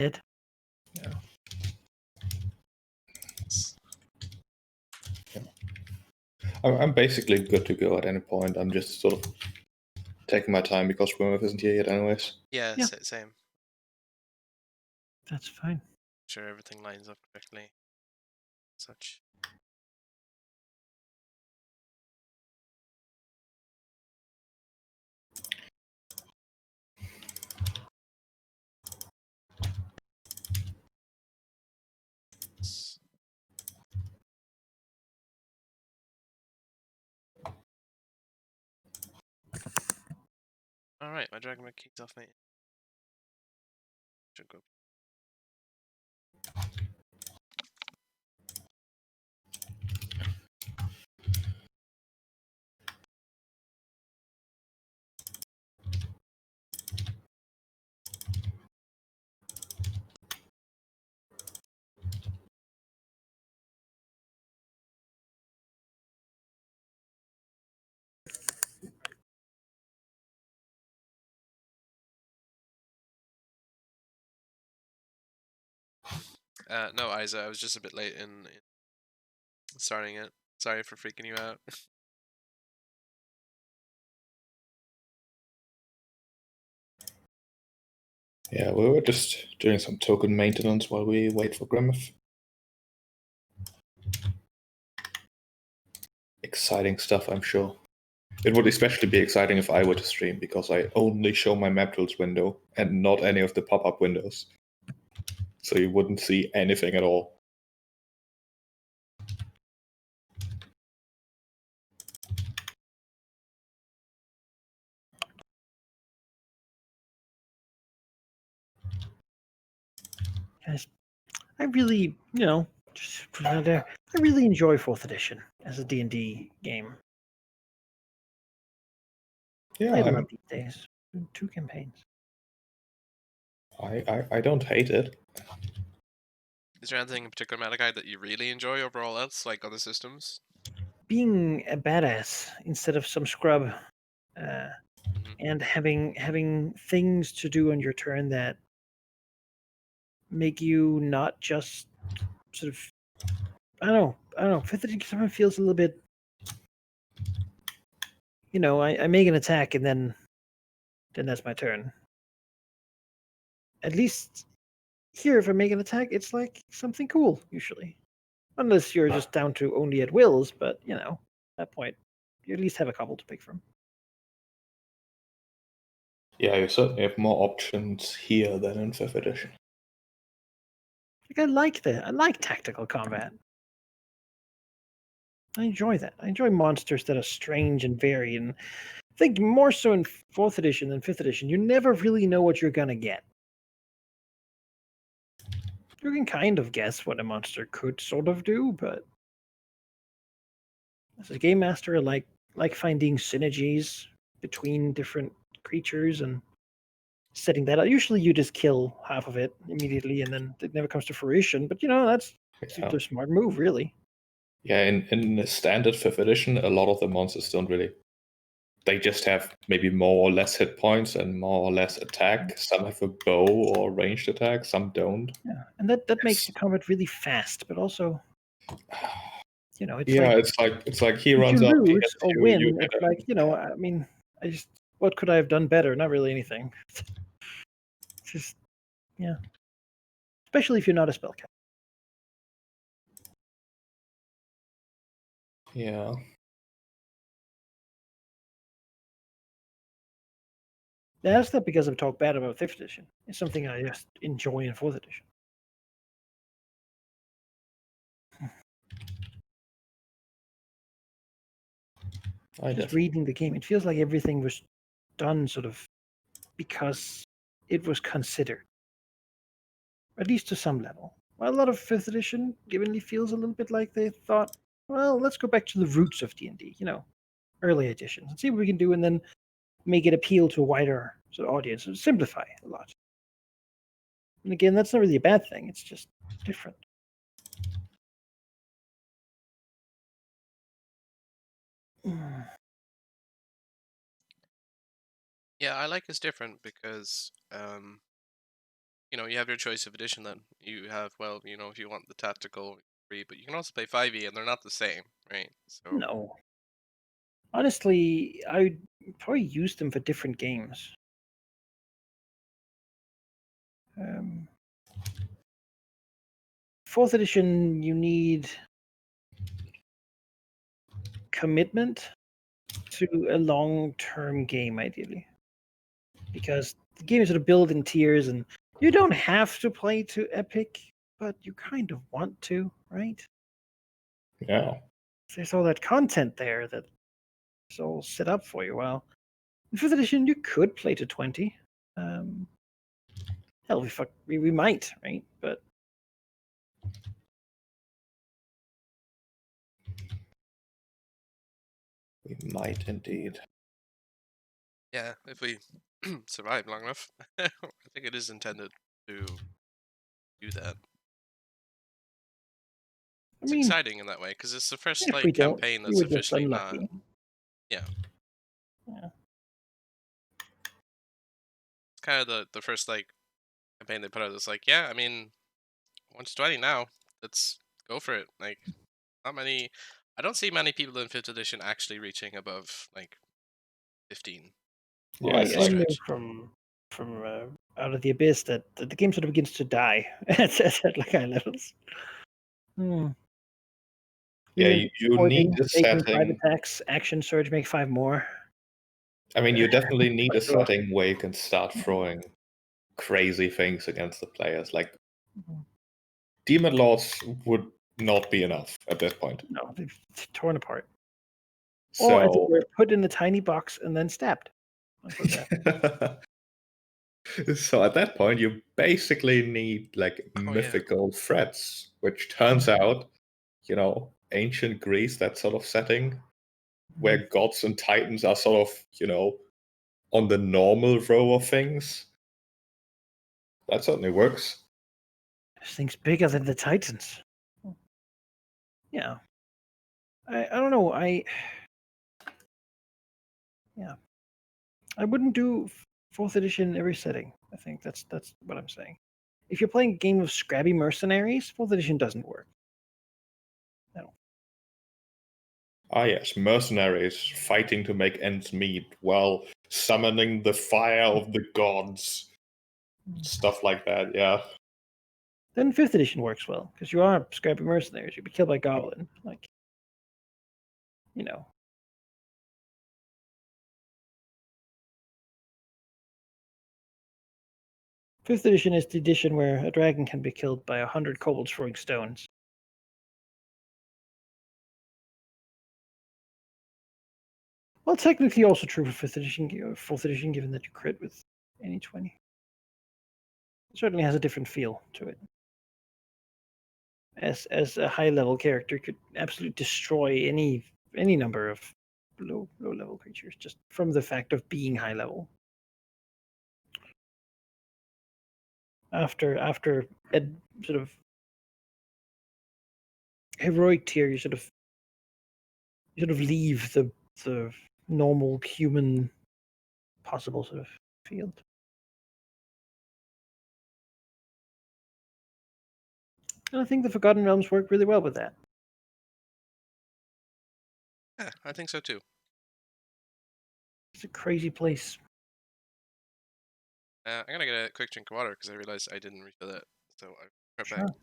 It. Yeah. I'm basically good to go at any point. I'm just sort of taking my time because Wimmerf isn't here yet anyways. Yeah, Yeah. same. That's fine. Sure, everything lines up correctly. Such. All right, my dragon kicked off, mate. Should go. No, Isa, I was just a bit late in starting it. Sorry for freaking you out. Yeah, we were just doing some token maintenance while we wait for Grimmeth. Exciting stuff, I'm sure. It would especially be exciting if I were to stream, because I only show my map tools window and not any of the pop-up windows. So you wouldn't see anything at all. Guys, I really, just put it out there, I really enjoy 4th edition as a D&D game. Yeah, Play it a lot these days. 2 campaigns. I don't hate it. Is there anything in particular, Malachi, that you really enjoy over all else, like other systems? Being a badass instead of some scrub, Mhm. and having things to do on your turn that make you not just sort of, I don't know. 5th edition sometimes feels a little bit, I make an attack and then that's my turn. At least here, if I make an attack, it's like something cool usually, unless you're just down to only at wills. But at that point, you at least have a couple to pick from. Yeah, you certainly have more options here than in 5th edition. Like I like tactical combat. I enjoy that. I enjoy monsters that are strange and varied. And I think more so in 4th edition than 5th edition, you never really know what you're gonna get. You can kind of guess what a monster could sort of do, but as a game master, I like finding synergies between different creatures and setting that up. Usually, you just kill half of it immediately, and then it never comes to fruition. But that's Yeah. the smart move, really. Yeah, in the standard 5th edition, a lot of the monsters don't really. They just have maybe more or less hit points and more or less attack. Some have a bow or ranged attack, some don't. Yeah, and that makes the combat really fast, but also, it's Yeah, like it's like he if runs you up, he lose hits or you, win, you hit it's him. like I mean, what could I have done better? Not really anything. Just yeah, especially if you're not a spellcaster. Yeah. That's not because I've talked bad about 5th edition. It's something I just enjoy in 4th edition. Just reading the game, it feels like everything was done sort of because it was considered, at least to some level. While a lot of 5th edition givenly feels a little bit like they thought, well, let's go back to the roots of D&D, early editions, and see what we can do, and then make it appeal to a wider sort of audience, and simplify a lot. And again, that's not really a bad thing. It's just different. Yeah, I like it's different because you have your choice of edition. Then you have, well, if you want the tactical free, but you can also play 5e, and they're not the same, right? So No. Honestly, I would probably use them for different games. Fourth edition, you need commitment to a long-term game, ideally, because the game is sort of built in tiers, and you don't have to play to epic, but you kind of want to, right? Yeah. There's all that content there that's all set up for you. Well, in fifth edition, you could play to 20. Hell, we might, right? But We might indeed. yeah, if we survive long enough, I think it is intended to do that. It's exciting in that way because it's the first if we don't, campaign we that's were just officially not. unlucky. Yeah. Yeah. It's kind of the first campaign they put out. It's like, yeah, I mean, 1 to 20 now. Let's go for it. Like, not many. I don't see many people in 5th edition actually reaching above 15. Well, Yeah, I it's like know from Out of the Abyss that the game sort of begins to die at high levels. yeah, you need a taking 5 setting. attacks, action surge, make 5 more. I mean, you definitely need a Sure. setting where you can start throwing crazy things against the players. Like Demon Lords would not be enough at this point. No, they've torn apart. So, Or as it were, put in a tiny box and then stabbed. so at that point, you basically need mythical threats, which turns out, ancient Greece, that sort of setting, where gods and titans are sort of, on the normal row of things. That certainly works. This thing's bigger than the Titans. Yeah. I don't know. I wouldn't do 4th edition in every setting. I think that's what I'm saying. If you're playing a game of scrabby mercenaries, 4th edition doesn't work. No. Ah yes, mercenaries fighting to make ends meet while summoning the fire of the gods. Stuff like that, yeah. Then 5th edition works well, because you are scrappy mercenaries. You'd be killed by goblin. You know. Fifth edition is the edition where a dragon can be killed by 100 kobolds throwing stones. Well, technically also true for 5th edition, or 4th edition, given that you crit with any 20. It certainly has a different feel to it. As a high level character could absolutely destroy any number of low level creatures just from the fact of being high level. After a sort of heroic tier, you sort of leave the normal human possible sort of field. And I think the Forgotten Realms work really well with that. Yeah, I think so too. It's a crazy place. I'm gonna get a quick drink of water because I realized I didn't refill it. So I'll be right Sure. back.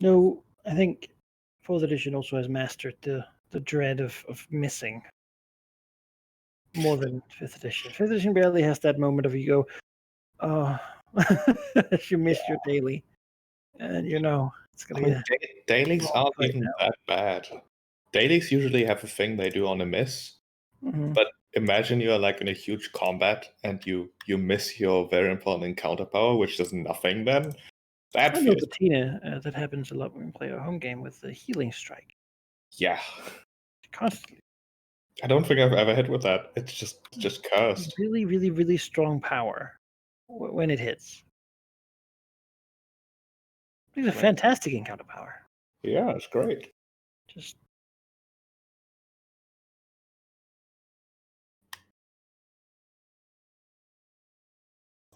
No, I think 4th edition also has mastered the dread of missing more than 5th edition. 5th edition barely has that moment of you go, oh, you missed your daily. And it's going to be dailies aren't right even now. that bad. Dailies usually have a thing they do on a miss. But imagine you're in a huge combat and you miss your very important encounter power, which does nothing then. That I know feels... Bettina, that happens a lot when we play our home game with the healing strike. Yeah. Constantly. I don't think I've ever hit with that. It's just cursed. Really, really, really strong power when it hits. It's a fantastic encounter power. Yeah, it's great. Just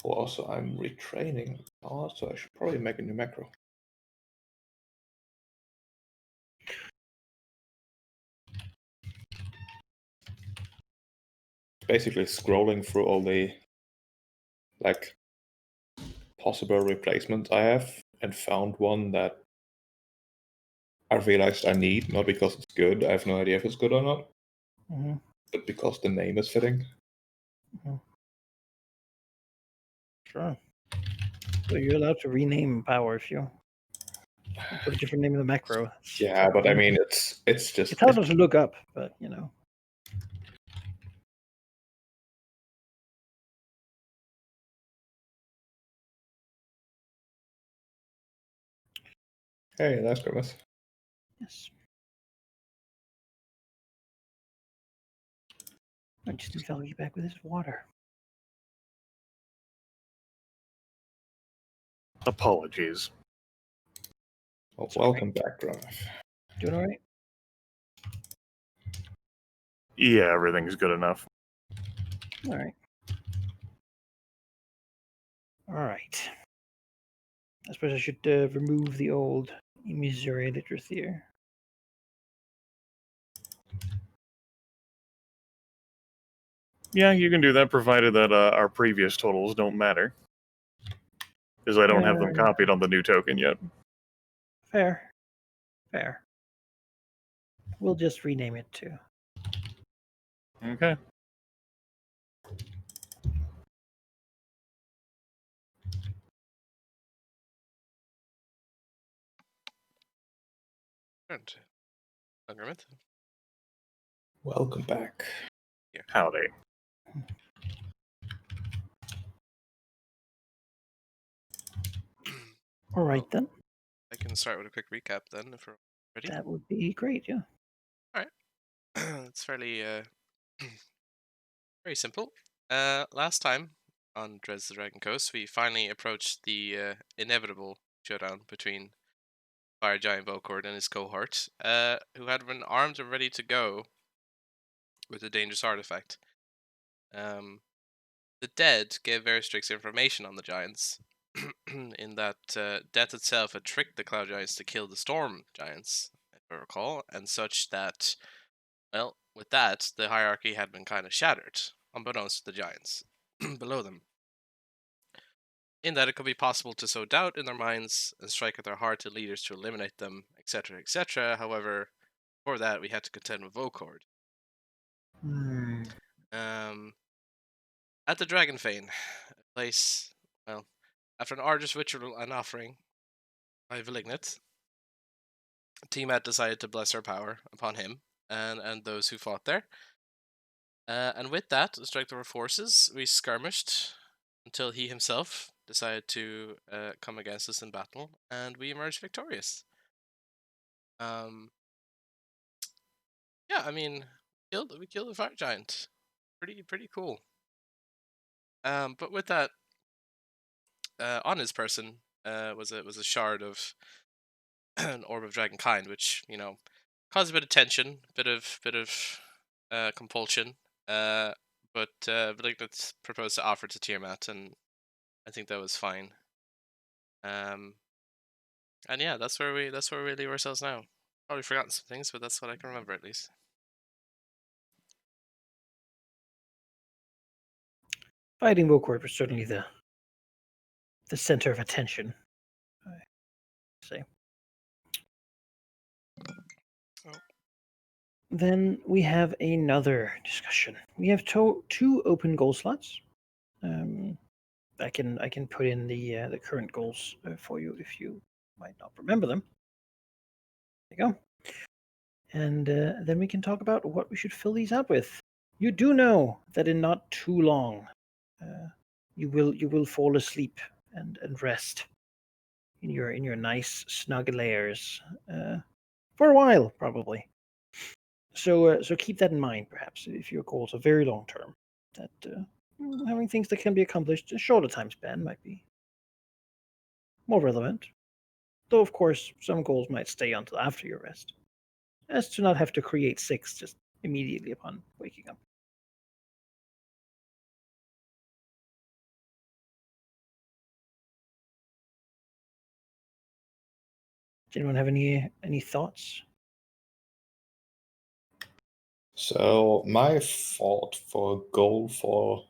Also, I'm retraining power, so I should probably make a new macro. Basically scrolling through all the possible replacements I have and found one that I realized I need, not because it's good. I have no idea if it's good or not, but because the name is fitting. Sure. So you're allowed to rename power if you put a different name in the macro. Yeah, but I mean, it's just... It's harder to look up, but you know. Hey, that's Grimace. Yes. I just need to get back with his water. Apologies. Oh, welcome back, Grimace. Doing all right? Yeah, everything's good enough. All right. All right. I suppose I should remove the old Missouri literature. Yeah, you can do that, provided that our previous totals don't matter. Because I don't have them copied on the new token yet. Fair. Fair. We'll just rename it too. Okay. Agreement. Welcome back. Yeah. Howdy. All right then. I can start with a quick recap then, if we're ready. That would be great, yeah. All right. It's fairly very simple. Last time on Dredge the Dragon Coast, we finally approached the inevitable showdown between Fire Giant Volcord and his cohort, who had been armed and ready to go with a dangerous artifact. The dead gave Veristrix information on the giants, in that Death itself had tricked the Cloud Giants to kill the Storm Giants, if I recall, and such that, well, with that, the hierarchy had been kind of shattered, unbeknownst to the Giants below them. In that it could be possible to sow doubt in their minds and strike at their heart to leaders to eliminate them, etc., etc. However, for that, we had to contend with Volcord. At the Dragon Fane, a place, well, after an arduous ritual and offering by Valignant, Tiamat decided to bless her power upon him and those who fought there. And with that, the strength of our forces, we skirmished until he himself decided to come against us in battle, and we emerged victorious. Yeah, I mean, we killed the fire giant. Pretty cool. But with that, on his person was a shard of an orb of dragonkind, which caused a bit of tension, bit of compulsion. But Valignant proposed to offer to Tiamat, and I think that was fine. And yeah, that's where we leave ourselves now. Probably forgotten some things, but that's what I can remember at least. Fighting Volcord was certainly the center of attention, I say. Oh. Then we have another discussion. We have two open goal slots. I can put in the current goals for you if you might not remember them. There you go. And then we can talk about what we should fill these out with. You do know that in not too long, you will fall asleep and rest in your nice snug lairs for a while, probably. So keep that in mind, perhaps, if your goals are very long term. That having things that can be accomplished in a shorter time span might be more relevant. Though, of course, some goals might stay until after your rest, as to not have to create 6 just immediately upon waking up. Does anyone have any thoughts? So my thought for a goal for,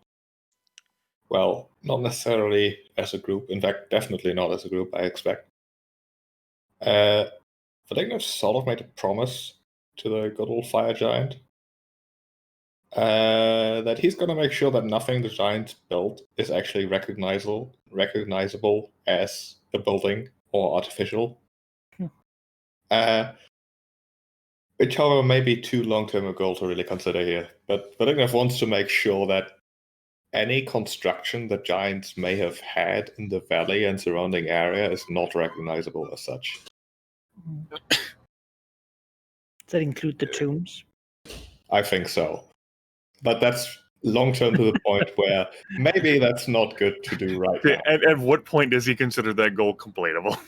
well, not necessarily as a group. In fact, definitely not as a group, I expect. I think I've sort of made a promise to the good old fire giant that he's going to make sure that nothing the giant built is actually recognizable as a building or artificial. Which, however, may be too long-term a goal to really consider here. But Ignav wants to make sure that any construction that giants may have had in the valley and surrounding area is not recognizable as such. Does that include the tombs? I think so. But that's long-term to the point where maybe that's not good to do right now. At what point does he consider that goal completable?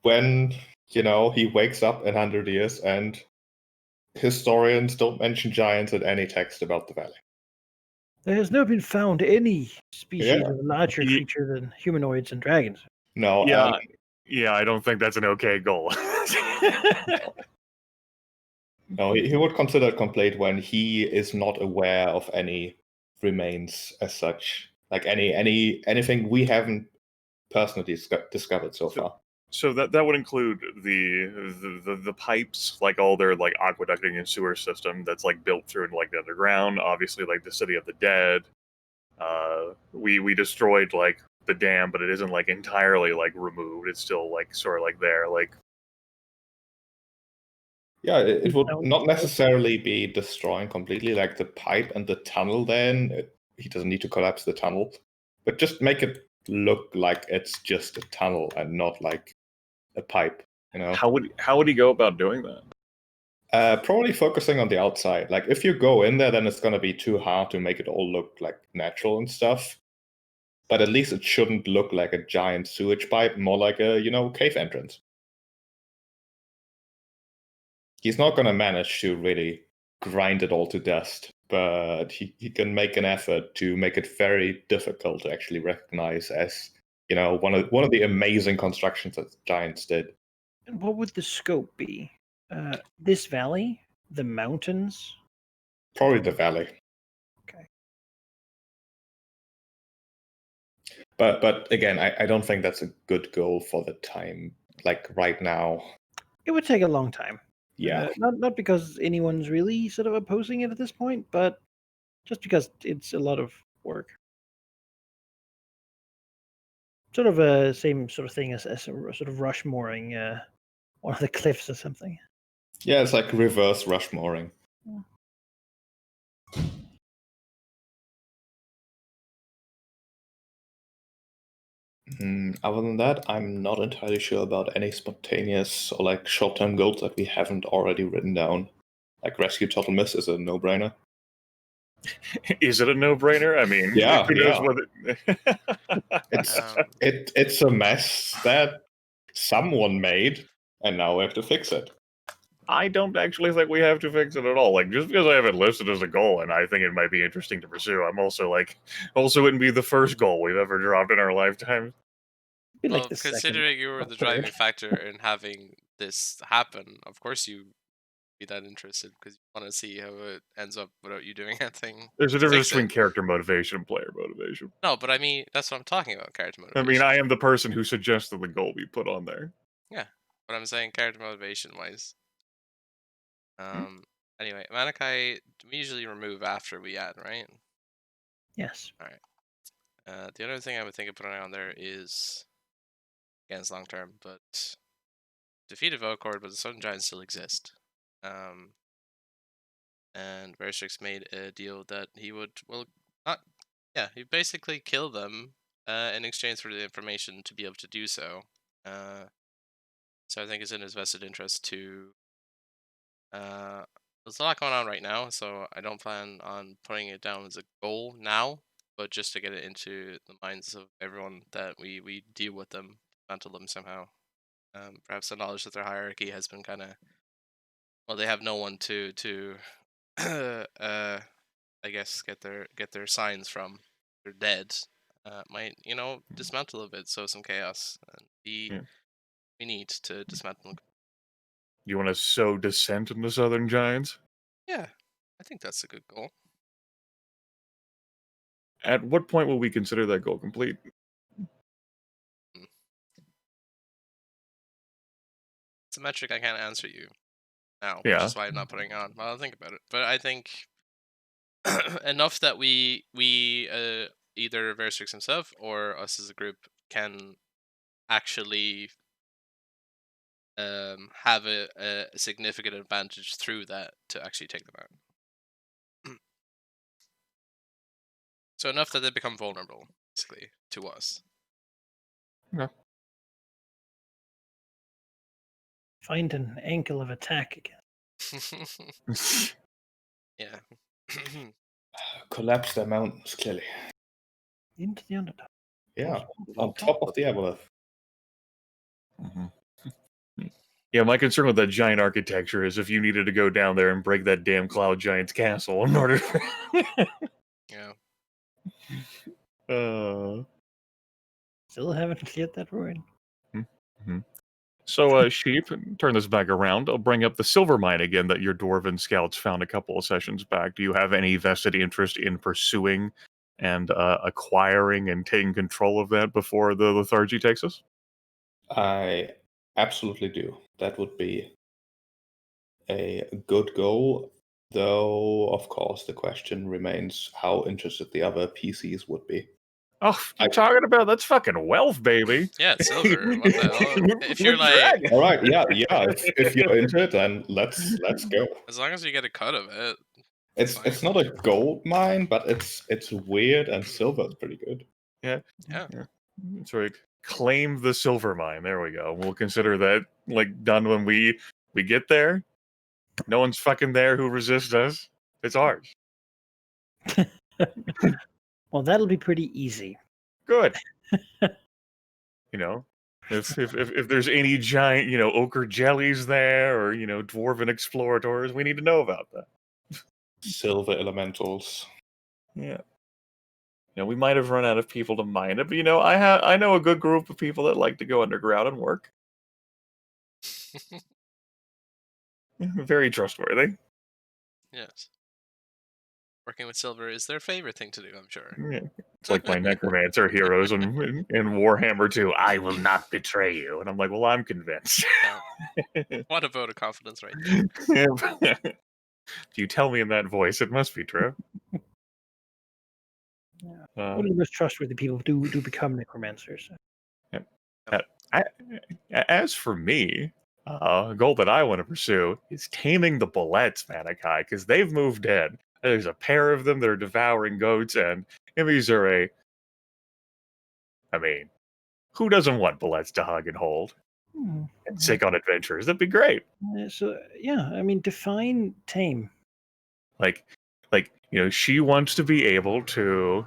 When, he wakes up in 100 years and historians don't mention giants in any text about the valley. There has never been found any species Yeah. of larger creature than humanoids and dragons. No, Yeah, I don't think that's an okay goal. No, he would consider it complete when he is not aware of any remains as such, like anything we haven't personally discovered so far. So that would include the pipes, like all their like aqueducting and sewer system that's like built through like the underground. Obviously, like the city of the dead. We destroyed like the dam, but it isn't like entirely like removed. It's still like sort of like there. Like, yeah, it would not necessarily be destroying completely, like the pipe and the tunnel. Then he doesn't need to collapse the tunnel, but just make it look like it's just a tunnel and not like a pipe. How would he go about doing that? Probably focusing on the outside. Like if you go in there, then it's gonna be too hard to make it all look like natural and stuff. But at least it shouldn't look like a giant sewage pipe, more like a, cave entrance. He's not gonna manage to really grind it all to dust, but he can make an effort to make it very difficult to actually recognize as, one of the amazing constructions that giants did. And what would the scope be? This valley? The mountains? Probably the valley. Okay. But again, I don't think that's a good goal for the time. Like right now. It would take a long time. Yeah. Not because anyone's really sort of opposing it at this point, but just because it's a lot of work. Sort of a same sort of thing as a sort of rush mooring one of the cliffs or something. Yeah, it's like reverse rush mooring. Yeah. Other than that, I'm not entirely sure about any spontaneous or like short-term goals that we haven't already written down. Like rescue Total Miss is a no-brainer. Is it a no-brainer? I mean, Yeah, who knows it's a mess that someone made, and now we have to fix it. I don't actually think we have to fix it at all. Like, just because I have it listed as a goal and I think it might be interesting to pursue, I'm also wouldn't be the first goal we've ever dropped in our lifetime. Well, like considering you were the driving factor in having this happen, of course you be that interested because you want to see how it ends up without you doing anything. There's a difference between character motivation and player motivation. No, but I mean, that's what I'm talking about, character motivation. I mean, I am the person who suggested the goal be put on there. Yeah, but I'm saying character motivation-wise. Anyway, Manikai, we usually remove after we add, right? Yes. Alright. The other thing I would think of putting on there is, again, it's long term, but defeated Velcord, but the Sun Giants still exist. And Verstrix made a deal that he would, he'd basically kill them in exchange for the information to be able to do so. So I think it's in his vested interest to There's a lot going on right now, so I don't plan on putting it down as a goal now, but just to get it into the minds of everyone that we deal with them, dismantle them somehow. Perhaps the knowledge that their hierarchy has been kind of, well, they have no one to I guess get their signs from. They're dead. Might dismantle a bit, sow some chaos, and Yeah. we need to dismantle. You want to sow dissent in the Southern Giants? Yeah, I think that's a good goal. At what point will we consider that goal complete? It's a metric I can't answer you now, which Yeah. is why I'm not putting it on. Well, I'll think about it. But I think enough that we either Verstrix himself or us as a group can actually have a significant advantage through that to actually take them out. So enough that they become vulnerable, basically, to us. Okay. Find an angle of attack again. Yeah. Collapse their mountains, clearly. Into the Underdark. Yeah, on top of the Aboleth. Mm-hmm. Yeah, my concern with that giant architecture is if you needed to go down there and break that damn Cloud Giant's castle in order. Yeah. Still haven't cleared that ruin. Mm-hmm. So, Sheep, turn this back around. I'll bring up the silver mine again that your Dwarven scouts found a couple of sessions back. Do you have any vested interest in pursuing and acquiring and taking control of that before the lethargy takes us? I absolutely do. That would be a good goal, though, of course, the question remains how interested the other PCs would be. Oh, you're talking about that's fucking wealth, baby. Yeah, it's silver. What the hell? If you're like, all right, yeah. If you're into it, then let's go. as long as you get a cut of it, It's not a gold mine, but it's weird, and silver is pretty good. Yeah. Yeah. So we claim the silver mine. There we go. We'll consider that like done when we get there. No one's fucking there who resists us. It's ours. Well, that'll be pretty easy. Good. If there's any giant, ochre jellies there or, dwarven explorators, we need to know about that. Silver elementals. Yeah. We might have run out of people to mine it, but I know a good group of people that like to go underground and work. Very trustworthy. Yes. Working with silver is their favorite thing to do, I'm sure. Yeah. It's like my necromancer heroes in Warhammer 2. I will not betray you. And I'm like, well, I'm convinced. What a vote of confidence right there. If you tell me in that voice, it must be true. Only the most trustworthy people do become necromancers. As for me, a goal that I want to pursue is taming the bullets, Manikai, because they've moved in. There's a pair of them that are devouring goats, and these are who doesn't want bullets to hug and hold? And sick on adventures. That'd be great. Define tame. Like, she wants to be able to,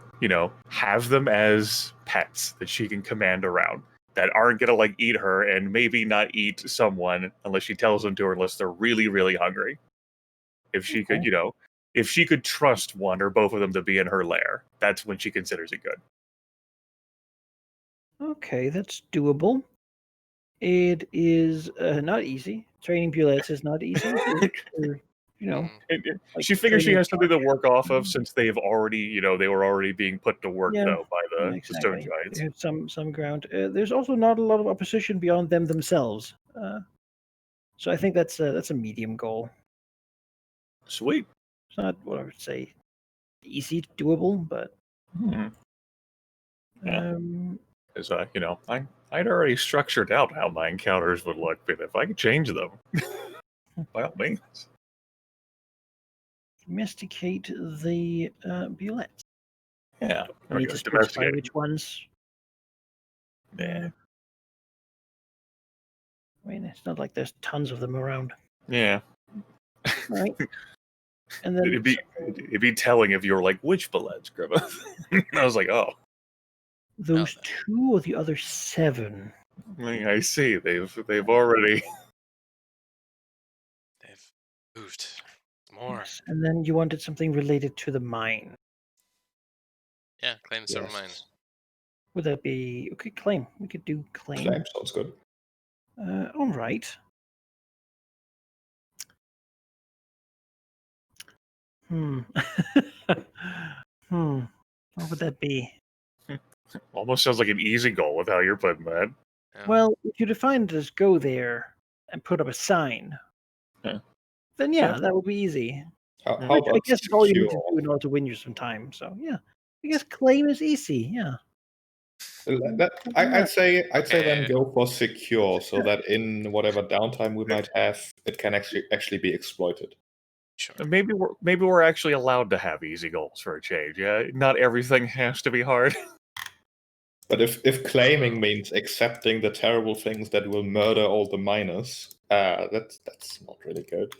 have them as pets that she can command around that aren't gonna eat her and maybe not eat someone unless she tells them to, or unless they're really, really hungry. If she could, if she could trust one or both of them to be in her lair, that's when she considers it good. Okay, that's doable. It is not easy. Training bullets is not easy. She figures she has something to work off of since they've already, they were already being put to work though by the stone giants. They have some ground. There's also not a lot of opposition beyond them themselves. So I think that's a medium goal. Sweet. It's not what I would say easy, doable, but Because I'd already structured out how my encounters would look, but if I could change them, by all means. Domesticate the bullets. Yeah. We need to specify which ones. Yeah. It's not like there's tons of them around. Yeah. Right. And then it'd be telling if you were like, which Balled's, Griffith? I was like, oh. those 2 or the other 7. I see. They've already They've moved more. Yes. And then you wanted something related to the mine. Yeah, claim silver mine. Would that be okay? Claim. We could do claim. Claim sounds good. All right. What would that be? almost sounds like an easy goal with how you're putting that. Yeah. Well, if you define it as go there and put up a sign, Yeah. then that would be easy. How I about guess it's all you need to secure? do in order to win you some time. So I guess claim is easy. Yeah. I'd say then Okay. go for secure, so that in whatever downtime we might have, it can actually be exploited. Sure. Maybe we're actually allowed to have easy goals for a change. Yeah, not everything has to be hard. But if claiming means accepting the terrible things that will murder all the miners, that's not really good.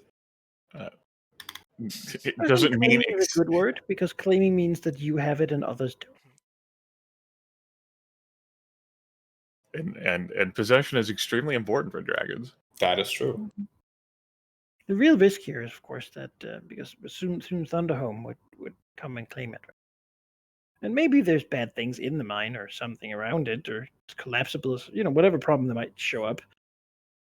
It doesn't mean claiming is a good word because claiming means that you have it and others don't. And possession is extremely important for dragons. That is true. The real risk here is, of course, that because soon Thunderhome would come and claim it. And maybe there's bad things in the mine or something around it, or it's collapsible, whatever problem that might show up.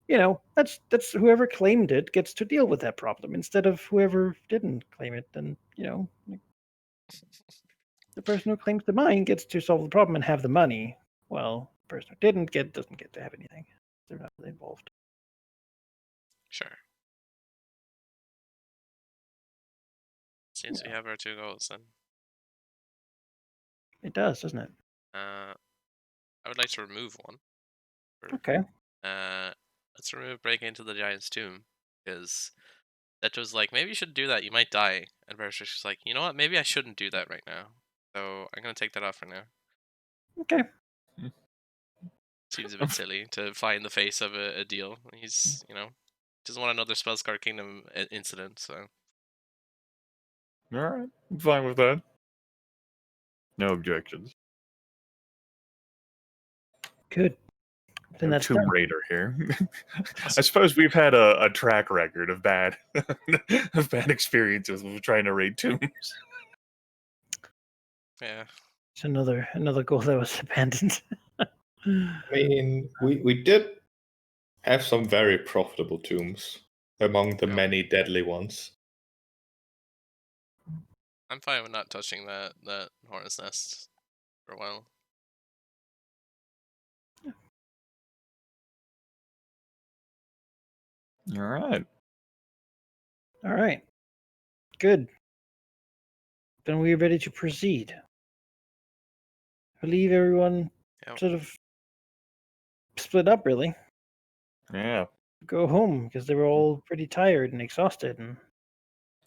That's whoever claimed it gets to deal with that problem instead of whoever didn't claim it. And the person who claims the mine gets to solve the problem and have the money. Well, the person who doesn't get to have anything. They're not really involved. Sure. Seems we have our 2 goals then. It does, doesn't it? I would like to remove one. Okay. Let's remove break into the giant's tomb, because that was like, maybe you should do that, you might die. And Barrage was like, you know what, maybe I shouldn't do that right now. So I'm gonna take that off for now. Okay. Seems a bit silly to fly in the face of a deal. He's doesn't want another Spellscar Kingdom incident, so. Alright, I'm fine with that. No objections. Good. Then that's Tomb done. Raider here. I suppose we've had a track record of bad experiences with trying to raid tombs. Yeah. It's another goal that was abandoned. I mean, we did have some very profitable tombs among the many deadly ones. I'm fine with not touching that hornet's nest for a while. All right. Good. Then we're ready to proceed. I believe everyone sort of split up, really. Yeah. Go home because they were all pretty tired and exhausted. And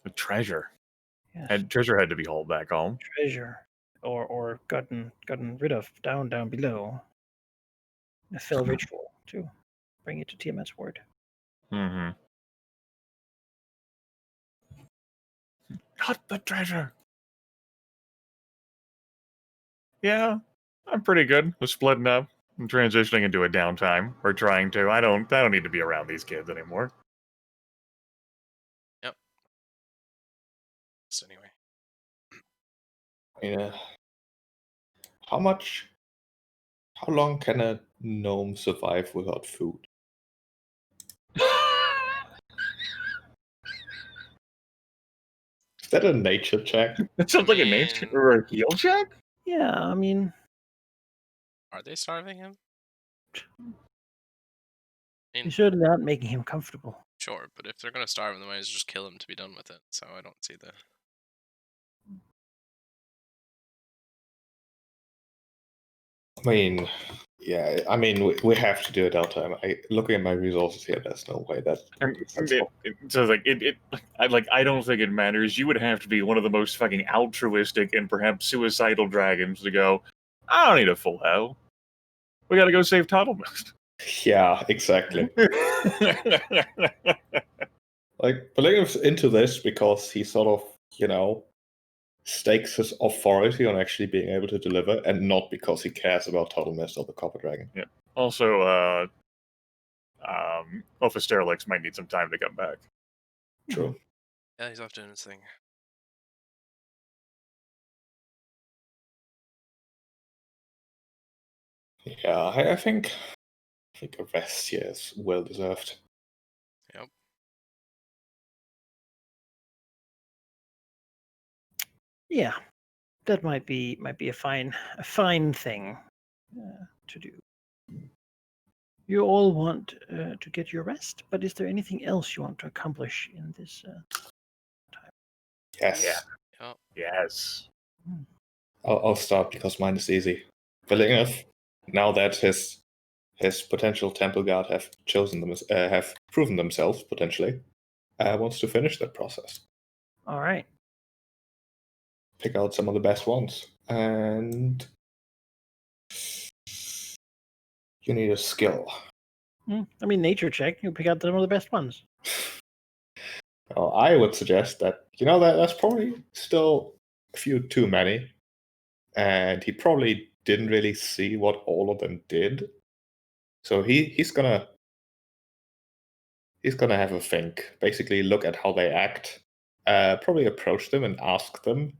the treasure. Yes. Treasure had to be hauled back home. Treasure, or gotten rid of down below. A fell ritual to bring it to Tiamat's ward. Mm-hmm. Not the treasure. Yeah, I'm pretty good with splitting up and transitioning into a downtime, or trying to. I don't need to be around these kids anymore. Yep. So anyway. Yeah. How long can a gnome survive without food? Is that a nature check? That sounds like a nature or a heal check? Yeah, I mean, are they starving him? you're certainly not making him comfortable. Sure, but if they're gonna starve him, they might as well just kill him to be done with it. So I don't see the. I mean, yeah. I mean, we have to do it downtime. Looking at my resources here, there's no way that. I don't think it matters. You would have to be one of the most fucking altruistic and perhaps suicidal dragons to go, I don't need a full hell. We gotta go save Toddlemist. Yeah, exactly. Like, Pellegrino's into this because he sort of, stakes his authority on actually being able to deliver, and not because he cares about Total Mist or the Copper Dragon. Yeah. Also, Alpha Sterlix might need some time to come back. True. Yeah, he's off doing his thing. Yeah, I think a rest here is well deserved. Yep. Yeah, that might be a fine thing to do. You all want to get your rest, but is there anything else you want to accomplish in this time? Yes. Yeah. Yep. Yes. I'll start because mine is easy. Pellegrino, now that his potential temple guard have have proven themselves potentially, wants to finish that process. All right. Pick out some of the best ones, and you need a skill. I mean, nature check. You pick out some of the best ones. I would suggest that that's probably still a few too many, and he probably didn't really see what all of them did. So he's gonna have a think. Basically, look at how they act. Probably approach them and ask them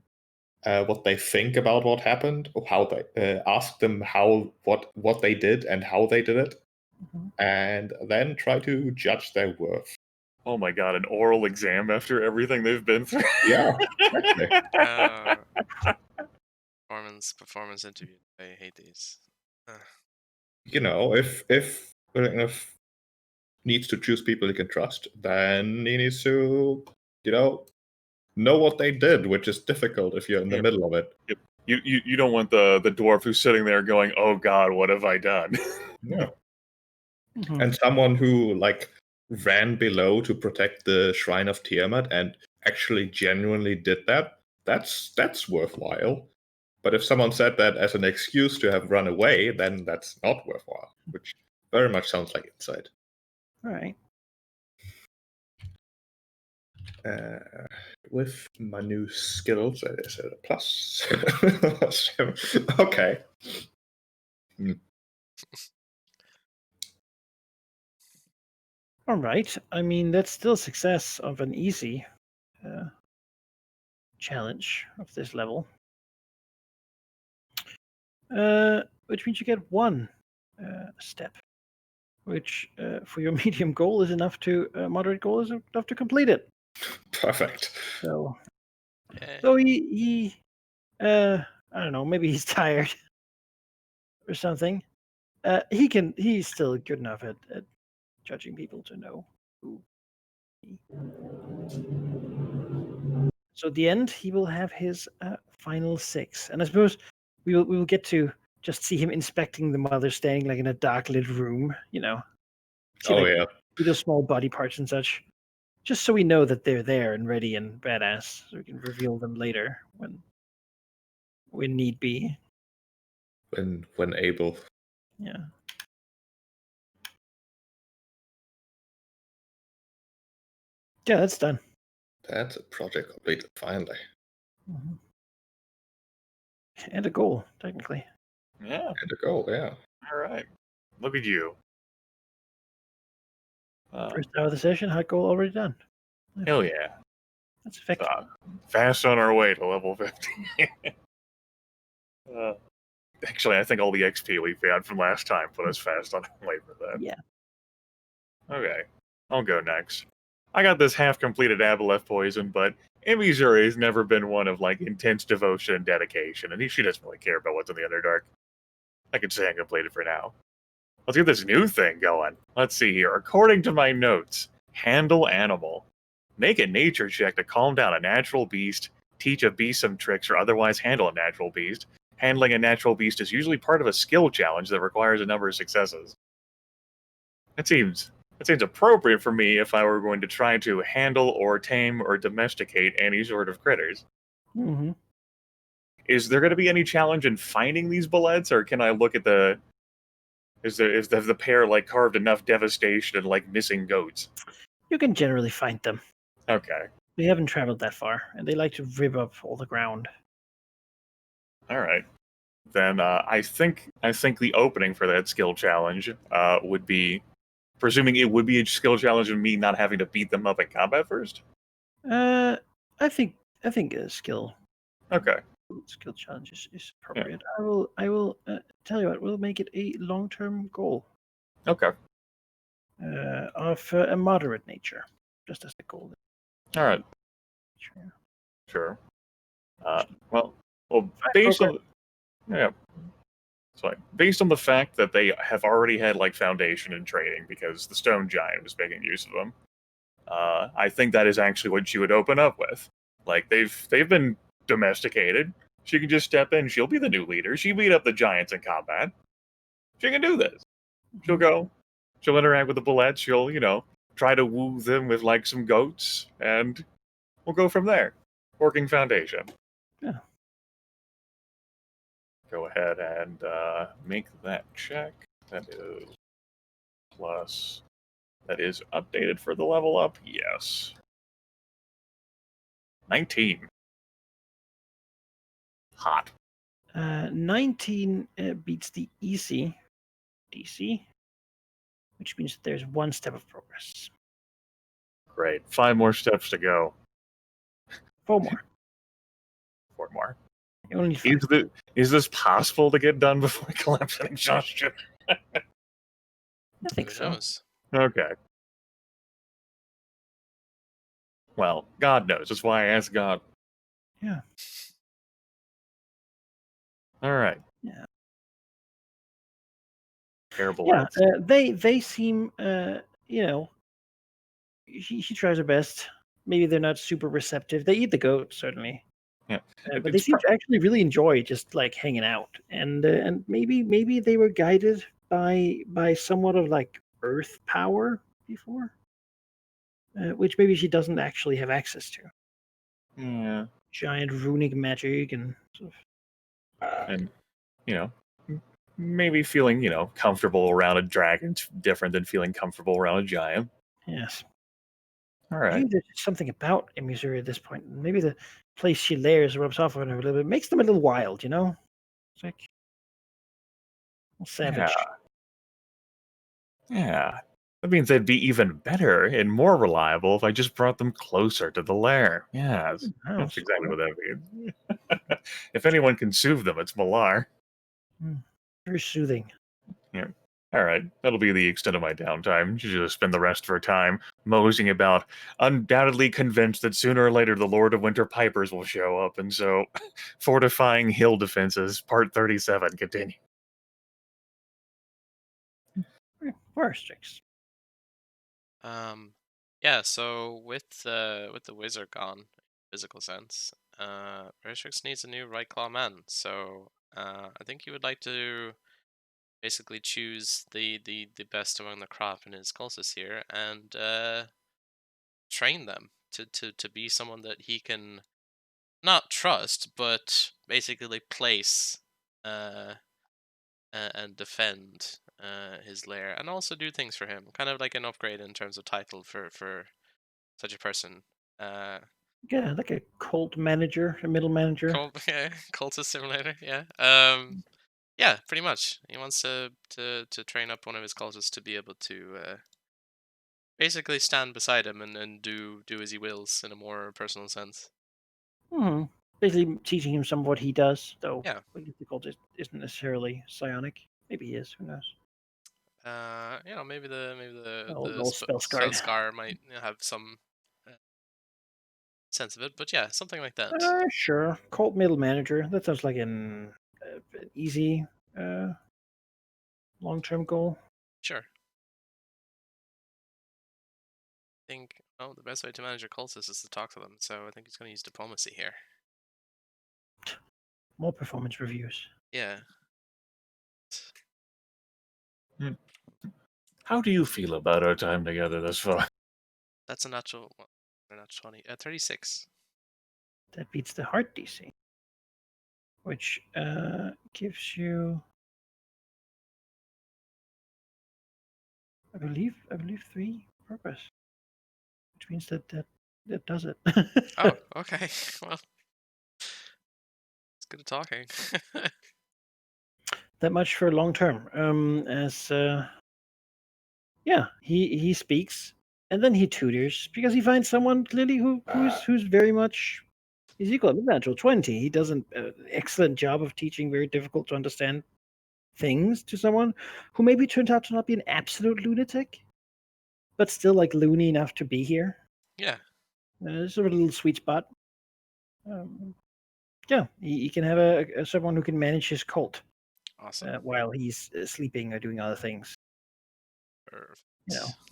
what they think about what happened, or how they ask them what they did and how they did it, and then try to judge their worth. Oh my god, an oral exam after everything they've been through. Yeah, exactly. Performance interview. I hate these. If needs to choose people he can trust, then he needs to, know what they did, which is difficult if you're in the middle of it. Yep. You don't want the dwarf who's sitting there going, "Oh God, what have I done?" Yeah. And someone who ran below to protect the Shrine of Tiamat and actually genuinely did that, that's worthwhile. But if someone said that as an excuse to have run away, then that's not worthwhile, which very much sounds like insight. All right. With my new skills, is it a plus? Okay. All right. I mean, that's still success of an easy challenge of this level. Which means you get one step, which for your medium goal is enough to moderate goal is enough to complete it. Perfect. So, Yeah. so he I don't know, maybe he's tired or something. He's still good enough at judging people to know who. So at the end, he will have his final 6, and I suppose we will get to just see him inspecting the mother, standing in a dark lit room. See, Yeah. with those small body parts and such, just so we know that they're there and ready and badass, so we can reveal them later when need be. When able. Yeah. Yeah, that's done. That's a project completed, finally. Mm-hmm. And a goal, technically. Yeah. And a goal, yeah. All right. Look at you. First hour of the session, hot goal already done. Hell yeah. That's effective. Fast on our way to level 50. Actually, I think all the XP we found from last time put us fast on our way for that. Yeah. Okay. I'll go next. I got this half-completed Aboleth poison, but Imizuri's never been one of intense devotion and dedication, and she doesn't really care about what's in the Underdark. I can say I'm completed for now. Let's get this new thing going. Let's see here. According to my notes, handle animal. Make a nature check to calm down a natural beast, teach a beast some tricks, or otherwise handle a natural beast. Handling a natural beast is usually part of a skill challenge that requires a number of successes. It seems appropriate for me if I were going to try to handle or tame or domesticate any sort of critters. Mm-hmm. Is there going to be any challenge in finding these bullets, or can I look at the... Is the pair carved enough devastation and missing goats? You can generally find them. Okay. They haven't traveled that far, and they like to rip up all the ground. All right. Then I think the opening for that skill challenge would be, presuming it would be a skill challenge and me not having to beat them up in combat first. I think a skill Okay. challenge is appropriate. I will tell you what. We'll make it a long-term goal Okay. of a moderate nature, just as the goal. All right. Sure. Well, based on based on the fact that they have already had like foundation and training because the stone giant was making use of them, I think that is actually what she would open up with. Like they've been domesticated. She can just step in. She'll be the new leader. She beat up the giants in combat. She can do this. She'll go. She'll interact with the bullets. She'll try to woo them with like some goats, and we'll go from there. Working foundation. Yeah. Go ahead and make that check. That is plus. That is updated for the level up. Yes. 19. Hot. 19 beats the easy DC, which means that there's 1 step of progress. Great. 5 more steps to go. 4 more. 4 more. You only need 5. Is this possible to get done before we collapse in exhaustion? I think Who so. knows? Okay. Well, God knows. That's why I asked God. Yeah. All right. Yeah. Terrible. Yeah. They seem he tries her best. Maybe they're not super receptive. They eat the goat, certainly. Yeah. But they seem to actually really enjoy just like hanging out, and maybe they were guided by somewhat of like earth power before, which maybe she doesn't actually have access to. Yeah. Giant runic magic and sort of. And maybe feeling comfortable around a dragon's different than feeling comfortable around a giant. Yes. All I right. think there's something about Emisuri at this point. Maybe the place she layers rubs off on her a little bit, makes them a little wild, It's like a little savage. Yeah. That means they'd be even better and more reliable if I just brought them closer to the lair. Yes. That's exactly what that means. If anyone can soothe them, it's Malar. Very soothing. Yeah. All right. That'll be the extent of my downtime. She'll just spend the rest of her time moseying about, undoubtedly convinced that sooner or later the Lord of Winter Pipers will show up, and so fortifying hill defenses, part 37, continue. Forest tricks. Yeah. So with the wizard gone, physical sense, Restrix needs a new right claw man. So I think he would like to basically choose the best among the crop in his cultists here and train them to be someone that he can not trust, but basically place and defend his lair, and also do things for him. Kind of like an upgrade in terms of title for such a person. Yeah, like a cult manager, a middle manager. Cultist simulator. Yeah. Yeah, pretty much. He wants to train up one of his cultists to be able to basically stand beside him and do as he wills in a more personal sense. Basically teaching him some of what he does, though. Yeah. The cult isn't necessarily psionic. Maybe he is. Who knows? Maybe the Old spell scar. scar might have some sense of it, but yeah, something like that. Sure. Cult middle manager. That sounds like an easy long-term goal. Sure. I think the best way to manage your cultists is to talk to them, so I think he's going to use diplomacy here. More performance reviews. Yeah. How do you feel about our time together thus far? That's a natural 20. 36. That beats the heart DC, which gives you, I believe 3 purpose, which means that It does it. Oh, okay. Well, it's good at talking. That much for long term. Yeah, he speaks, and then he tutors because he finds someone clearly who's very much his equal. Natural 20. He does an excellent job of teaching very difficult to understand things to someone who maybe turns out to not be an absolute lunatic, but still like loony enough to be here. Yeah. Sort of a little sweet spot. Yeah, he can have someone who can manage his cult Awesome. while he's sleeping or doing other things. Perfect.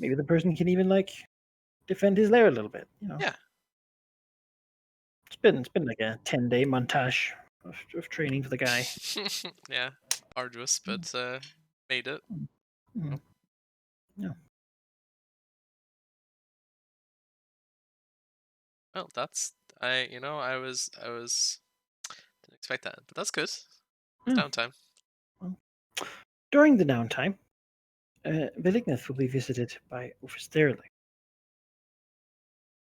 Maybe the person can even like defend his lair a little bit. Yeah. It's been like a 10-day montage of training for the guy. Yeah. Arduous, but made it. Mhm. Yeah. Well, that's I was didn't expect that, but that's good. Yeah. Downtime. Well, during the downtime, Viligneth will be visited by Oversterling,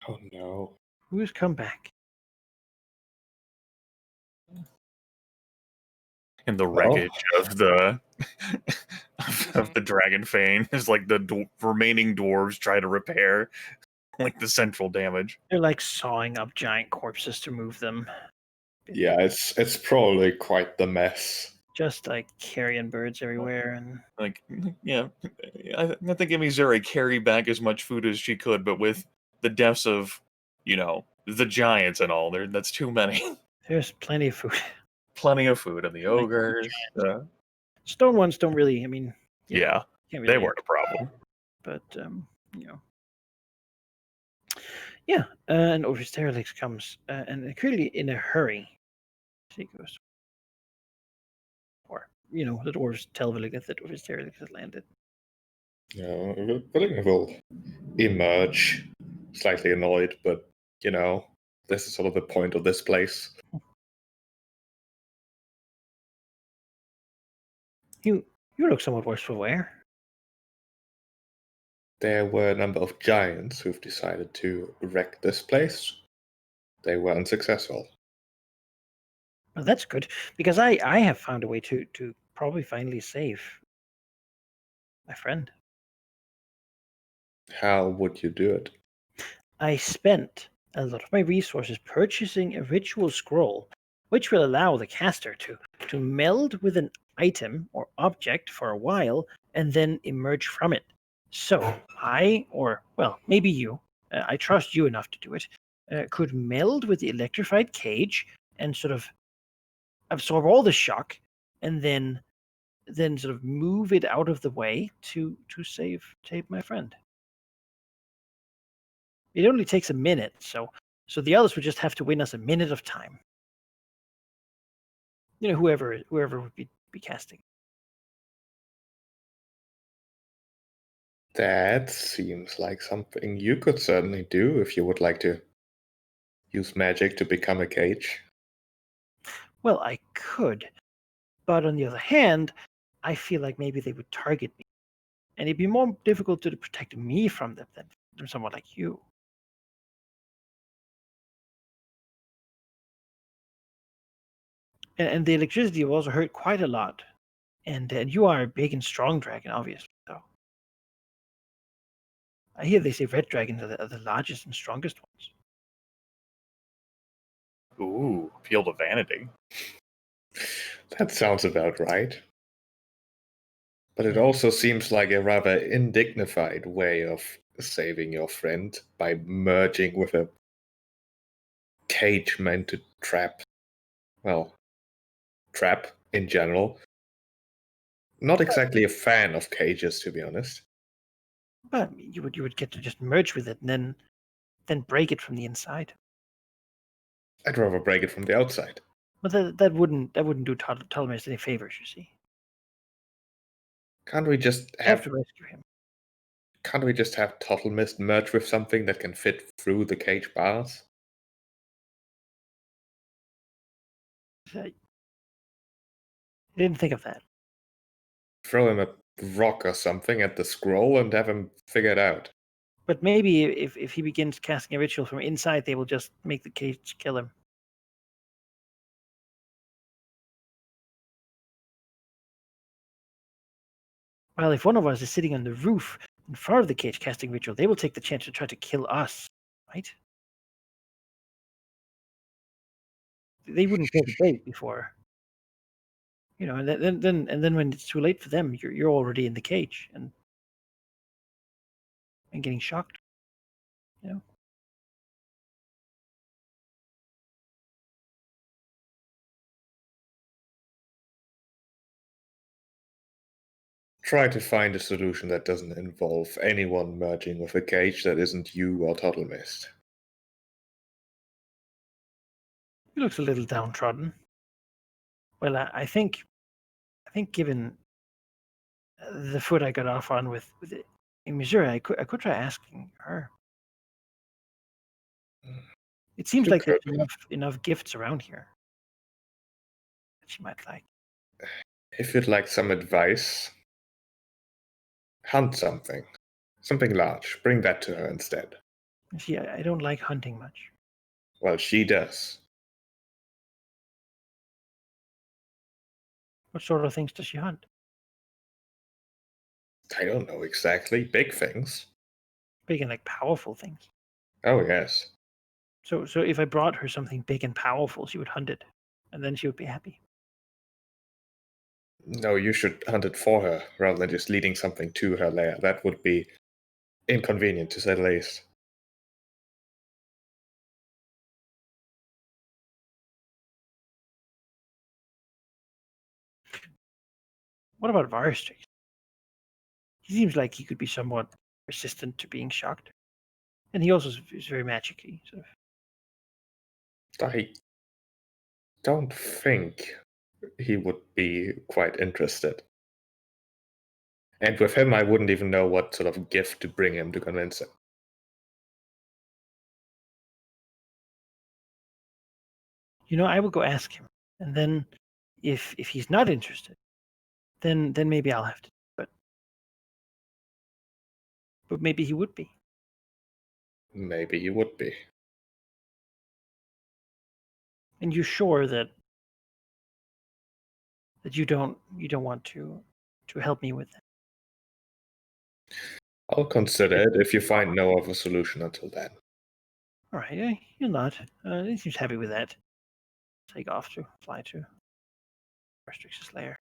Oh no. who has come back. And the wreckage of the of the dragon fane is like the remaining dwarves try to repair like the central damage. They're like sawing up giant corpses to move them. Yeah, it's probably quite the mess. Just like carrion birds everywhere, and Like, yeah, I think Emizuri carried back as much food as she could, but with the deaths of, the giants and all, that's too many. there's plenty of food. Plenty of food, and the ogres. Stone ones don't really. I mean, Yeah, can't they really. weren't a problem. But yeah. And Oversterling comes, and clearly in a hurry. She goes, or the dwarves tell Viligneth that Oversterling has landed. Viligneth will emerge, slightly annoyed, but this is sort of the point of this place. You look somewhat worse for wear. There were a number of giants who've decided to wreck this place. They were unsuccessful. Well, that's good because I have found a way to probably finally save my friend. How would you do it? I spent a lot of my resources purchasing a ritual scroll, which will allow the caster to meld with an item or object for a while and then emerge from it. So maybe you, I trust you enough to do it, could meld with the electrified cage and sort of absorb all the shock, and then sort of move it out of the way to save my friend. It only takes a minute, so the others would just have to win us a minute of time. Whoever would be casting. That seems like something you could certainly do if you would like to use magic to become a cage. Well, I could, but on the other hand, I feel like maybe they would target me, and it'd be more difficult to protect me from them than from someone like you. And the electricity will also hurt quite a lot, and you are a big and strong dragon, obviously. So I hear they say red dragons are the largest and strongest ones. Ooh, appeal to vanity. That sounds about right. But it also seems like a rather indignified way of saving your friend by merging with a cage meant to trap in general. Not exactly a fan of cages, to be honest. But you would get to just merge with it and then break it from the inside. I'd rather break it from the outside. But that wouldn't do Ptolemy any favors, you see. Can't we just You have have to rescue him. Can't we just have Total Mist merge with something that can fit through the cage bars? I didn't think of that. Throw him a rock or something at the scroll and have him figure it out. But maybe if he begins casting a ritual from inside, they will just make the cage kill him. Well, if one of us is sitting on the roof in front of the cage casting ritual, they will take the chance to try to kill us, right? They wouldn't kill the bait before, and then when it's too late for them, you're already in the cage and getting shocked. Try to find a solution that doesn't involve anyone merging with a cage that isn't you or Total Mist. He looks a little downtrodden. Well, I think given the foot I got off on with it in Missouri, I could try asking her. It seems You like there's could. enough gifts around here that she might like. If you'd like some advice, hunt something. Something large. Bring that to her instead. See, I don't like hunting much. Well, she does. What sort of things does she hunt? I don't know exactly. Big things. Big and powerful things. Oh, yes. So if I brought her something big and powerful, she would hunt it, and then she would be happy. No, you should hunt it for her, rather than just leading something to her lair. That would be inconvenient, to say the least. What about Varstrix? He seems like he could be somewhat resistant to being shocked. And he also is very magic-y, sort of. I don't think he would be quite interested. And with him, I wouldn't even know what sort of gift to bring him to convince him. I will go ask him. And then if he's not interested, then maybe I'll have to. But maybe he would be. Maybe he would be. And you're sure that you don't want to help me with that? I'll consider it if you find no other solution until then. All right, you're not. He seems happy with that. Take off to fly to Varstrix's lair.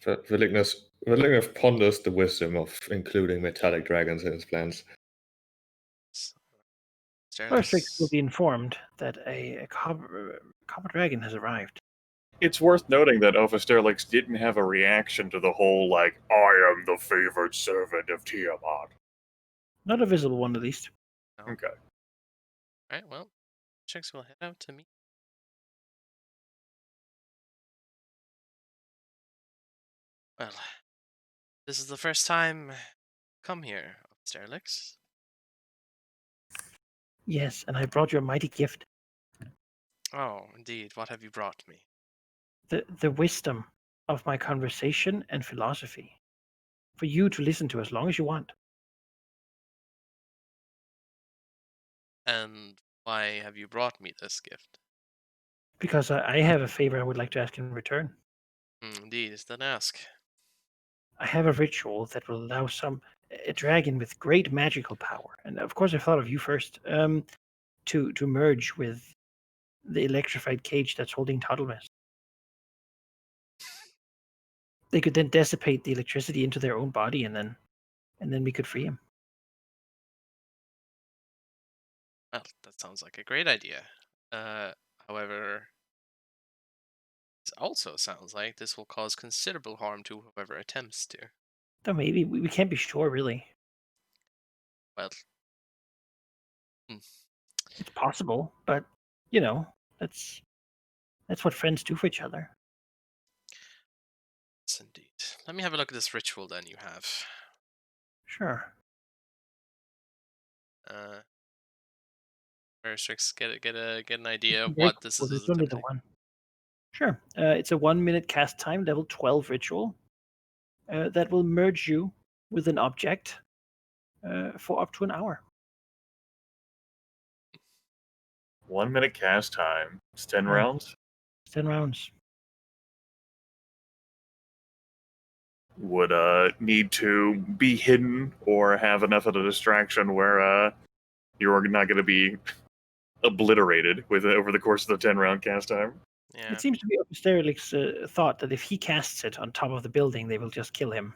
Vilignus ponders the wisdom of including metallic dragons in his plans. Varstrix will be informed that a copper dragon has arrived. It's worth noting that Ofasterlix didn't have a reaction to the whole, I am the favored servant of Tiamat. Not a visible one, at least. No. Okay. Alright, well, chicks will head out to meet. Well, this is the first time come here, Sterlix. Yes, and I brought you a mighty gift. Oh, indeed. What have you brought me? The wisdom of my conversation and philosophy. For you to listen to as long as you want. And why have you brought me this gift? Because I have a favor I would like to ask in return. Indeed, then ask. I have a ritual that will allow a dragon with great magical power, and of course I thought of you first, to merge with the electrified cage that's holding Toddlemist. They could then dissipate the electricity into their own body, and then we could free him. Well, that sounds like a great idea. However, it also sounds like this will cause considerable harm to whoever attempts to. Though maybe we can't be sure, really. Well, it's possible, but that's what friends do for each other. Yes, indeed. Let me have a look at this ritual then you have. Sure. Varstrix, get an idea of what this is. There's only the one. Sure. It's a 1 minute cast time, level 12 ritual. that will merge you with an object for up to an hour. 1 minute cast time. It's 10 Yeah. rounds. 10 rounds. Would need to be hidden or have enough of a distraction where you're not going to be obliterated with over the course of the 10-round cast time. Yeah. It seems to be Sterlik's thought that if he casts it on top of the building, they will just kill him.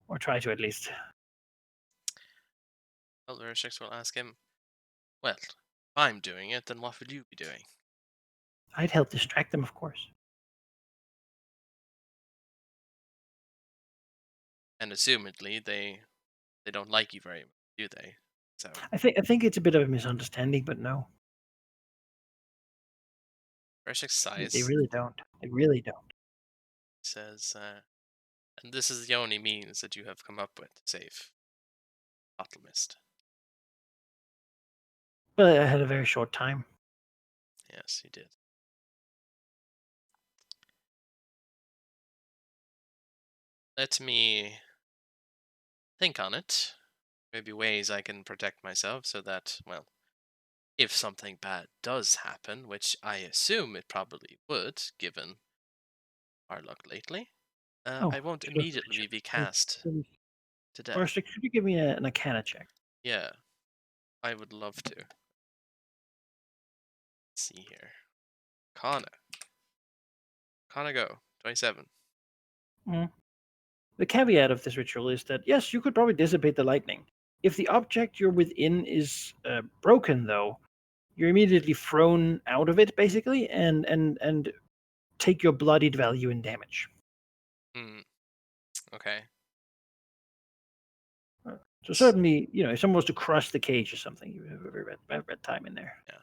Or try to, at least. Well, Vershix will ask him, well, if I'm doing it, then what would you be doing? I'd help distract them, of course. And assumedly, they don't like you very much, do they? So I think it's a bit of a misunderstanding, but no. Vershix They sighs, really don't. They really don't. says, and this is the only means that you have come up with to save Bottle Mist. But I had a very short time. Yes, he did. Let me think on it. Maybe ways I can protect myself so that, well, if something bad does happen, which I assume it probably would, given our luck lately, I won't immediately be cast to death. Barstick, could you give me an Arcana check? Yeah, I would love to. Let's see here. Kana go. 27. The caveat of this ritual is that, yes, you could probably dissipate the lightning. If the object you're within is broken, though, you're immediately thrown out of it, basically, and take your bloodied value in damage. Okay. So certainly, if someone was to crush the cage or something, you would have a very bad time in there. Yeah.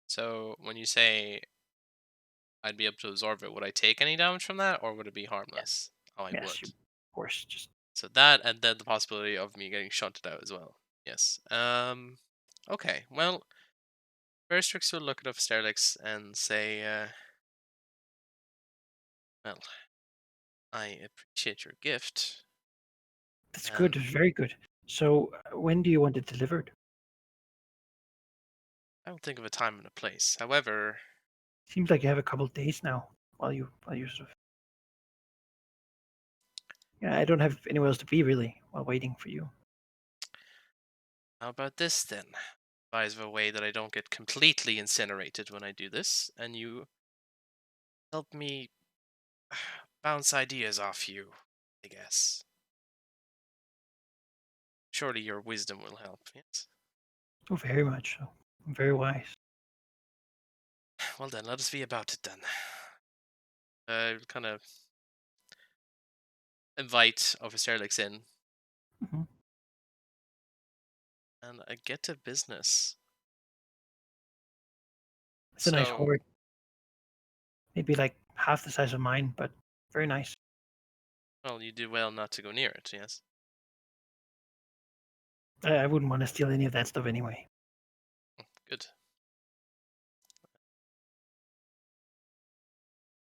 So when you say I'd be able to absorb it, would I take any damage from that, or would it be harmless? Oh, I Yes, would. of course. Just So that, and then the possibility of me getting shunted out as well. Yes. Okay. Well, Verstrix will look at Sterlix and say, well, I appreciate your gift. that's good. Very good. So when do you want it delivered? I don't think of a time and a place. However, Seems like you have a couple of days now while you sort of. Yeah, I don't have anywhere else to be really while waiting for you. how about this then? Advise of a way that I don't get completely incinerated when I do this, and you help me bounce ideas off you, I guess. Surely your wisdom will help, yes? Oh, very much so. Very wise. Well then, let us be about it then. Kind of invite Sterlix in. Mm-hmm. And I get to business. It's a nice hoard. Maybe like half the size of mine, but very nice. Well, you do well not to go near it, yes? I wouldn't want to steal any of that stuff anyway. Good.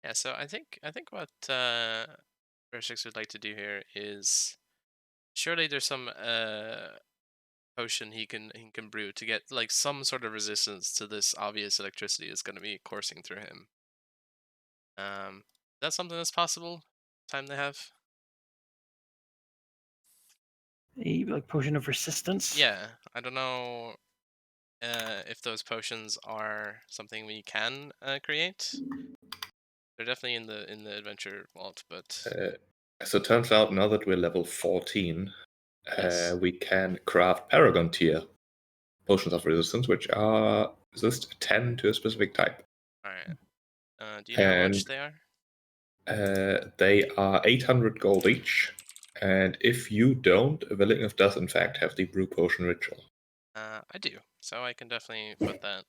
Yeah, so I think what Vershix would like to do here is surely there's some potion he can brew to get like some sort of resistance to this obvious electricity that's going to be coursing through him. Is that something that's possible? Time they have? A like potion of resistance. Yeah, I don't know if those potions are something we can create. They're definitely in the adventure vault, but as it turns out, now that we're level 14, yes. we can craft Paragon tier potions of resistance, which are resist 10 to a specific type. Alright. Do you know how much they are? They are 800 gold each, and if you don't, Willingness does in fact have the brew potion ritual. I do, so I can definitely put that.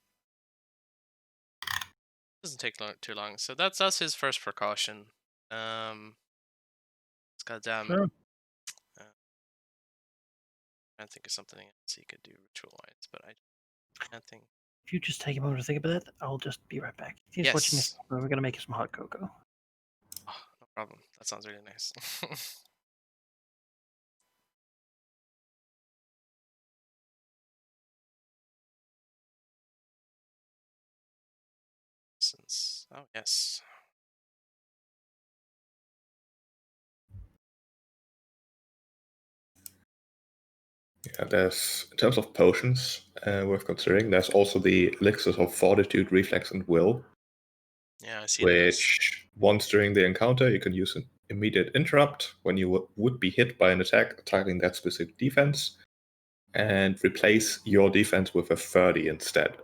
Doesn't take too long, so that's his first precaution. It's goddamn. Sure. I think of something else he could do ritual-wise, but I can't think. If you just take a moment to think about that, I'll just be right back. He's Yes. watching this. We're gonna make some hot cocoa. Oh, no problem. That sounds really nice. Oh yes. Yeah, there's, in terms of potions worth considering, there's also the elixirs of Fortitude, Reflex, and Will, Yeah, I see those. which once during the encounter you can use an immediate interrupt when you would be hit by an attack targeting that specific defense, and replace your defense with a 30 instead.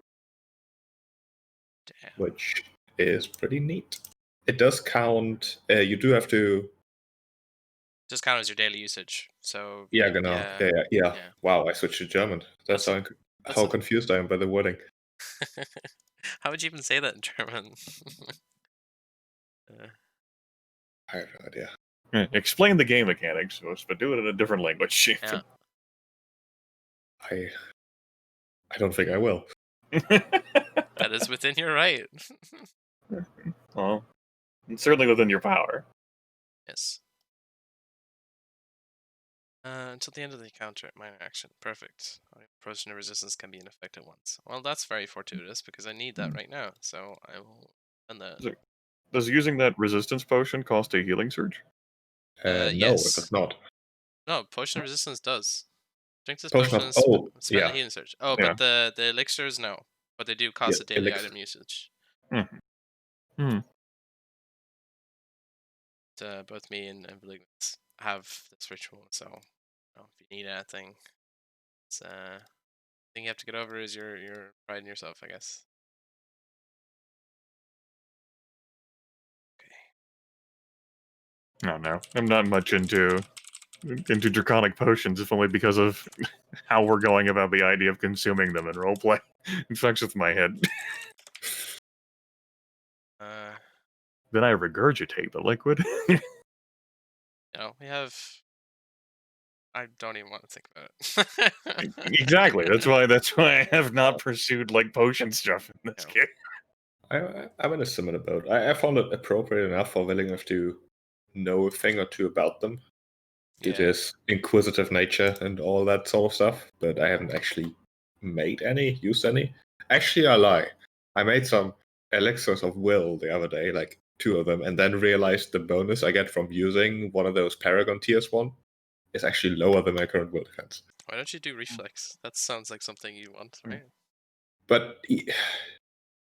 Damn. Which is pretty neat. It does count. You do have to. Just count as your daily usage. So Yeah, genau. Yeah. Wow, I switched to German. That's how confused I am by the wording. How would you even say that in German? I have no idea. Explain the game mechanics to us, but do it in a different language. Yeah. I don't think I will. That is within your right. Well, it's certainly within your power. Yes. Until the end of the encounter, minor action. Perfect. Potion of resistance can be in effect at once. Well, that's very fortuitous because I need that right now. So I will send that. Does using that resistance potion cost a healing surge? No, yes. it does not. No, potion of resistance does. Drink this Potion potion of- and spend yeah. a healing surge. Oh, Yeah. but the elixirs, no. But they do cost Yeah, a daily elixir. item usage. Both me and Malignant have this ritual, so if you need anything, it's thing you have to get over is your pride in yourself, I guess. Okay. No, I'm not much into draconic potions, if only because of how we're going about the idea of consuming them in roleplay. It fucks with my head. Then I regurgitate the liquid. We have. I don't even want to think about it. Exactly. That's why I have not pursued like potion stuff in this game. I'm in a similar boat. I found it appropriate enough for Will enough to know a thing or two about them, due to his inquisitive nature and all that sort of stuff, but I haven't actually used any. Actually, I lie. I made some elixirs of will the other day, like 2 of them, and then realized the bonus I get from using one of those Paragon tiers 1 is actually lower than my current will defense. Why don't you do reflex? That sounds like something you want, right? But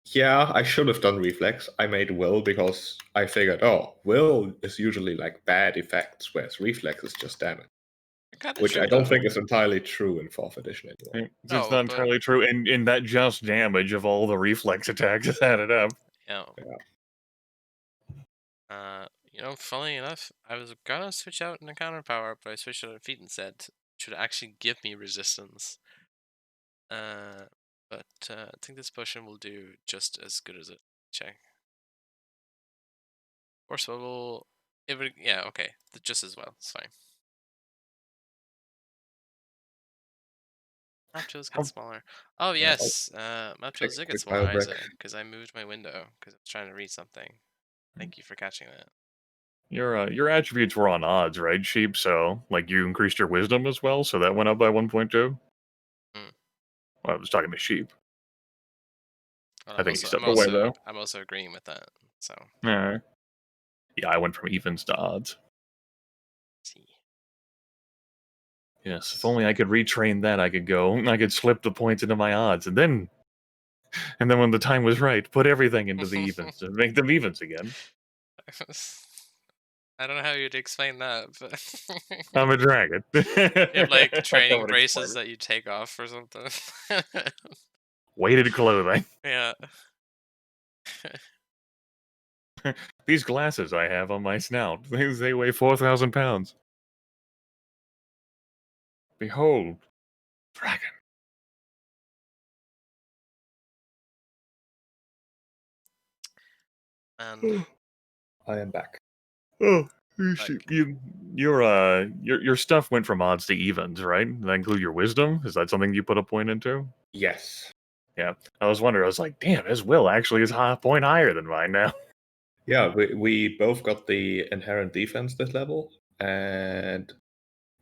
yeah, I should have done reflex. I made will because I figured, will is usually like bad effects, whereas reflex is just damage. Which I don't think is entirely true in 4th edition anymore. It's not entirely true, in that just damage of all the reflex attacks is added up. Yeah. Funnily enough, I was gonna switch out an encounter power, but I switched out a feat instead. It should actually give me resistance. But I think this potion will do just as good as it. Check. Or swivel. Okay. Just as well. It's fine. Map tools get smaller. Oh yes, map tools did get smaller, Isaac, because I moved my window because I was trying to read something. Thank you for catching that. Your attributes were on odds, right, Sheep? So like you increased your wisdom as well, so that went up by 1.2. Well, I was talking to Sheep. Well, I think he stepped away though. I'm also agreeing with that. So. Yeah, I went from evens to odds. See. Yes, if only I could retrain that, I could slip the points into my odds, and then when the time was right, put everything into the evens and make them evens again. I don't know how you'd explain that, but I'm a dragon. You have like training braces that you take off or something. Weighted clothing. Yeah. These glasses I have on my snout, they weigh 4,000 pounds. Behold, dragon. And I am back. Oh, your stuff went from odds to evens, right? Does that include your wisdom? Is that something you put a point into? Yes. Yeah. I was wondering, I was like, damn, his will actually is a point higher than mine now. Yeah, we both got the inherent defense this level, and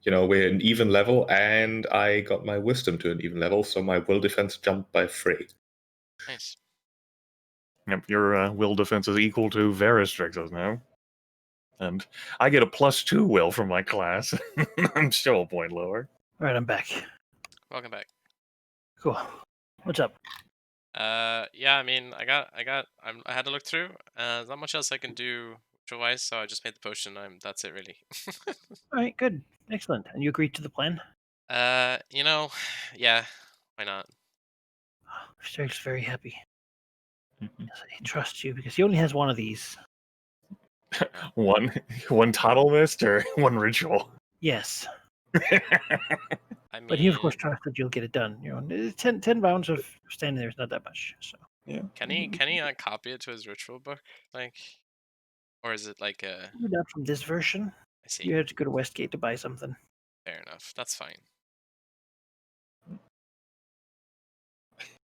we're an even level, and I got my wisdom to an even level, so my will defense jumped by 3. Nice. Yep, your will defense is equal to Veristrix's now. And I get a +2 will from my class. I'm still a point lower. All right, I'm back. Welcome back. Cool. What's up? Yeah, I mean, I had to look through. There's not much else I can do ritual-wise, so I just made the potion. That's it, really. All right, good, excellent. And you agreed to the plan? Yeah, why not? Sterg's very happy. He trusts you because he only has one of these. One Toddle Mist or one Ritual? Yes. I mean, But he, of course, trusts that you'll get it done. 10 rounds of standing there is not that much. So Yeah. can he copy it to his ritual book, like, or is it like a? not from this version. I see. You have to go to Westgate to buy something. Fair enough. That's fine.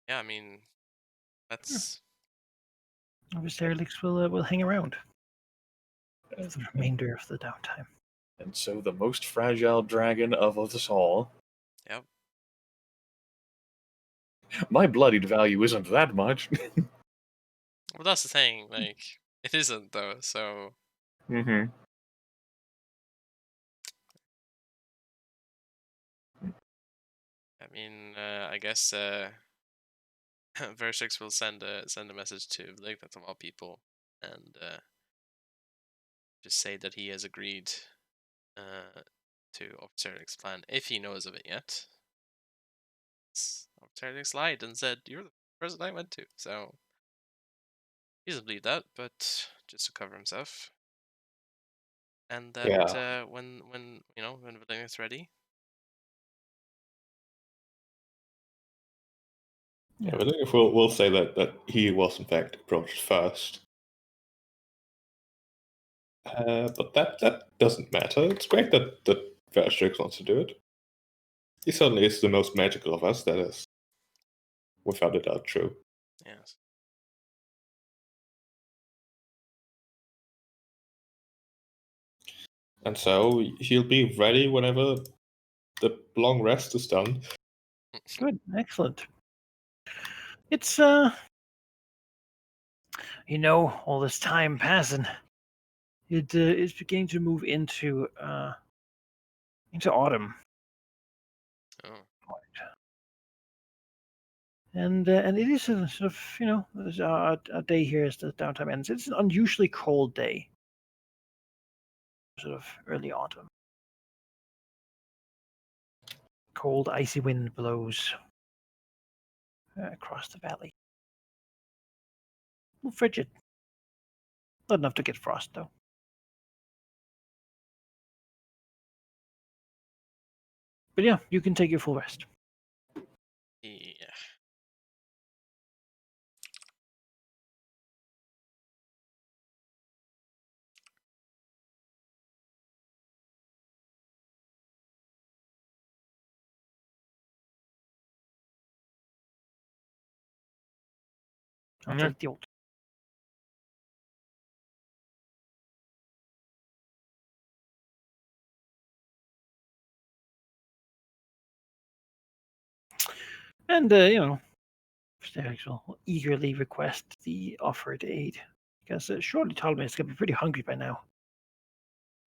Yeah, I mean, that's. Obviously, Erlix will hang around for the remainder of the downtime. And so the most fragile dragon of us all. Yep. My bloodied value isn't that much. Well, that's the thing. Like, it isn't though. So. Mm-hmm. I mean, I guess Vertex will send a message to Vlignath of all people, and just say that he has agreed to Officer Eric's plan if he knows of it yet. Officer Eric lied and said you're the person I went to, so he doesn't believe that, but just to cover himself. And that when Vlignath's ready. Yeah, but if we'll say that he was in fact approached first. But that doesn't matter. It's great that Verstrix wants to do it. He certainly is the most magical of us, that is without a doubt true. Yes. And so he'll be ready whenever the long rest is done. Good, excellent. It's all this time passing, it is beginning to move into autumn. Oh. And it is a sort of there's a day here as the downtime ends. It's an unusually cold day, sort of early autumn. Cold, icy wind blows across the valley. A little frigid. Not enough to get frost, though. But yeah, you can take your full rest. Yeah. I'll take the old. And Sterix will eagerly request the offered aid, because surely Ptolemy's gonna be pretty hungry by now,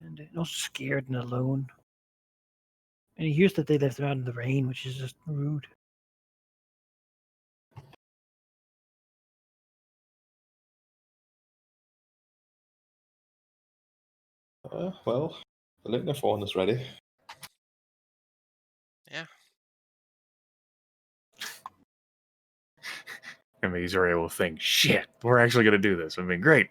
and also scared and alone. And he hears that they left him out in the rain, which is just rude. Well, the Ligna one is ready. Yeah. I mean, he's already able to think, shit, we're actually going to do this. I mean, great.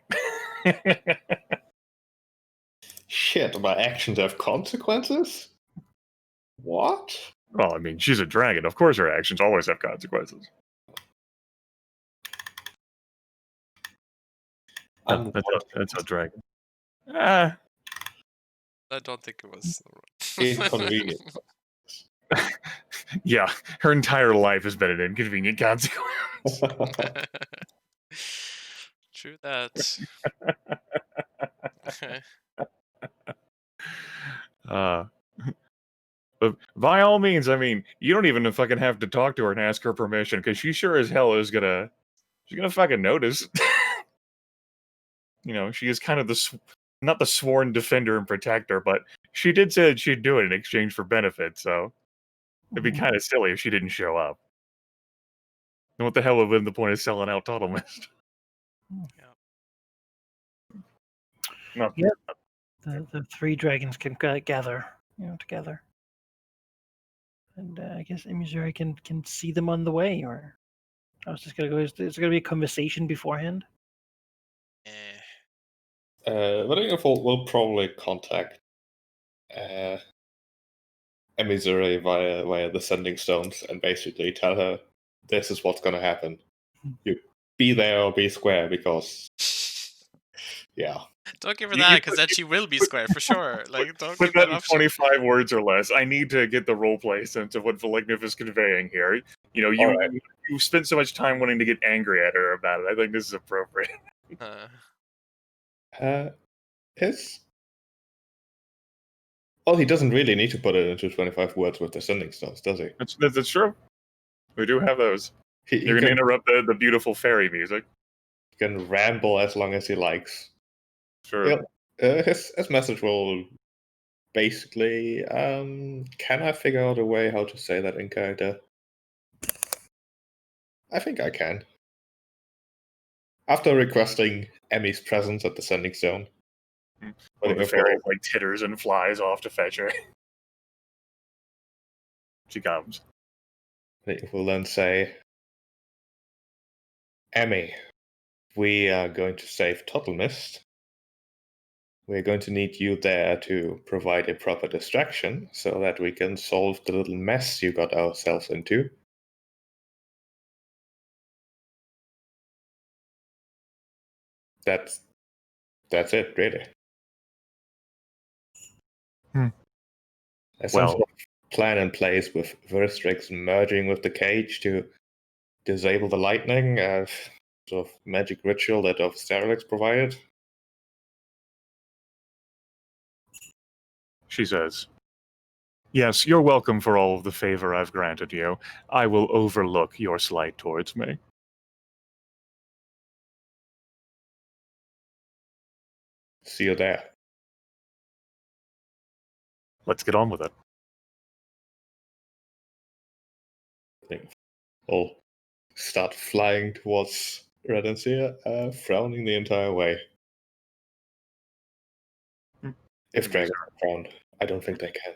Shit, my actions have consequences? What? Well, I mean, she's a dragon. Of course her actions always have consequences. That's a dragon. I don't think it was inconvenient. Yeah, her entire life has been an inconvenient consequence. True that. But by all means, I mean, you don't even fucking have to talk to her and ask her permission, because she sure as hell is gonna... She's gonna fucking notice. You know, she is kind of not the sworn defender and protector, but she did say that she'd do it in exchange for benefits, so it'd be kind of silly if she didn't show up. And what the hell would have been the point of selling out Total Mist? No. Yeah. The three dragons can gather, together. And I guess Emissary can see them on the way, or I was just gonna go. Is there gonna be a conversation beforehand? But I think we'll probably contact Emissary via the sending stones and basically tell her this is what's gonna happen. You be there or be square, because yeah. Don't give her that, because then she will be square for sure. Like, don't Put give that that in option. 25 words or less. I need to get the roleplay sense of what Valignif is conveying here. You know, you spent so much time wanting to get angry at her about it. I think this is appropriate. Well, he doesn't really need to put it into 25 words with the sending stones, does he? That's true. We do have those. You're going to interrupt the beautiful fairy music. He can ramble as long as he likes. Sure. His message will basically... can I figure out a way how to say that in character? I think I can. After requesting Emmy's presence at the sending stone. Well, the fairy like titters and flies off to fetch her. She comes. It will then say, Emmy, we are going to save Total Mist. We're going to need you there to provide a proper distraction so that we can solve the little mess you got ourselves into. That's it, really. Some sort of plan in place with Verstrix merging with the cage to disable the lightning, sort of magic ritual that Sterlix provided. She says, yes, you're welcome for all of the favor I've granted you. I will overlook your slight towards me. See you there. Let's get on with it. We'll start flying towards Redensia, frowning the entire way. If dragons are frowned, I don't think they can.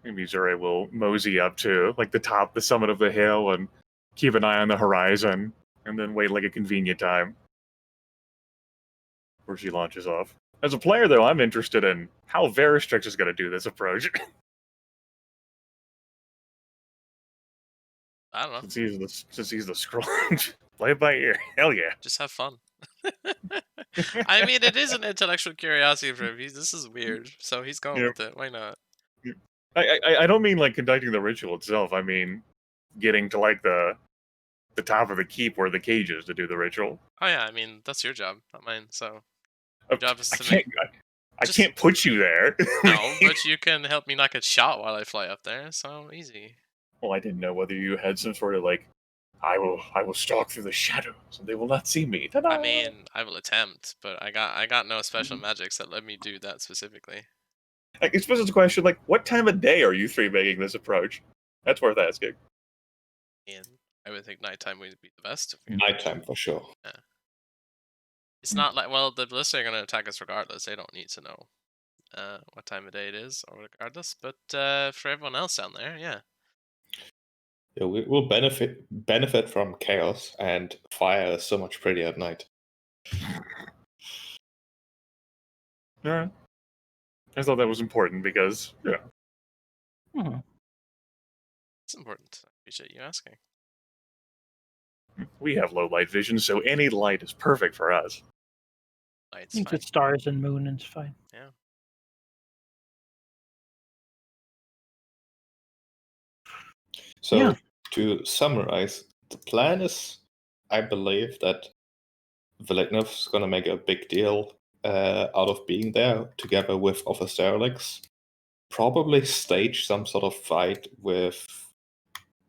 Emissary will mosey up to like the summit of the hill and keep an eye on the horizon, and then wait like a convenient time where she launches off. As a player, though, I'm interested in how Veristrix is going to do this approach. I don't know. Since he's the scroll, play it by ear. Hell yeah. Just have fun. I mean, it is an intellectual curiosity for him. This is weird, so he's going with it. Why not? I don't mean like conducting the ritual itself. I mean getting to like the top of the keep where the cage is to do the ritual. Oh yeah, I mean that's your job, not mine. So your job is to I can't put you there. No, but you can help me not get shot while I fly up there. So easy. Well, I didn't know whether you had some sort of like, I will stalk through the shadows and they will not see me. Ta-da! I mean, I will attempt, but I got no special magics that let me do that specifically. I suppose it's a question like, what time of day are you three making this approach? That's worth asking. And I would think nighttime would be the best. Nighttime for sure. Yeah. It's not like, well, the Ballista are going to attack us regardless. They don't need to know what time of day it is, or regardless. But for everyone else down there, yeah. Yeah, we will benefit from chaos, and fire is so much prettier at night. Yeah. I thought that was important because, yeah. It's important. I appreciate you asking. We have low light vision, so any light is perfect for us. Light's I think fine. with stars and moon, it's fine. Yeah. So, to summarize, the plan is, I believe, that Velignev's gonna make a big deal out of being there together with Officerlix. Probably stage some sort of fight with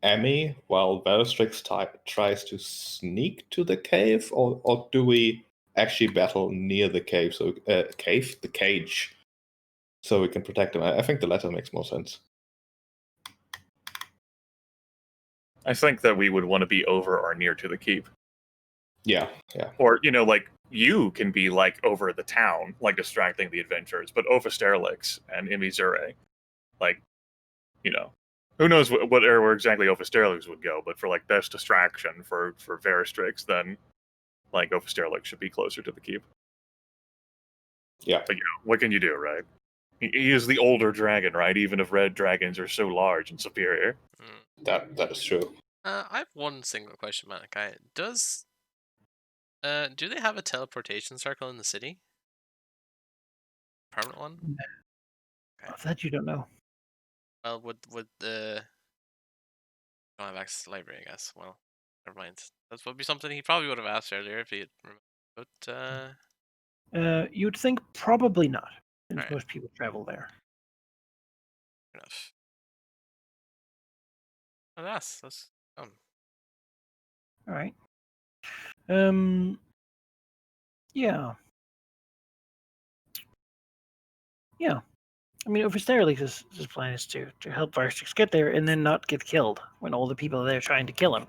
Emmy while Veristrix tries to sneak to the cave, or do we actually battle near the cave? So the cage, so we can protect them. I think the latter makes more sense. I think that we would want to be over or near to the keep. Yeah. Or, like, you can be, like, over the town, like, distracting the adventurers, but Ophisterlix and Imizure, like, who knows where exactly Ophisterlix would go, but for, like, best distraction for Veristrix, then, like, Ophisterlix should be closer to the keep. Yeah. But, what can you do, right? He is the older dragon, right? Even if red dragons are so large and superior. That is true. I have one single question, Malachi. Do they have a teleportation circle in the city? Permanent one? Okay. That you don't know. Well, would the don't have access to the library, I guess. Well, never mind. That would be something he probably would have asked earlier if he had remembered. But You'd think probably not, since right. most people travel there. Fair enough. Oh, that's All right. Yeah. Yeah. I mean, Oversterlix's plan is to help Varstrix get there and then not get killed when all the people are there trying to kill him.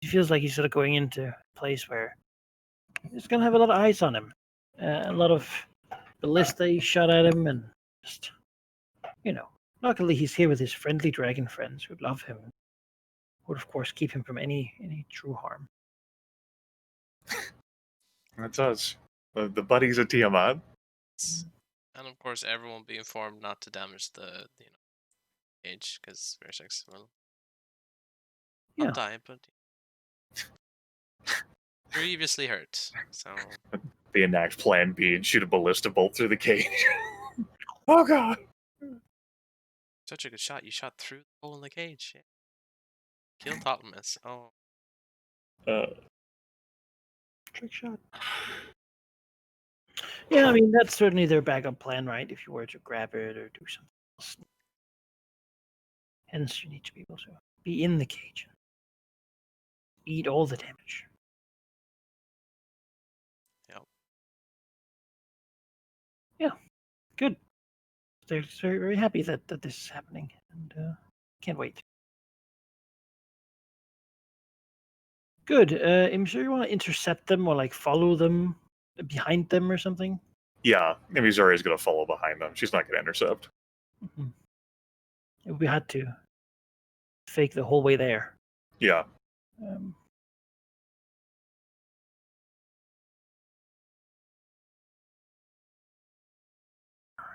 He feels like he's sort of going into a place where he's going to have a lot of eyes on him. A lot of ballistae shot at him, and just, luckily he's here with his friendly dragon friends who love him. Would, of course, keep him from any true harm. That's us. The buddies of Tiamat. And of course, everyone be informed not to damage the cage, because Vertex will not die, but grievously hurt. So be enact Plan B and shoot a ballista bolt through the cage. Oh god! Such a good shot! You shot through the hole in the cage. Yeah. Kill Totemus. Oh. Trick shot. Yeah, I mean, that's certainly their backup plan, right? If you were to grab it or do something else. Hence, you need to be able to be in the cage. Eat all the damage. Yep. Yeah, good. They're very, very happy that this is happening, and can't wait. Good. I'm sure you want to intercept them or like follow them behind them or something. Yeah, Missouri is going to follow behind them. She's not going to intercept. Mm-hmm. We had to fake the whole way there. Yeah. All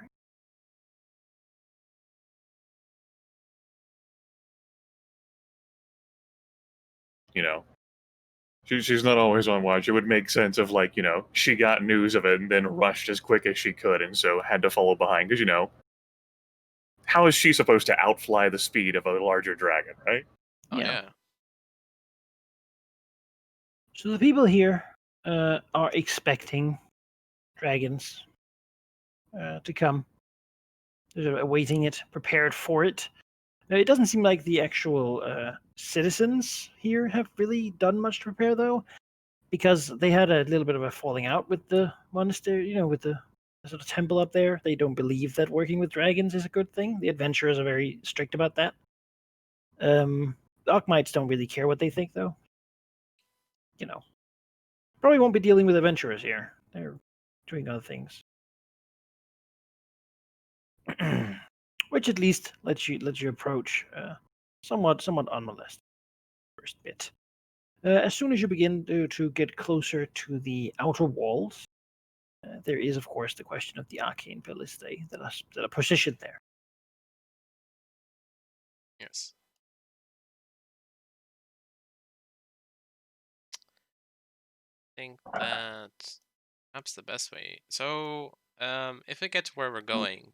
right. She's not always on watch. It would make sense if, like, she got news of it and then rushed as quick as she could, and so had to follow behind. Because, how is she supposed to outfly the speed of a larger dragon, right? Oh yeah. So the people here are expecting dragons to come. They're awaiting it, prepared for it. It doesn't seem like the actual citizens here have really done much to prepare, though, because they had a little bit of a falling out with the monastery, with the sort of temple up there. They don't believe that working with dragons is a good thing. The adventurers are very strict about that. The Ockmites don't really care what they think, though. Probably won't be dealing with adventurers here. They're doing other things. Which at least lets you approach somewhat unmolested. First bit. As soon as you begin to get closer to the outer walls, there is, of course, the question of the arcane ballistae that are positioned there. Yes. I think that perhaps the best way. So, if we get to where we're going,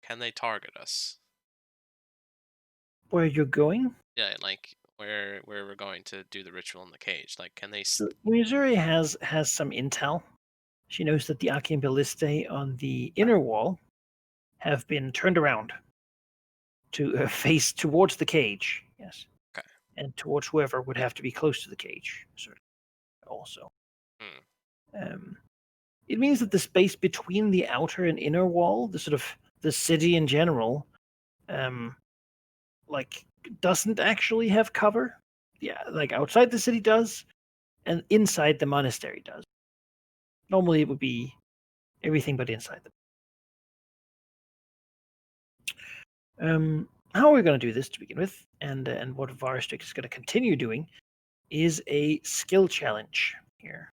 can they target us? Where you're going? Yeah, like where we're going to do the ritual in the cage? Like, can they? Missouri has some intel. She knows that the Arcane Ballistae on the inner wall have been turned around to face towards the cage. Yes. Okay. And towards whoever would have to be close to the cage. Certainly. Also. It means that the space between the outer and inner wall, the sort of the city in general, like doesn't actually have cover. Yeah, like outside the city does, and inside the monastery does. Normally, it would be everything but inside them. How are we going to do this to begin with, and what Varstrick is going to continue doing, is a skill challenge here.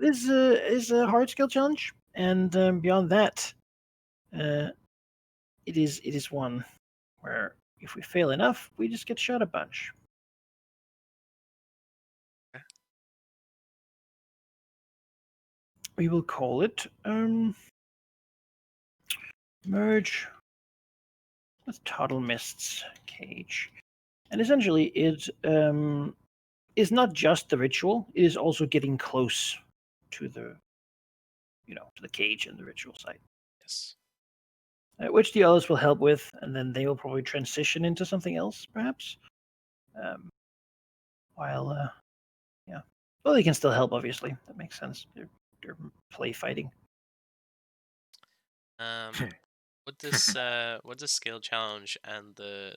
This is a hard skill challenge, and beyond that, it is one where if we fail enough, we just get shot a bunch. We will call it Merge with Total Mist's Cage. And essentially, it is not just the ritual, it is also getting close to the, to the cage and the ritual site. Yes. Which the others will help with, and then they will probably transition into something else, perhaps. While, yeah. Well, they can still help, obviously. That makes sense. They're play fighting. Would this skill challenge and the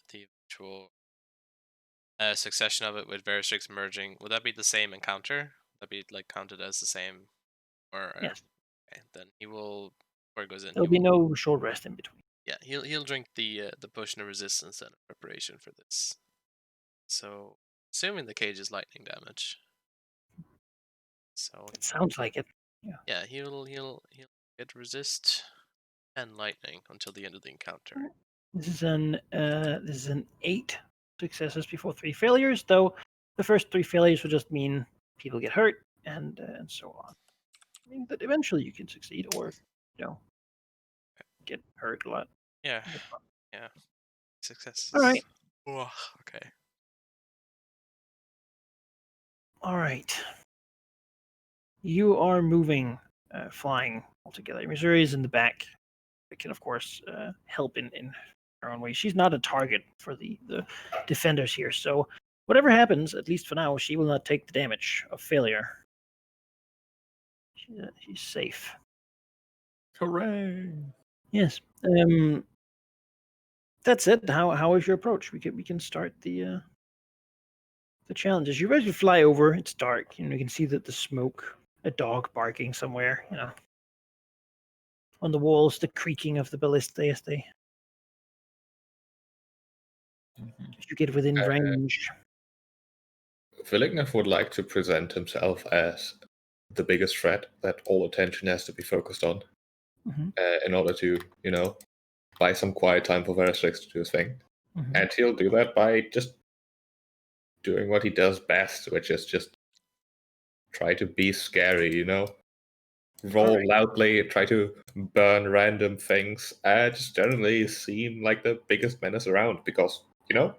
actual succession of it with Veristrix merging, would that be the same encounter? Would that be like counted as the same? Or Yes. Okay, then he will, before it goes in, There'll be no short rest in between. Yeah, he'll drink the potion of resistance then in preparation for this. So, assuming the cage is lightning damage. So it sounds like it. Yeah, he'll get resist and lightning until the end of the encounter. This is an 8 successes before 3 failures, though the first 3 failures would just mean people get hurt and so on. I mean that eventually you can succeed or get hurt a lot. Yeah. Successes. All right. Oh, okay. All right. You are moving, flying altogether. Missouri is in the back. It can, of course, help in her own way. She's not a target for the defenders here, so whatever happens, at least for now, she will not take the damage of failure. She's safe. Hooray! Yes. That's it. How is your approach? We can start the challenges. You're ready to fly over. It's dark. You can see that the smoke. A dog barking somewhere. On the walls, the creaking of the ballistae as they. As you get within range. Vilignov would like to present himself as the biggest threat that all attention has to be focused on, in order to, buy some quiet time for Veristrix to do his thing. And he'll do that by just doing what he does best, which is just try to be scary, Roll loudly, try to burn random things, just generally seem like the biggest menace around, because,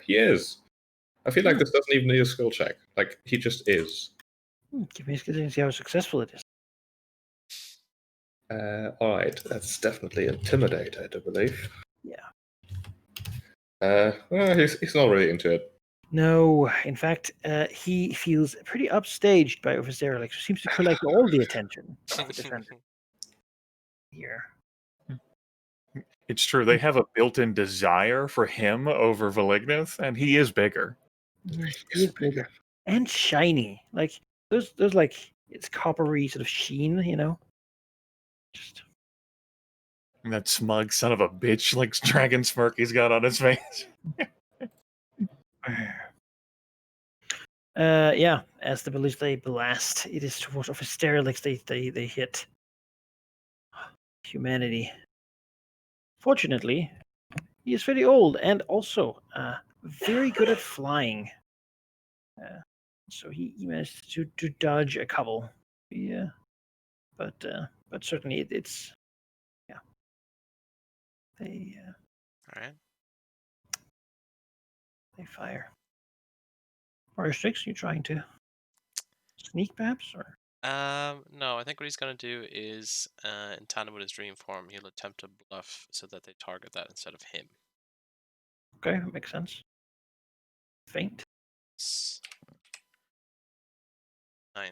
he is. I feel like this doesn't even need a skill check. Like, he just is. Give me a skill check and see how successful it is. Alright, that's definitely Intimidated, I believe. Yeah. Well, he's not really into it. No, in fact, he feels pretty upstaged by Overzerelix, who seems to collect all the attention of the defender here. It's true. They have a built-in desire for him over Vilignith, and he is bigger. He is bigger and shiny. Like there's like it's coppery sort of sheen, Just And that smug son of a bitch, like dragon smirk he's got on his face. Yeah. As the village they blast, it is towards of Asterix they hit humanity. Fortunately, he is very old and also very good at flying. So he managed to dodge a couple. Yeah, but certainly it's they All right. they fire. Or six, you trying to sneak perhaps? Or No, I think what he's gonna do is, in tandem with his dream form, he'll attempt to bluff so that they target that instead of him. okay, that makes sense. Faint. 9.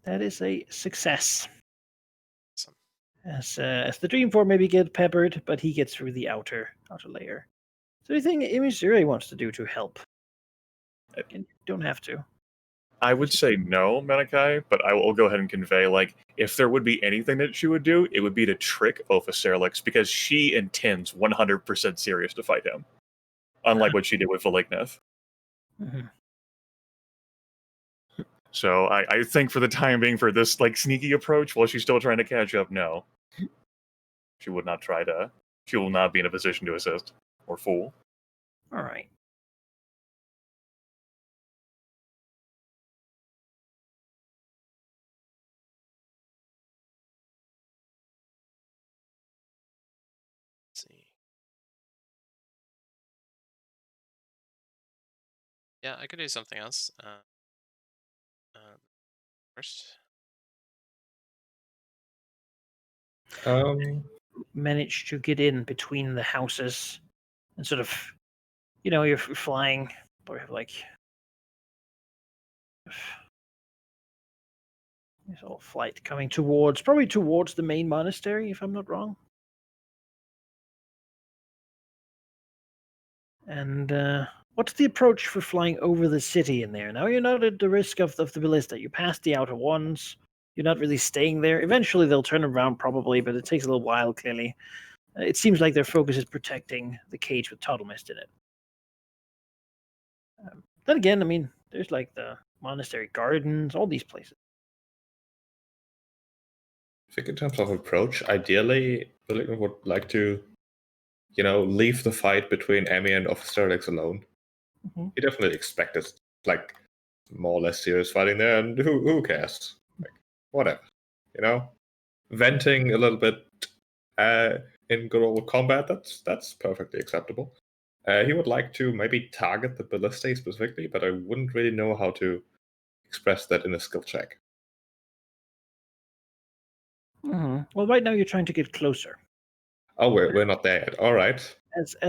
That is a success. Awesome. As the dream form maybe get peppered, but he gets through the outer layer. So anything Imisure wants to do to help? You don't have to. I would say no, Menakai, but I will go ahead and convey, like, if there would be anything that she would do, it would be to trick Ophisterlix, because she intends 100% serious to fight him. Unlike what she did with Valigneth. Mm-hmm. So I think for the time being, for this like sneaky approach, while she's still trying to catch up, no. She would not try to. She will not be in a position to assist or fool. All right. Let's see. Yeah, I could do something else. First. Manage to get in between the houses and sort of, you're flying, or have like this all flight coming probably towards the main monastery, if I'm not wrong. And what's the approach for flying over the city in there? Now you're not at the risk of the ballista. You pass the outer ones. You're not really staying there. Eventually they'll turn around probably, but it takes a little while, clearly. It seems like their focus is protecting the cage with Total Mist in it. Then again, I mean, there's like the monastery gardens, all these places. I think in terms of approach, ideally, Billigan would like to, leave the fight between Emmy and Ophisterlix alone. Mm-hmm. He definitely expected, like, more or less serious fighting there, and who cares? Like, whatever, venting a little bit in good old combat, that's perfectly acceptable. He would like to maybe target the ballista specifically, but I wouldn't really know how to express that in a skill check. Mm-hmm. Well, right now you're trying to get closer. Oh, we're not there yet. All right. As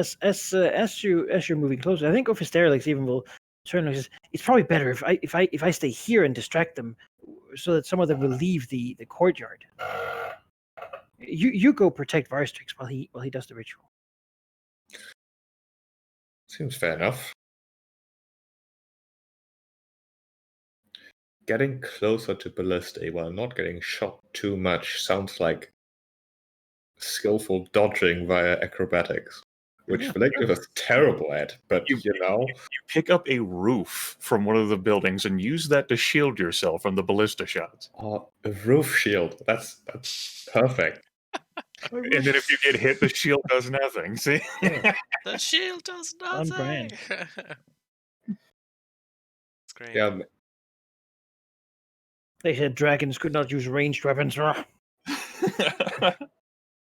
you're moving closer, I think Ophisterlix even will turn and says, "It's probably better if I stay here and distract them, so that some of them will leave the courtyard. You go protect Varstrix while he does the ritual." Seems fair enough. Getting closer to ballista while not getting shot too much sounds like skillful dodging via acrobatics, which Valigneth is terrible at, but You pick up a roof from one of the buildings and use that to shield yourself from the ballista shots. Oh, a roof shield. That's perfect. And then if you get hit, the shield does nothing. See? The shield does nothing. On brand. It's great. Yeah. They said dragons could not use ranged weapons.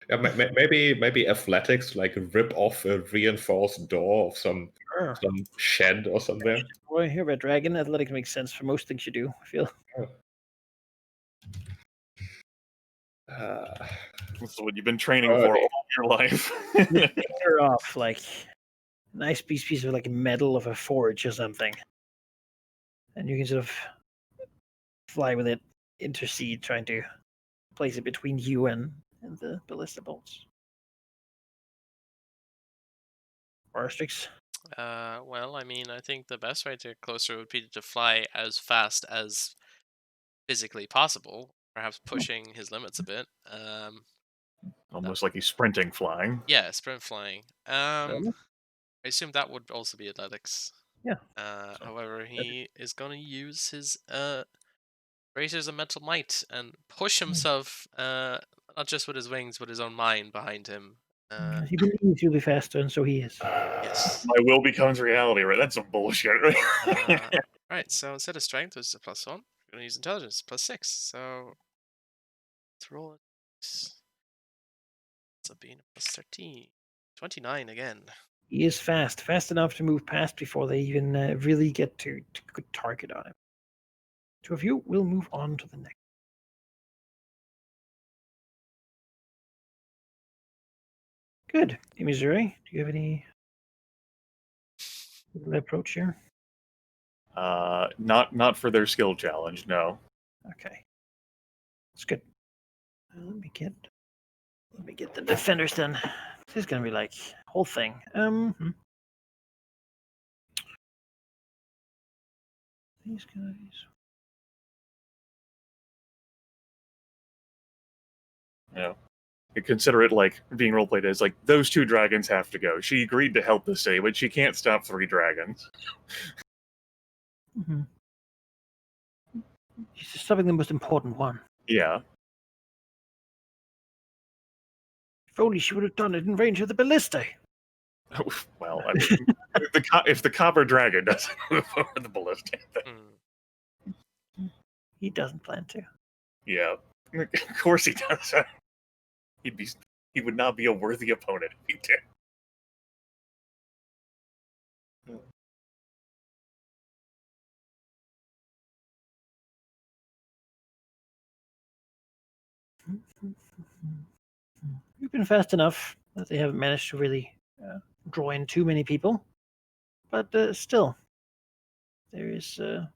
Yeah, maybe athletics, like rip off a reinforced door of some shed or something. Boy, here about dragon athletics makes sense for most things you do, I feel. That's what you've been training for all your life. You're off like a nice piece of like metal of a forge or something, and you can sort of fly with it, intercede, trying to place it between you and the ballista bolts. Varstrix. Well, I mean, I think the best way to get closer would be to fly as fast as physically possible, perhaps pushing his limits a bit. Almost like he's sprinting flying. Yeah, sprint flying. I assume that would also be athletics. Yeah. However, he is going to use his Razors of Mental Might and push himself, not just with his wings, but his own mind behind him. He believes you'll be faster, and so he is. Yes. My will becomes reality, right? That's some bullshit, right? Right, so instead of strength, which is a +1, we're going to use intelligence, +6. So let's roll it. It's a being a +13. 29 again. He is fast enough to move past before they even really get to good target on him. Two of you will move on to the next. Good. Hey, Missouri, do you have any approach here? Not for their skill challenge, no. Okay. That's good. Let me get the defenders then. This is gonna be like whole thing. These guys. Yeah. Consider it like being roleplayed as like those 2 dragons have to go. She agreed to help the say, but she can't stop 3 dragons. Mm-hmm. She's just stopping the most important one. Yeah. If only she would have done it in range of the ballista. Well, I mean, if the copper dragon doesn't move over the ballista, then he doesn't plan to. Yeah, of course he does. He would not be a worthy opponent if he did. You've been fast enough that they haven't managed to really draw in too many people, but still, there is a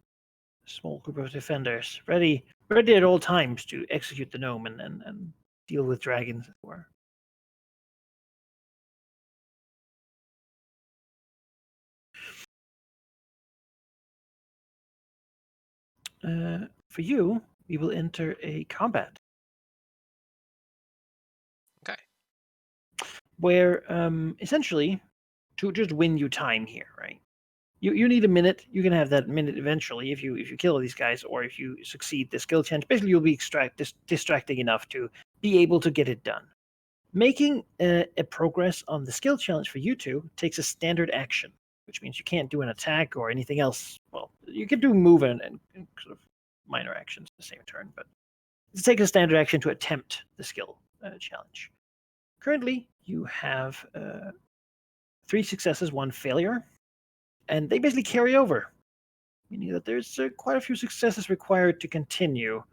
small group of defenders ready at all times to execute the gnome and deal with dragons, as it were. For you, we will enter a combat. Okay. Where essentially, to just win you time here, right? You need a minute. You can have that minute eventually if you kill these guys, or if you succeed the skill challenge. Basically, you'll be distracting enough to be able to get it done. Making a progress on the skill challenge for you two takes a standard action, which means you can't do an attack or anything else. Well, you can do move and sort of minor actions at the same turn, but it takes a standard action to attempt the skill challenge. Currently, you have 3 successes, 1 failure, and they basically carry over, meaning that there's quite a few successes required to continue,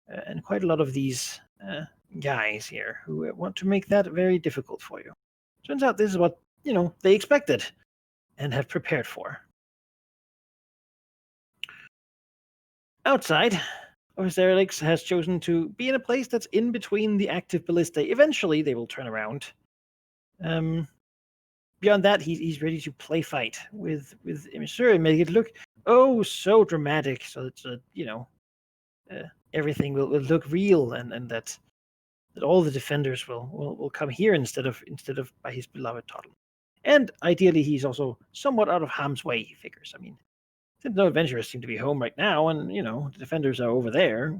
and quite a lot of these guys here who want to make that very difficult for you. Turns out this is what they expected and have prepared for. Outside, Orysterix has chosen to be in a place that's in between the active ballista. Eventually, they will turn around. Beyond that, he's ready to play fight with Emissary and make it look so dramatic, so that everything will look real, and that all the defenders will come here instead of by his beloved Toddle. And ideally, he's also somewhat out of harm's way, he figures. I mean, since no adventurers seem to be home right now, and the defenders are over there,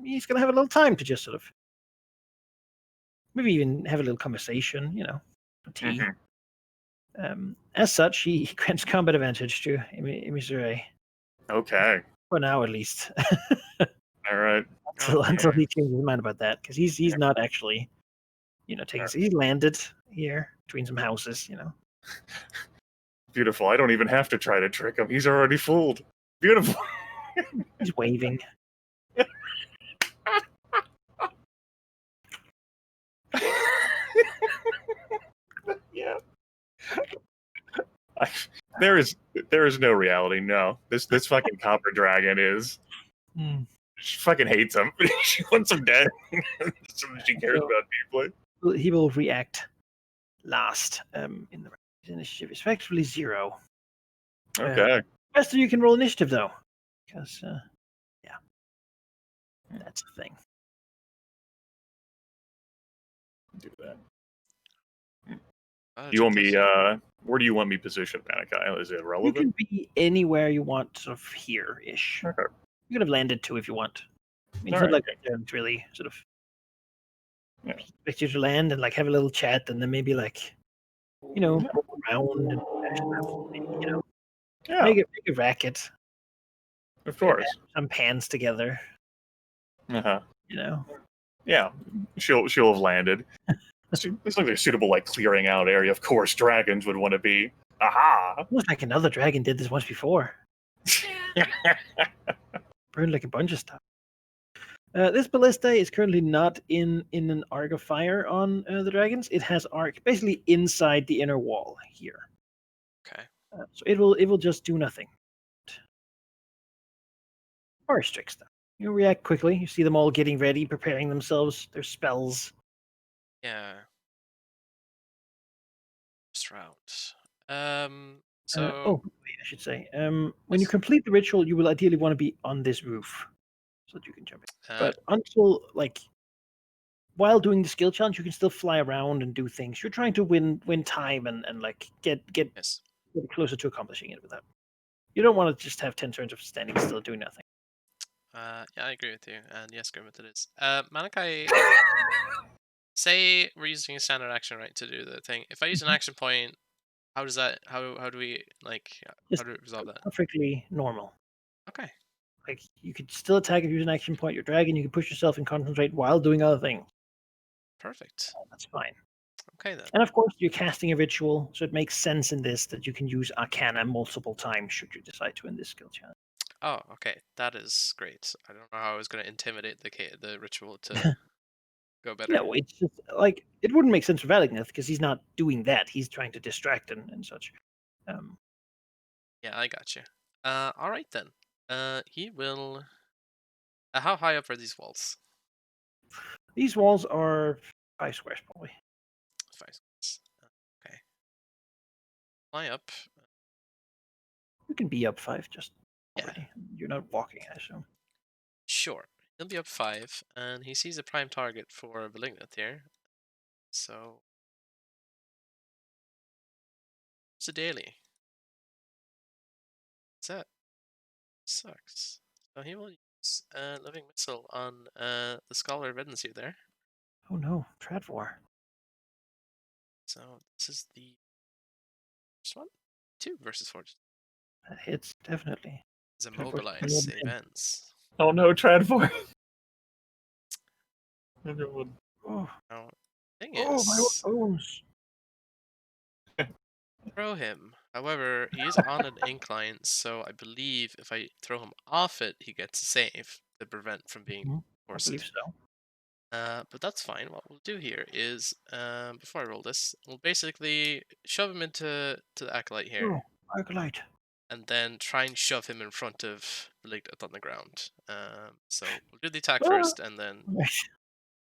he's gonna have a little time to just sort of maybe even have a little conversation, a tea. Mm-hmm. As such, he grants combat advantage to Emissary. Okay. For now, at least. All right. Until he changes his mind about that, because he's not actually, taking. He landed here between some houses, Beautiful. I don't even have to try to trick him. He's already fooled. Beautiful. He's waving. Yeah. There is no reality. No, this fucking copper dragon is. She fucking hates him. She wants him dead. She cares about deeply. He will react last in the initiative. It's effectively 0. Okay. Best of you can roll initiative though, because that's the thing. Do that. You want me? Where do you want me positioned, Manikai? Is it relevant? You can be anywhere you want, sort of here-ish. Okay. You could have landed too if you want. I mean, it's not like it's really sort of expect you to land and like have a little chat, and then maybe like roll around and make a racket. Of course. Some pans together. Uh-huh. Yeah. She'll have landed. It's like a suitable like clearing out area. Of course, dragons would want to be. Aha! Looks like another dragon did this once before. Burned like a bunch of stuff. This ballista is currently not in an arc of fire on the dragons. It has arc basically inside the inner wall here. Okay. So it will just do nothing. Or strict stuff. You react quickly. You see them all getting ready, preparing themselves, their spells. Yeah. First round. So Wait, I should say. When you complete the ritual, you will ideally want to be on this roof, so that you can jump in. But until while doing the skill challenge, you can still fly around and do things. You're trying to win time and get yes. closer to accomplishing it with that. You don't want to just have 10 turns of standing still doing nothing. Yeah, I agree with you. And yes, Grimmet it is. Malachi, say we're using a standard action, right, to do the thing. If I use an action point, how does that? How do we how do we resolve that? Perfectly normal. Okay. Like you could still attack if you use an action point. Your dragon, you can push yourself and concentrate while doing other things. Perfect. That's fine. Okay then. And of course, you're casting a ritual, so it makes sense in this that you can use Arcana multiple times should you decide to in this skill challenge. Oh, okay. That is great. I don't know how I was going to intimidate the ritual to go better. No, it's just like it wouldn't make sense for Valigneth because he's not doing that. He's trying to distract and such. Yeah, I got you. All right then. He will. How high up are these walls? These walls are 5 squares probably. 5 squares. Okay. Fly up. You can be up 5 just Yeah. already. You're not walking, I assume. Sure. He'll be up 5, and he sees a prime target for Malignant here. So. It's a daily. What's that? Sucks. So he will use Living Missile on the Scholar of Edensir there. Oh no, Tradvor. So this is the first one? 2 versus 4. That hits, definitely. Is Tradvor's immobilize pretty events. Oh no, Tradford. Oh, Now, thing my is, bones. throw him. However, he is on an incline, so I believe if I throw him off it, he gets a save to prevent from being I forced. believe so. But that's fine. What we'll do here is, before I roll this, we'll basically shove him into the Acolyte here. Oh, Acolyte. And then try and shove him in front of Malignant on the ground. So we'll do the attack Ah. first, and then...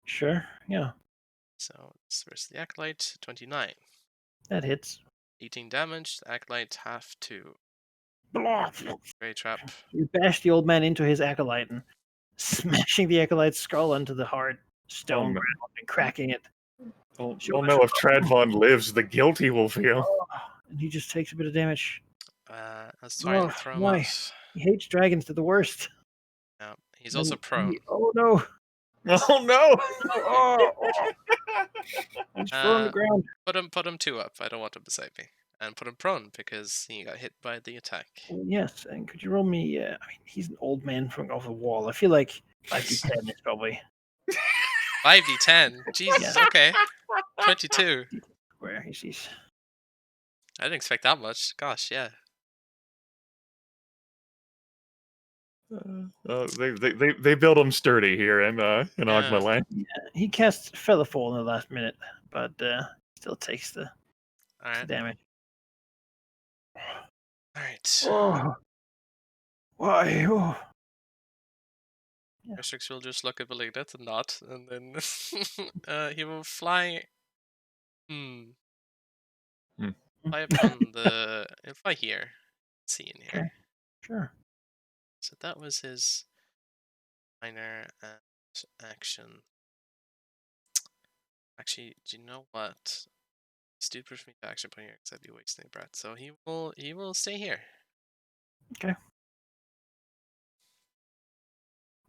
Sure, yeah. So this versus the Acolyte, 29. That hits. 18 damage, the Acolyte have to... Blah. Ray Trap. You bash the old man into his Acolyte and smashing the Acolyte's skull onto the hard stone ground and cracking it. You'll know if Tradvon lives, the guilt he will feel. And he just takes a bit of damage. Let's try and throw him why? off. He hates dragons. They're the worst. Yeah, he's also prone. Oh no! Oh no! He's thrown on the ground. Put him 2 up. I don't want him beside me. And put him prone because he got hit by the attack. Yes, and could you roll me? I mean, he's an old man throwing off a wall. I feel like 5d10 is probably 5d10. Jesus. Yeah. Okay. 22. where he sees. I didn't expect that much. Gosh, yeah. They build him sturdy here in Ogmaland. Yeah, he casts Featherfall in the last minute, but still takes the damage. Alright. Oh. Why? Oh. Restrix will just look at Malignant and not, and then he will fly. Fly up on the. He'll fly here. See in here. Okay. Sure. So that was his minor action. Actually, do you know what? Stupid for me to action point here because I'd be wasting a breath. So he will stay here. Okay.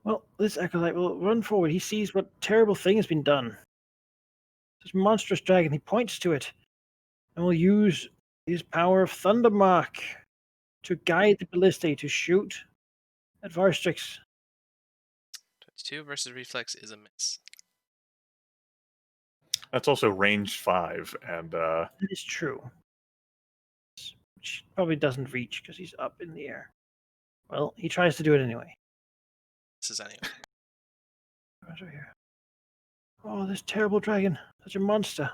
Well, this Acolyte will run forward. He sees what terrible thing has been done. This monstrous dragon, he points to it and will use his power of Thundermark to guide the ballista to shoot at Varstrix. 22 versus reflex is a miss. That's also range 5, and That is true. Which probably doesn't reach because he's up in the air. Well, he tries to do it anyway. This is anyway. Right over here. Oh, this terrible dragon. Such a monster.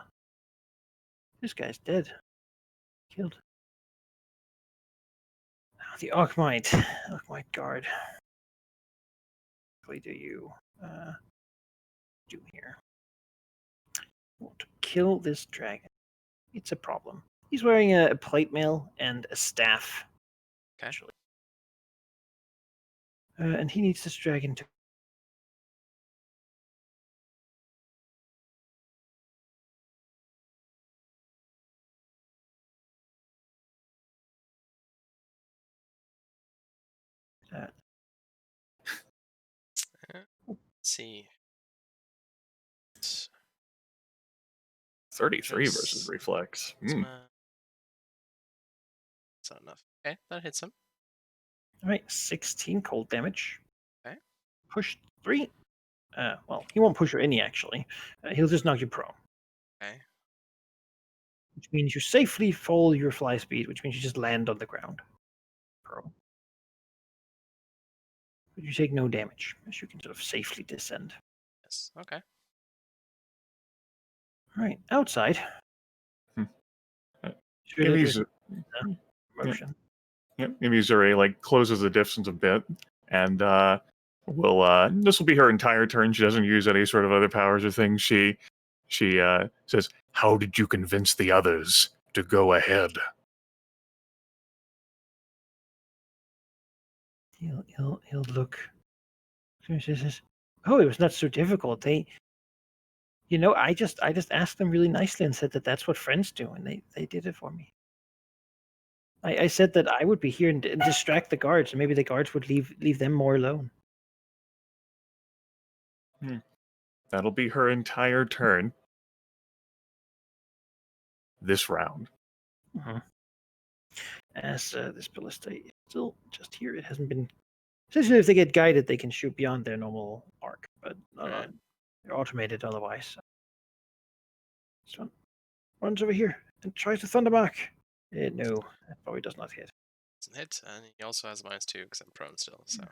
This guy's dead. Killed. Now the Arkmite. Arkmite guard. What do you do here? I want to kill this dragon. It's a problem. He's wearing a plate mail and a staff. Okay. Actually. And he needs this dragon to. Let's see. 33 versus reflex. That's not enough. Okay, that hits him. All right, 16 cold damage. Okay. Push 3. Well, he won't push you any, actually. He'll just knock you prone. Okay. Which means you safely fall your fly speed, which means you just land on the ground. Prone. But you take no damage, as you can sort of safely descend. Yes. Okay. All right, outside. Motion. Maybe Zuri like closes the distance a bit, and will this will be her entire turn. She doesn't use any sort of other powers or things. She says, "How did you convince the others to go ahead?" He'll look. He says, "Oh, it was not so difficult. They, I just asked them really nicely and said that that's what friends do, and they did it for me. I said that I would be here and distract the guards, and maybe the guards would leave them more alone." That'll be her entire turn. This round. As this ballista is still just here, it hasn't been. Essentially, if they get guided, they can shoot beyond their normal arc, but they're automated otherwise. So. This one runs over here and tries to thundermark. No, that probably does not hit. Doesn't hit, and he also has -2 because I'm prone still, so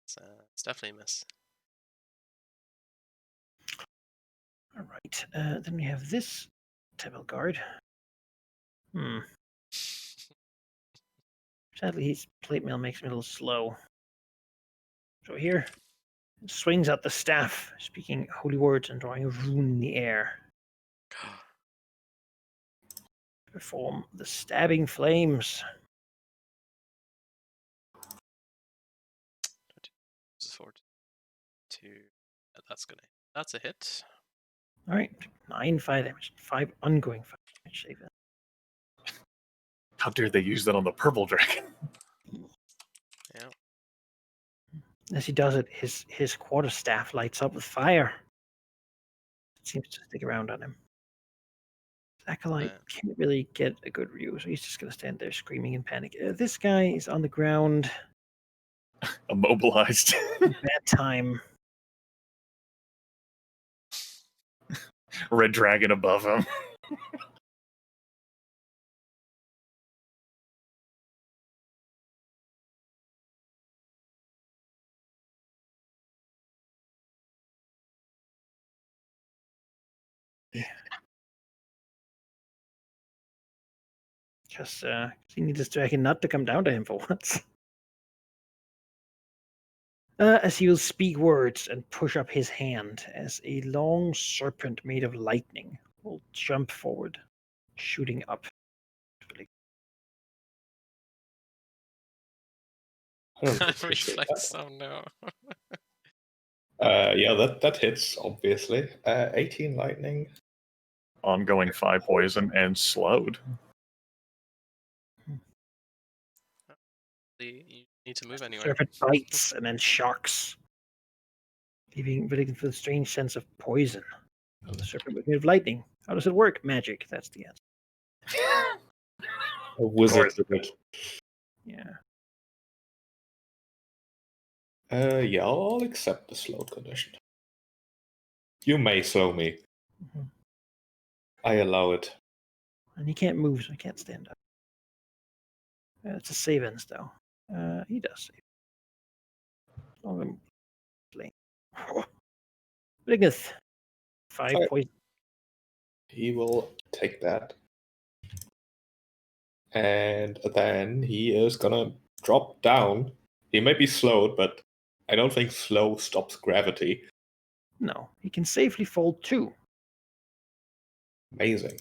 it's definitely a miss. All right, then we have this Temple Guard. Sadly, his plate mail makes me a little slow. So here, swings out the staff, speaking holy words and drawing a rune in the air. Perform the stabbing flames. That's a hit. All right, 9 fire damage, 5 ongoing fire damage. Save it. How dare they use that on the purple dragon? Yeah. As he does it, his quarterstaff lights up with fire. It seems to stick around on him. Acolyte can't really get a good view, so he's just going to stand there screaming in panic. This guy is on the ground. Immobilized. Bad time. Red dragon above him. Just he needs this dragon not to come down to him for once. As he will speak words and push up his hand, as a long serpent made of lightning will jump forward, shooting up. Reflex, oh no. Yeah, that hits, obviously. 18 lightning. Ongoing 5 poison and slowed. You need to move anyway. Serpent bites and then shocks, leaving with a strange sense of poison. Oh, the serpent was made of lightning. How does it work? Magic. That's the answer. A wizard with it. Yeah. Yeah, I'll accept the slowed condition. You may slow me. Mhm. I allow it. And he can't move, so he can't stand up. It's a save ends, though. He does save. Oh, I'm playing. Bligneth. 5 Okay. poison. He will take that. And then he is gonna drop down. He may be slowed, but I don't think slow stops gravity. No, he can safely fall 2. Amazing.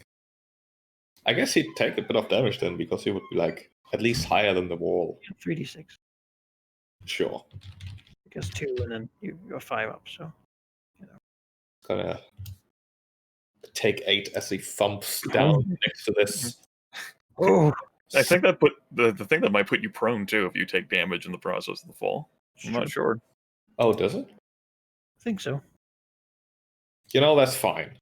I guess he'd take a bit of damage then, because he would be like at least higher than the wall. 3d6. Sure. Because 2, and then you're 5 up, so. Gonna take 8 as he thumps down next to this. Oh, I think that put the thing that might put you prone too if you take damage in the process of the fall. I'm not sure. Oh, does it? I think so. You know, that's fine.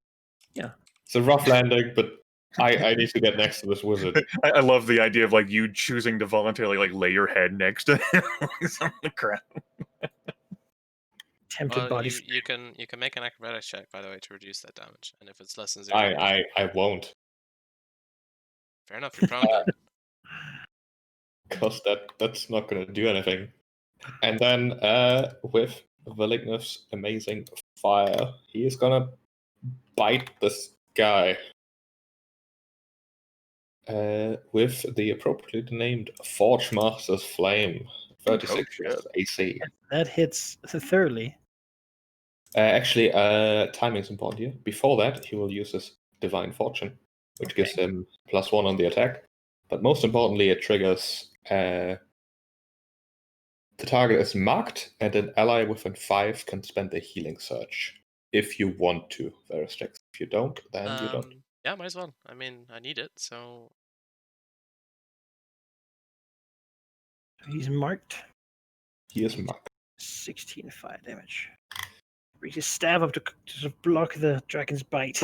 Yeah. It's a rough landing, but I need to get next to this wizard. I love the idea of like you choosing to voluntarily like lay your head next to him on the ground. Tempted body. You can make an acrobatics check, by the way, to reduce that damage, and if it's less than 0, I won't, fair enough. You're prone then. because that's not gonna do anything. And then with Valignus' amazing fire, he is gonna bite this guy with the appropriately named Forge Master's Flame. 36 shit. AC. That hits thoroughly. Actually, timing's important here. Before that, he will use his Divine Fortune, which gives him +1 on the attack. But most importantly, it triggers the target is marked, and an ally within 5 can spend a healing surge. If you want to, Veristrix. If you don't, then you don't. Yeah, might as well. I mean, I need it, so. He's marked. He is marked. 16 fire damage. We just stab up to sort of block the dragon's bite.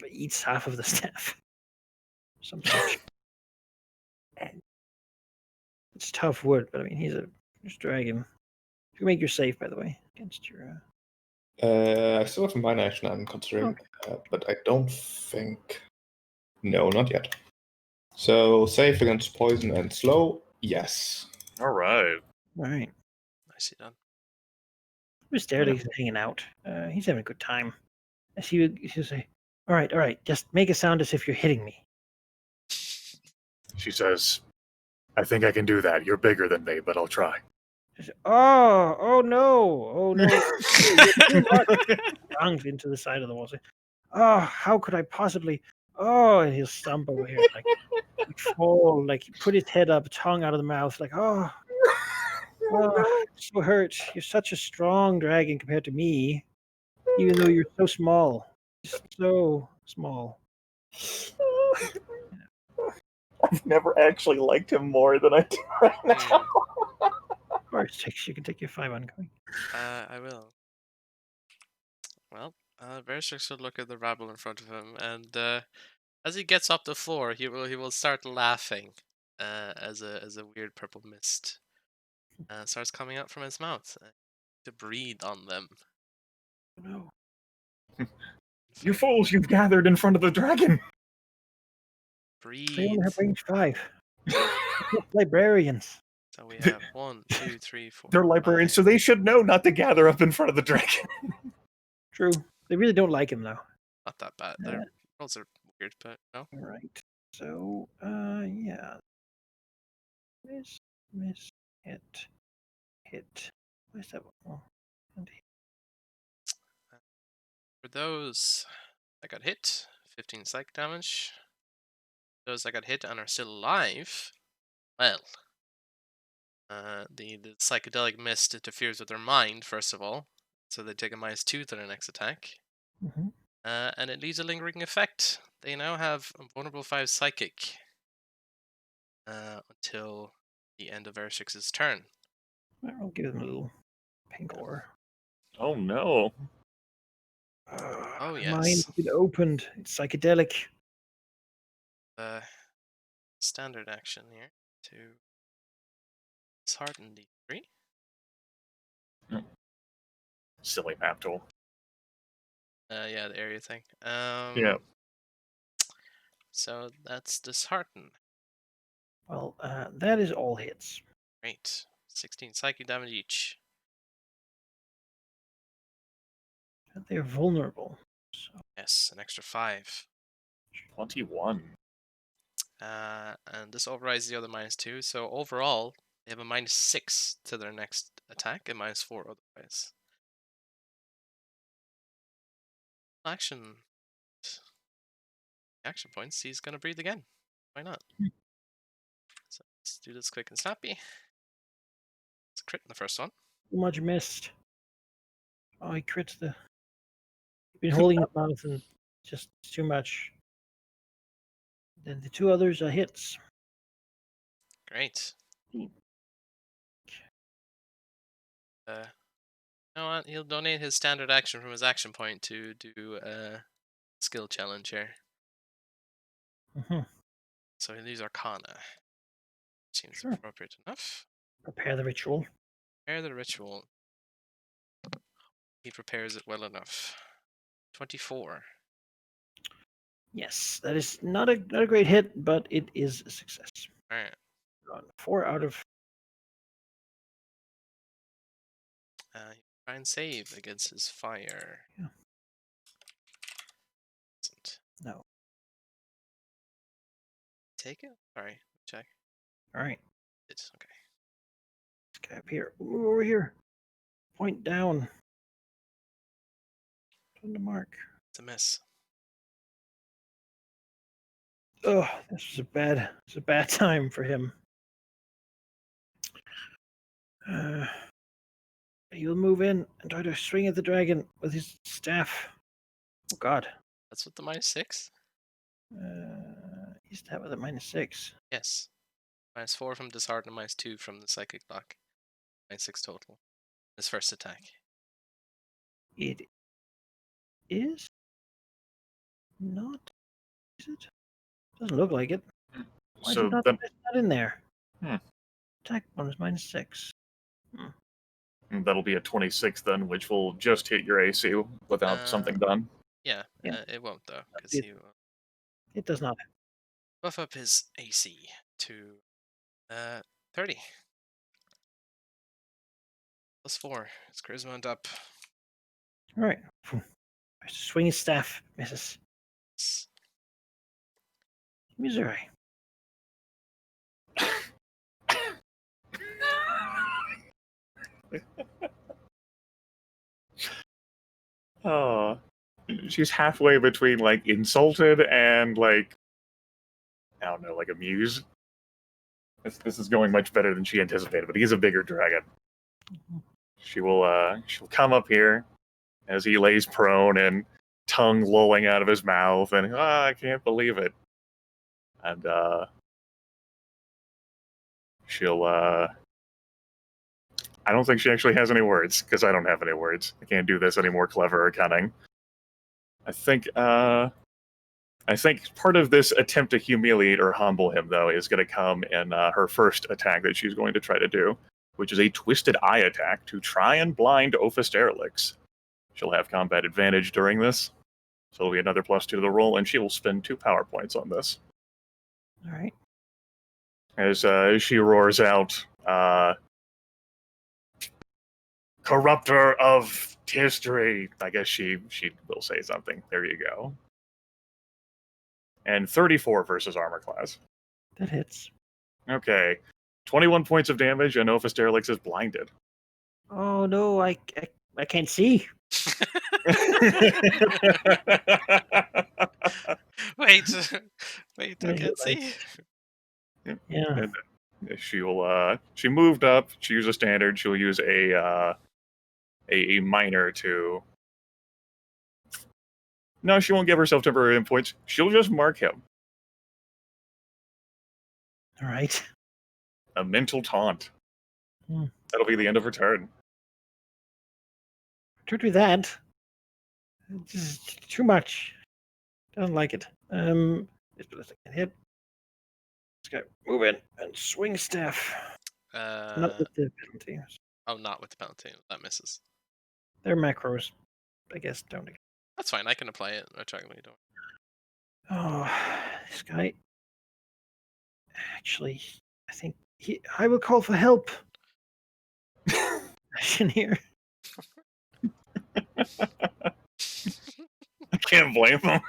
But eats half of the staff. Some such. And it's tough wood, but I mean, he's a dragon. You can make your save, by the way, against your. I still have a minor action I'm considering, but I don't think. No, not yet. So, safe against poison and slow, yes. All right. All right. Nicely done. Mr. Erlig's hanging out. He's having a good time. As he'll say, all right, just make a sound as if you're hitting me. She says, I think I can do that. You're bigger than me, but I'll try. Says, oh no. Bounce into the side of the wall. Say, oh, how could I possibly? Oh, and he'll stump over here, like fall, like put his head up, tongue out of the mouth, like, oh, so hurt. You're such a strong dragon compared to me, even though you're so small. Just so small. I've never actually liked him more than I do right now. Of course, you can take your 5 ongoing. I will. Well, Berserk will look at the rabble in front of him, and as he gets up the floor, he will start laughing as a weird purple mist starts coming out from his mouth to breathe on them. No. You fools, you've gathered in front of the dragon. They Breathe. only have range 5. Librarians. So we have 1, 2, 3, 4. They're librarians, 5. so they should know not to gather up in front of the dragon. True. They really don't like him, though. Not that bad. Their rolls are weird, but no. All right. So, yeah. Miss, hit. Where's that one? Oh, and hit. For those that got hit, 15 psych damage. Those that got hit and are still alive, well, the psychedelic mist interferes with their mind, first of all, so they take a -2 to their next attack. Mm-hmm. And it leaves a lingering effect. They now have a vulnerable 5 psychic until the end of Ershix's turn. I'll give them a little pink ore. Oh no. Oh, Mind yes. has been opened. It's psychedelic. Standard action here to dishearten the 3. Silly map tool. Yeah, the area thing. Yeah. So that's dishearten. Well, that is all hits. Great. 16 psychic damage each. They're vulnerable. So Yes, an extra 5. 21. And this overrides the other -2. So overall, they have a -6 to their next attack and -4 otherwise. Action points. He's gonna breathe again. Why not? So let's do this quick and snappy. It's a crit in the first one. too much missed. Oh, he crits the. Been holding his mouth and just too much. Then the two others are hits. Great. Hmm. You know what? He'll donate his standard action from his action point to do a skill challenge here. Mm-hmm. So he'll use Arcana. Seems Sure. appropriate enough. Prepare the ritual. Prepare the ritual. He prepares it well enough. 24. Yes, that is not a great hit, but it is a success. All right. 4 out of. Try and save against his fire. Yeah. Doesn't. No. Take it? Sorry. Check. All right. It's okay. This guy up here. Move over here. Point down. On the mark. It's a miss. Oh, this was a bad time for him. He'll move in and try to swing at the dragon with his staff. Oh God. That's with the -6? He's that with a -6. Yes. -4 from dishearten and -2 from the psychic block. -6 total. His first attack. It is not. Is it? Doesn't look like it. Why is So it not, then, it's not in there? Hmm. Attack bonus -6. that'll be a 26 then, which will just hit your AC without something done. Yeah, Yeah. it won't though, because It- you It does not. buff up his AC to 30. +4. His charisma went up. All right. Swing his staff, misses. Missouri. Oh, she's halfway between like insulted and like I don't know, like amused. This is going much better than she anticipated, but he's a bigger dragon. She'll come up here as he lays prone and tongue lolling out of his mouth, and I can't believe it. And she'll I don't think she actually has any words, because I don't have any words. I can't do this any more clever or cunning. I think part of this attempt to humiliate or humble him, though, is going to come in her first attack that she's going to try to do, which is a Twisted Eye attack to try and blind Ophisterelix. She'll have combat advantage during this, so it'll be another +2 to the roll, and she will spend 2 power points on this. All right. As she roars out, corrupter of history. I guess she will say something. There you go. And 34 versus armor class. That hits. Okay. 21 points of damage, and Ophisterelix is blinded. Oh no, I can't see. Wait, I Yeah, can't see. Yeah. And she moved up. She used a standard. She'll use a minor to. No, she won't give herself temporary hit points. She'll just mark him. All right. A mental taunt. Hmm. That'll be the end of her turn. Don't do that. This is too much. Doesn't like it. It's a second hit. Let's go. Move in and swing staff. Not with the penalty. Oh, not with the penalty. That misses. Their macros, I guess, don't. That's fine. I can apply it retroactively. Don't. Oh, this guy. Actually, I think I will call for help. In here. I can't blame him.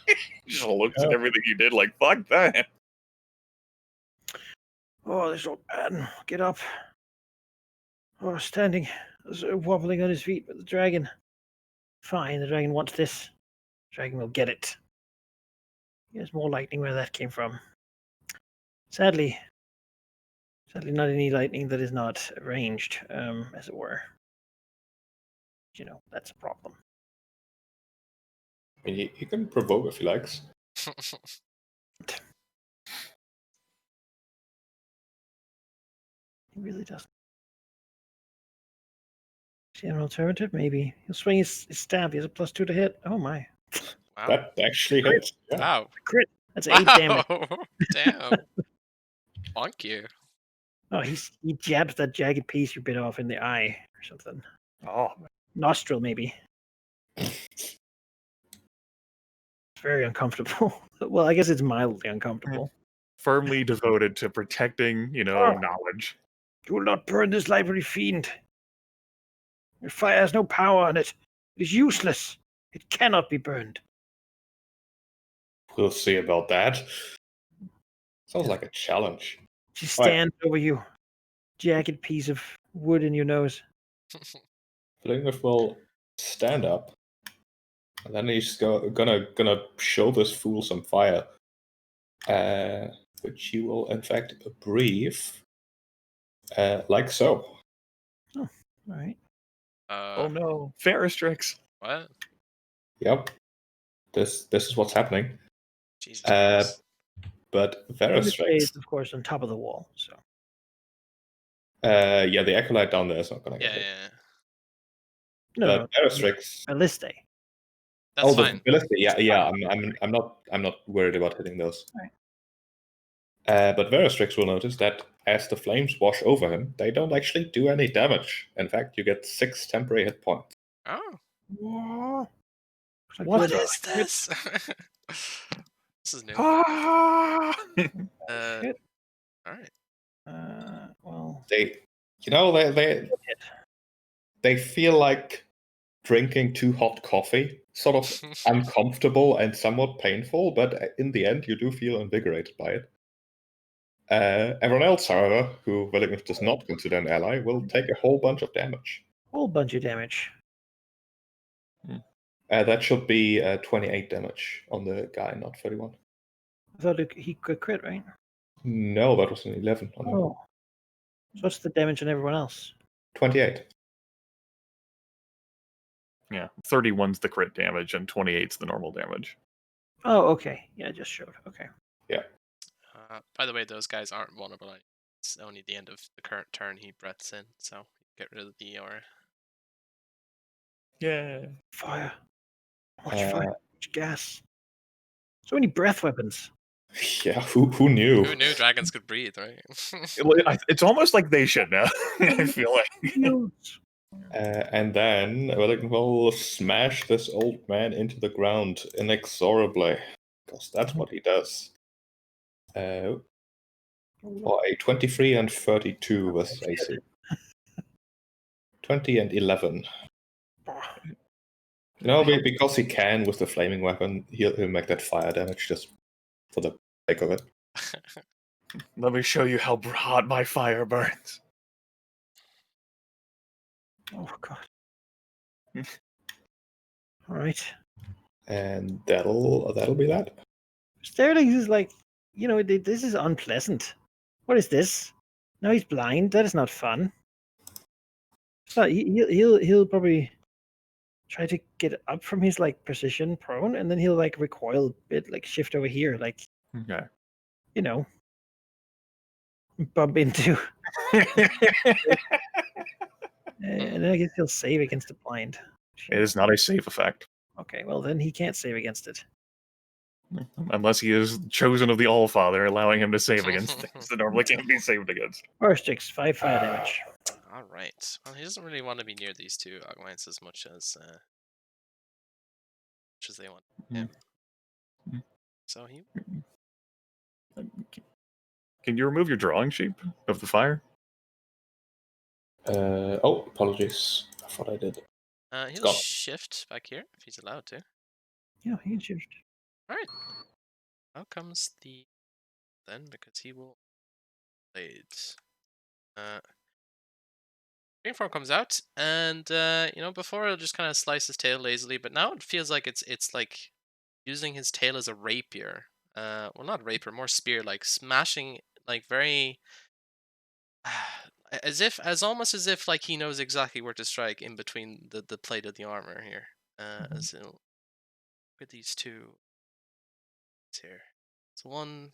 He just looks at everything you did like, fuck that. Oh, this old man. Get up. Oh, standing. Wobbling on his feet with the dragon. Fine, the dragon wants this. The dragon will get it. There's more lightning where that came from. Sadly not any lightning that is not ranged, as it were. You know, that's a problem. I mean, he can provoke if he likes. He really doesn't. Is he an alternative? Maybe. He'll swing his stab. He has a +2 to hit. Oh my. Wow. That actually hits. Yeah. Wow. Crit. That's 8 damage. Damn. Bonk you. Oh, he jabs that jagged piece you bit off in the eye or something. Oh, Nostril, maybe. It's very uncomfortable. Well, I guess it's mildly uncomfortable. firmly devoted to protecting, knowledge. You will not burn this library, fiend. Your fire has no power on it. It is useless. It cannot be burned. We'll see about that. Sounds like a challenge. She stands over you. Jagged piece of wood in your nose. Flingwith will stand up, and then he's gonna show this fool some fire, which you will in fact breathe, like so. Oh, all right. Oh no, Ferristrix. What? Yep. This is what's happening. Jesus Christ. But This Veristrix, is, of course, on top of the wall. So. yeah, the acolyte down there is not gonna Yeah, get it. yeah. No. Veristrix. Balliste. That's the fine. ballista, yeah. I'm not worried about hitting those. Right. But Veristrix will notice that as the flames wash over him, they don't actually do any damage. In fact, you get 6 temporary hit points. Oh. What What is this? This is new. Shit. All right. Well, they feel like drinking too hot coffee, sort of uncomfortable and somewhat painful, but in the end, you do feel invigorated by it. Everyone else, however, who Willingness does not consider an ally, will take a whole bunch of damage. Whole bunch of damage. That should be 28 damage on the guy, not 31. I thought he could crit, right? No, that was an 11 on him. Oh. So what's the damage on everyone else? 28. Yeah, 31's the crit damage and 28's the normal damage. Oh, okay. Yeah, I just showed. Okay. Yeah. By the way, those guys aren't vulnerable. It's only the end of the current turn he breaths in, so get rid of the aura. Yeah. Fire. Much fire. Much gas. So many breath weapons. Yeah, who knew? Who knew dragons could breathe, right? It's almost like they should know. I feel like. And then Wellington will smash this old man into the ground inexorably, because that's what he does. For a 23 and 32 with AC. 20 and 11. Because he can with the flaming weapon, he'll make that fire damage just for the sake of it. Let me show you how hot my fire burns. Oh god. All right. And that'll be that. Sterling is like, this is unpleasant. What is this? Now he's blind. That is not fun. So he'll probably try to get up from his position prone, and then he'll recoil a bit, shift over here, Okay. Bump into. And then I guess he'll save against the blind. It is not a safe effect. Okay, well then he can't save against it. Unless he is chosen of the Allfather, allowing him to save against things that normally can't be saved against. Barrage 5 fire damage. All right. Well, he doesn't really want to be near these two Ogmites as much as much as they want. Mm. Yeah. So he. Can you remove your drawing sheet of the fire? Apologies. I thought I did. He'll gone. shift back here if he's allowed to. Yeah, he can shift. All right. How comes the then because he will blade. Green form comes out, and before it'll just kind of slice his tail lazily, but now it feels like it's like using his tail as a rapier. Well, not rapier, more spear, like smashing, like very, almost as if like he knows exactly where to strike in between the plate of the armor here. So look at these two. Here, it's one.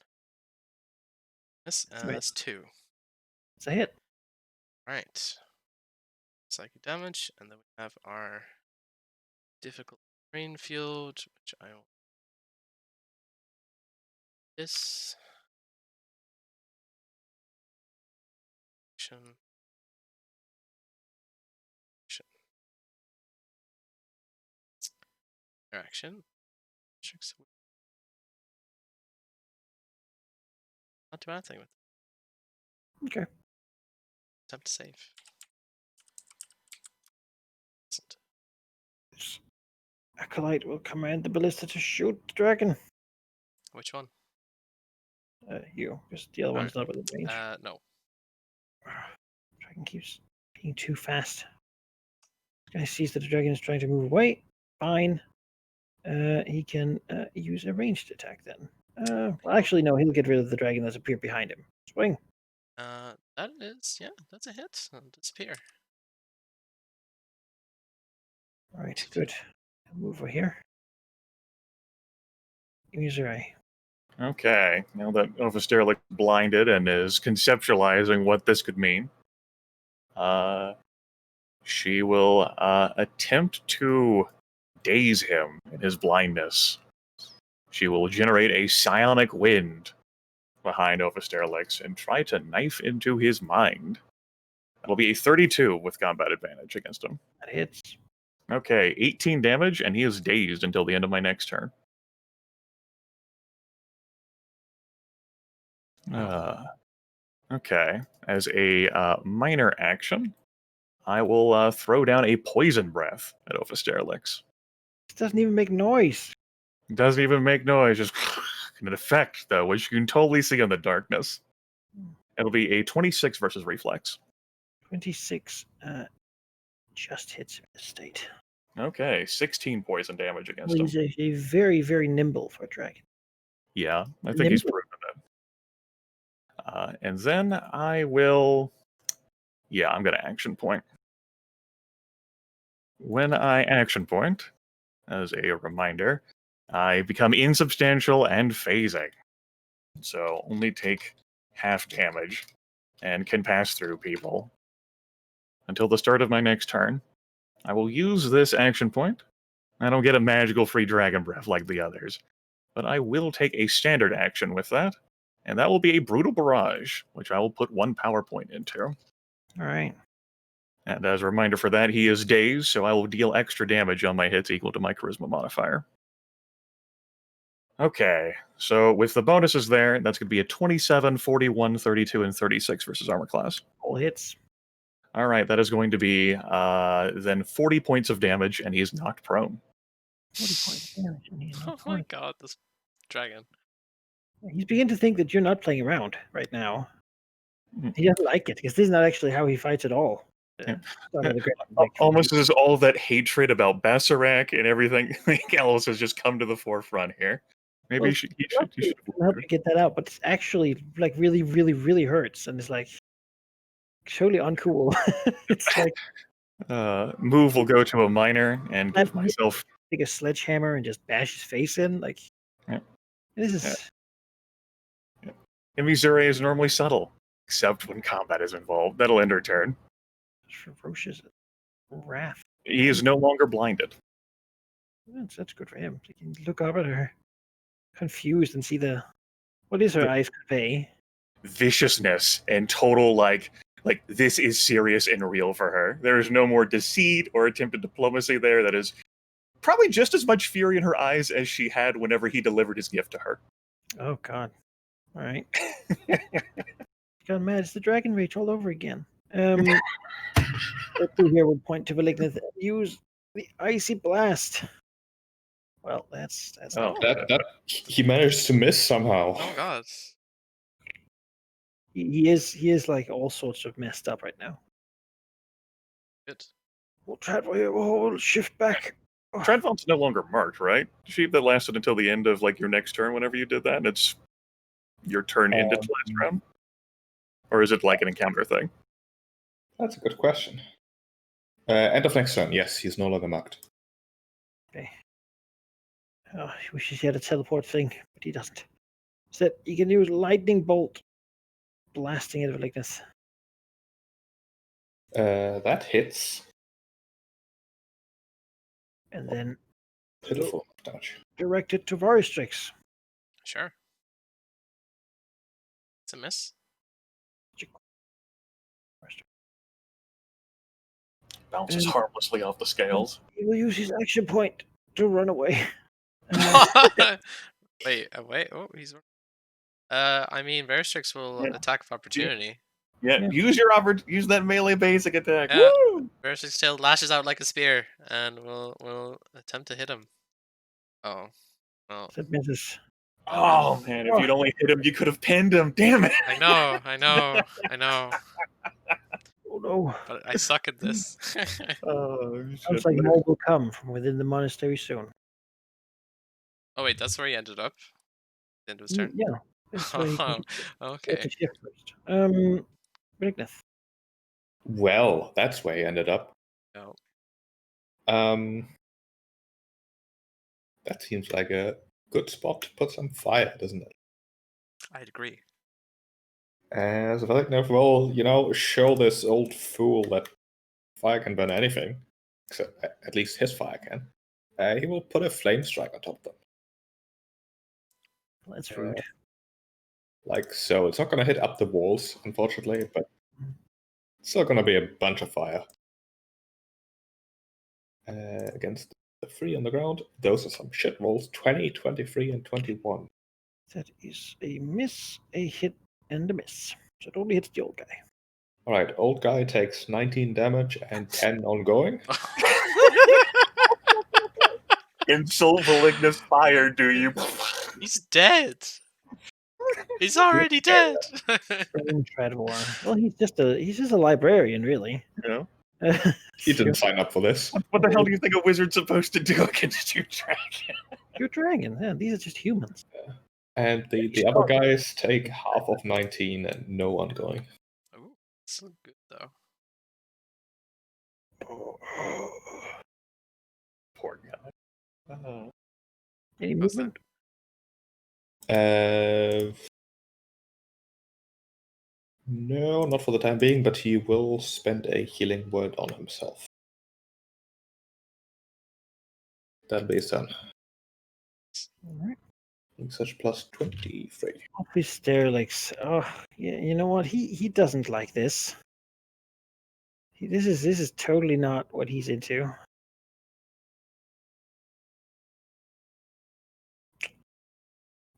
That's two. It's a hit. Right. Psychic damage, and then we have our difficult terrain field, which I will. This. Action. Action. Not do anything with it. Okay. Attempt to save. Isn't. Acolyte will command the ballista to shoot the dragon. Which one? You, because the other one's not within range. No. Dragon keeps being too fast. This guy sees that the dragon is trying to move away. Fine. He can use a ranged attack then. Well, actually, no. He'll get rid of the dragon that's appeared behind him. Swing. That is, yeah, that's a hit. It'll disappear. All right, good. I'll move over here. Use your eye. Okay, now that Oversteer looks blinded and is conceptualizing what this could mean, she will attempt to daze him in his blindness. She will generate a psionic wind behind Oversteerlix and try to knife into his mind. That'll be a 32 with combat advantage against him. That hits. Okay, 18 damage, and he is dazed until the end of my next turn. Okay, as a minor action, I will throw down a poison breath at Oversteerlix. It doesn't even make noise. It doesn't even make noise, just an effect, though, which you can totally see in the darkness. It'll be a 26 versus reflex. 26 just hits the state. Okay, 16 poison damage against Well, him. he's a very, very nimble for a dragon. Yeah, I think he's proven that. And then I will... Yeah, I'm going to action point. When I action point, as a reminder, I become insubstantial and phasing. So only take half damage and can pass through people. Until the start of my next turn, I will use this action point. I don't get a magical free dragon breath like the others, but I will take a standard action with that, and that will be a brutal barrage, which I will put 1 power point into. All right. And as a reminder for that, he is dazed, so I will deal extra damage on my hits equal to my charisma modifier. Okay, so with the bonuses there, that's going to be a 27, 41, 32, and 36 versus armor class. All hits. All right, that is going to be then 40 points of damage, and he is knocked prone. 40 points of damage. And he's Oh my god, this dragon. He's beginning to think that you're not playing around right now. Mhm. He doesn't like it, because this is not actually how he fights at all. Yeah. Almost as all that hatred about Bassarak and everything else has just come to the forefront here. Maybe Well, he should help you get that out, but it's actually like really, really, really hurts, and it's like totally uncool. It's like move will go to a minor and give myself take a sledgehammer and just bash his face in. Like this is. Missouri is normally subtle, except when combat is involved. That'll end her turn. Ferocious wrath. He is no longer blinded. That's good for him. He can look up at her, confused, and see what is her eyes convey? Viciousness and total like this is serious and real for her. There is no more deceit or attempted diplomacy there. That is probably just as much fury in her eyes as she had whenever he delivered his gift to her. Oh God! All right. Got mad. It's the Dragon Rage all over again. Let's see here. Would point to Malignant. Use the Icy Blast. Well, that's Oh. That he managed to miss somehow. Oh God. he is like all sorts of messed up right now. Good. We'll try it. We'll shift back. Oh, Treadvault's no longer marked, right? Sheep that lasted until the end of like your next turn whenever you did that, and it's your turn into the last round? Or is it like an encounter thing? That's a good question. End of next turn, yes, he's no longer marked. okay. Oh, he wishes he had a teleport thing, but he doesn't. So you can use Lightning Bolt, blasting it like this. That hits. And then Pitiful damage. direct it to Varistrix. Sure. It's a miss. Bounces And- harmlessly off the scales. He will use his action point to run away. Wait. Oh, he's. I mean, Veristrix will Yeah. attack of opportunity. Yeah, Yeah. use that melee basic attack. Yeah. Woo! Veristrix tail lashes out like a spear and will attempt to hit him. Oh. Oh. That misses. Oh man, if you'd only hit him, you could have pinned him. Damn it! I know. Oh no. But I suck at this. Oh, Sounds like more will come from within the monastery soon. Oh wait, that's where he ended up. The end of his turn. Yeah. That's where he can Okay. to shift first. Malignant. Well, that's where he ended up. No. That seems like a good spot to put some fire, doesn't it? I'd agree. As a Malignant will, show this old fool that fire can burn anything. Except at least his fire can. He will put a flame strike on top of them. That's rude. Like so. It's not going to hit up the walls, unfortunately, but it's still going to be a bunch of fire. Against the 3 on the ground. Those are some shit rolls. 20, 23, and 21. That is a miss, a hit, and a miss. So it only hits the old guy. Alright, old guy takes 19 damage and 10 ongoing. Insult Malignus fire, do you? He's dead. He's already dead. Tradwar. Well, he's just a librarian, really. You know? He didn't sign up for this. What the hell do you think a wizard's supposed to do against your dragon? Your dragon. Yeah, these are just humans. And the other guys take half of 19 and no ongoing. Ooh, so good though. Poor guy. Any What's movement? No, not for the time being, but he will spend a healing word on himself. That'll be his turn. Alright. Such plus 23. Office there, like, oh, yeah. You know what? He doesn't like this. This is totally not what he's into.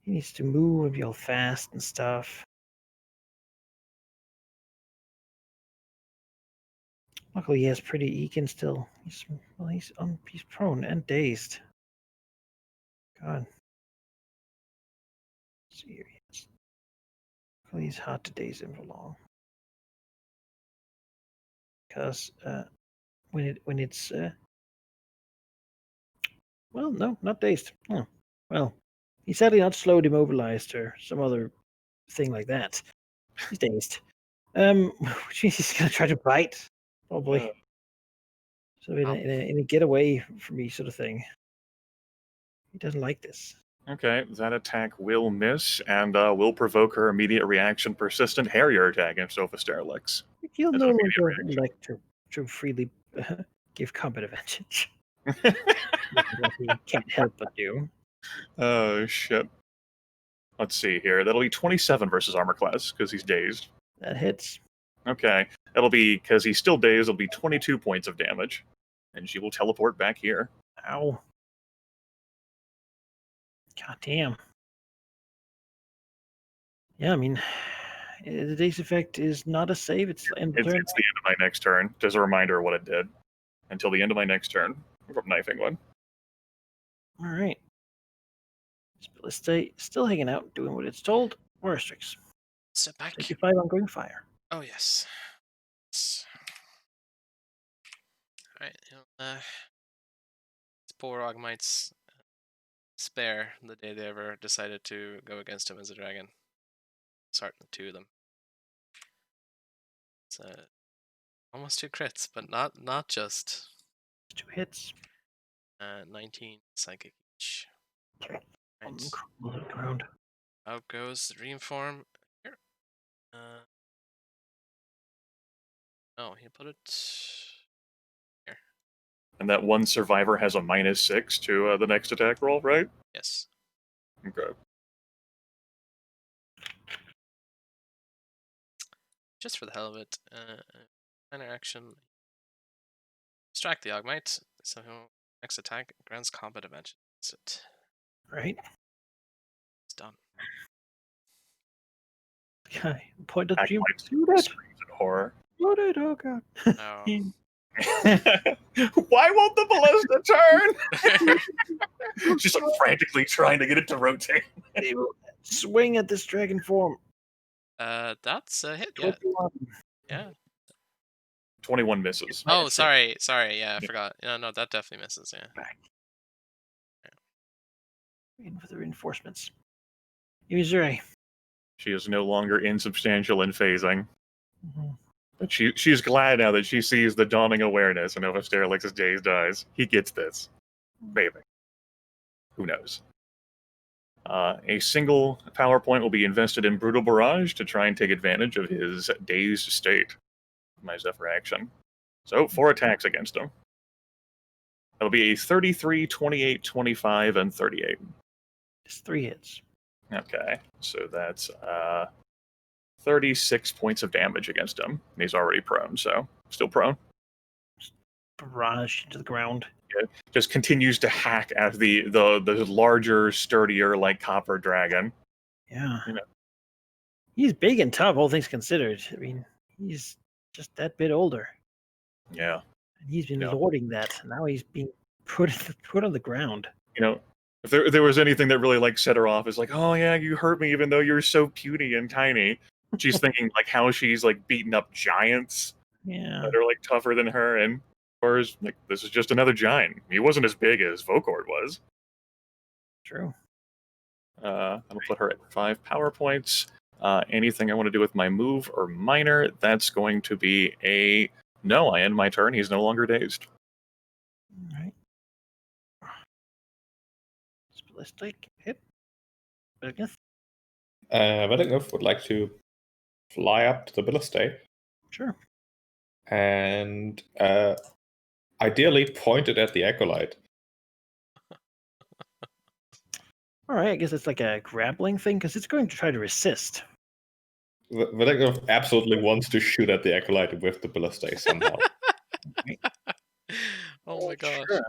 He needs to move and be all fast and stuff. Luckily, he has he can still. He's prone and dazed. God. Serious. Luckily, he's hard to daze him for long. Because when it's well, no, not dazed. Oh, well, he's sadly not slowed, immobilized, or some other thing like that. He's dazed. Which means he's gonna try to bite, probably. So in a get away from me sort of thing. He doesn't like this. Okay, that attack will miss and will provoke her immediate reaction persistent Harrier attack against Sophus Derelix. He'll That's no an immediate longer reaction. like to freely give combat advantage. He can't help but do. Oh, shit. Let's see here. That'll be 27 versus armor class because he's dazed. That hits. Okay. That'll be, because he's still dazed, it'll be 22 points of damage. And she will teleport back here. Ow. God damn. Yeah, I mean, the day's effect is not a save. It's end of It's the turn. end of my next turn. Just a reminder of what it did. Until the end of my next turn from knifing one. All right. Stay still hanging out, doing what it's told. Or restricts. Step back. Take your 5 ongoing fire. Oh yes. Alright, these poor Ogmites spare the day they ever decided to go against him as a dragon. Start the two of them. It's almost 2 crits, but not just. 2 hits. 19 psychic each. Okay. Right. On the ground. Out goes the Reinform. Here. Oh, he put it here. And that one survivor has a -6 to the next attack roll, right? Yes. Okay. Just for the hell of it, minor action. Distract the Ogmite. So next attack grants combat advantage. That's it. Right. It's done. Okay. Point at you. Acolyte Shoot it. screams in horror. Shoot it. Oh god. Oh. Why won't the ballista turn? She's like frantically trying to get it to rotate. They will swing at this dragon form. That's a hit. Yeah. 21. Yeah. 21 misses. Oh, sorry. Yeah, I forgot. No, that definitely misses. Yeah. Back. Waiting for the reinforcements. Missouri. She is no longer insubstantial and phasing. Mm-hmm. But she's glad now that she sees the dawning awareness and if Sterlix's days dies. He gets this. Maybe. Who knows? A single power point will be invested in Brutal Barrage to try and take advantage of his dazed state. My Zephyr action. So 4 attacks against him. That'll be a 33, 28, 25, and 38. It's 3 hits. Okay, so that's 36 points of damage against him. And he's already prone, so still prone. Barrage into the ground. Just continues to hack at the larger, sturdier, like copper dragon. Yeah. You know. He's big and tough, all things considered. I mean, he's just that bit older. Yeah. And he's been Yeah. lording that. Now he's being put on the ground. You know, if there was anything that really like set her off, is like, oh yeah, you hurt me even though you're so puny and tiny. She's thinking like how she's like beaten up giants Yeah. that are like tougher than her, and as far as like this is just another giant. He wasn't as big as Vokord was. True. I'm gonna put her at 5 power points. Anything I want to do with my move or minor, that's going to be a no. I end my turn. He's no longer dazed. All right. Ballistic hit. Vilgath. Velingov would like to fly up to the ballista Sure. and ideally point it at the acolyte. All right. I guess it's like a grappling thing because it's going to try to resist. Velingov absolutely wants to shoot at the acolyte with the ballista somehow. Oh my gosh. Sure.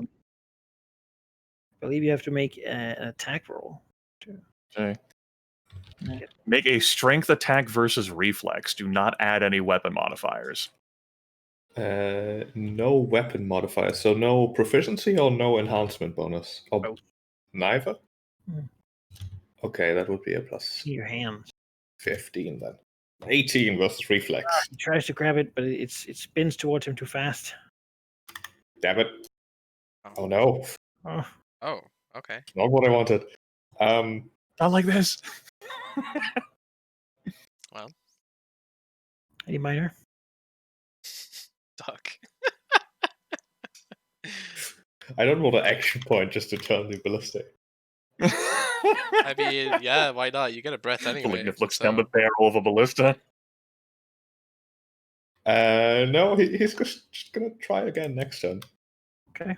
I believe you have to make an attack roll. Okay. Make a strength attack versus reflex. Do not add any weapon modifiers. No weapon modifier, so no proficiency or no enhancement bonus? Or Both. neither? Hmm. Okay, that would be a plus In your hands. 15 then. 18 versus reflex. He tries to grab it, but it spins towards him too fast. Damn it. Oh no. Oh, Oh, okay. Not what I wanted. Not like this. Well, any minor? duck. I don't want an action point just to turn the ballista. I mean, yeah, why not? You get a breath anyway. It looks down the barrel of a ballista. No, he's just gonna try again next turn. Okay.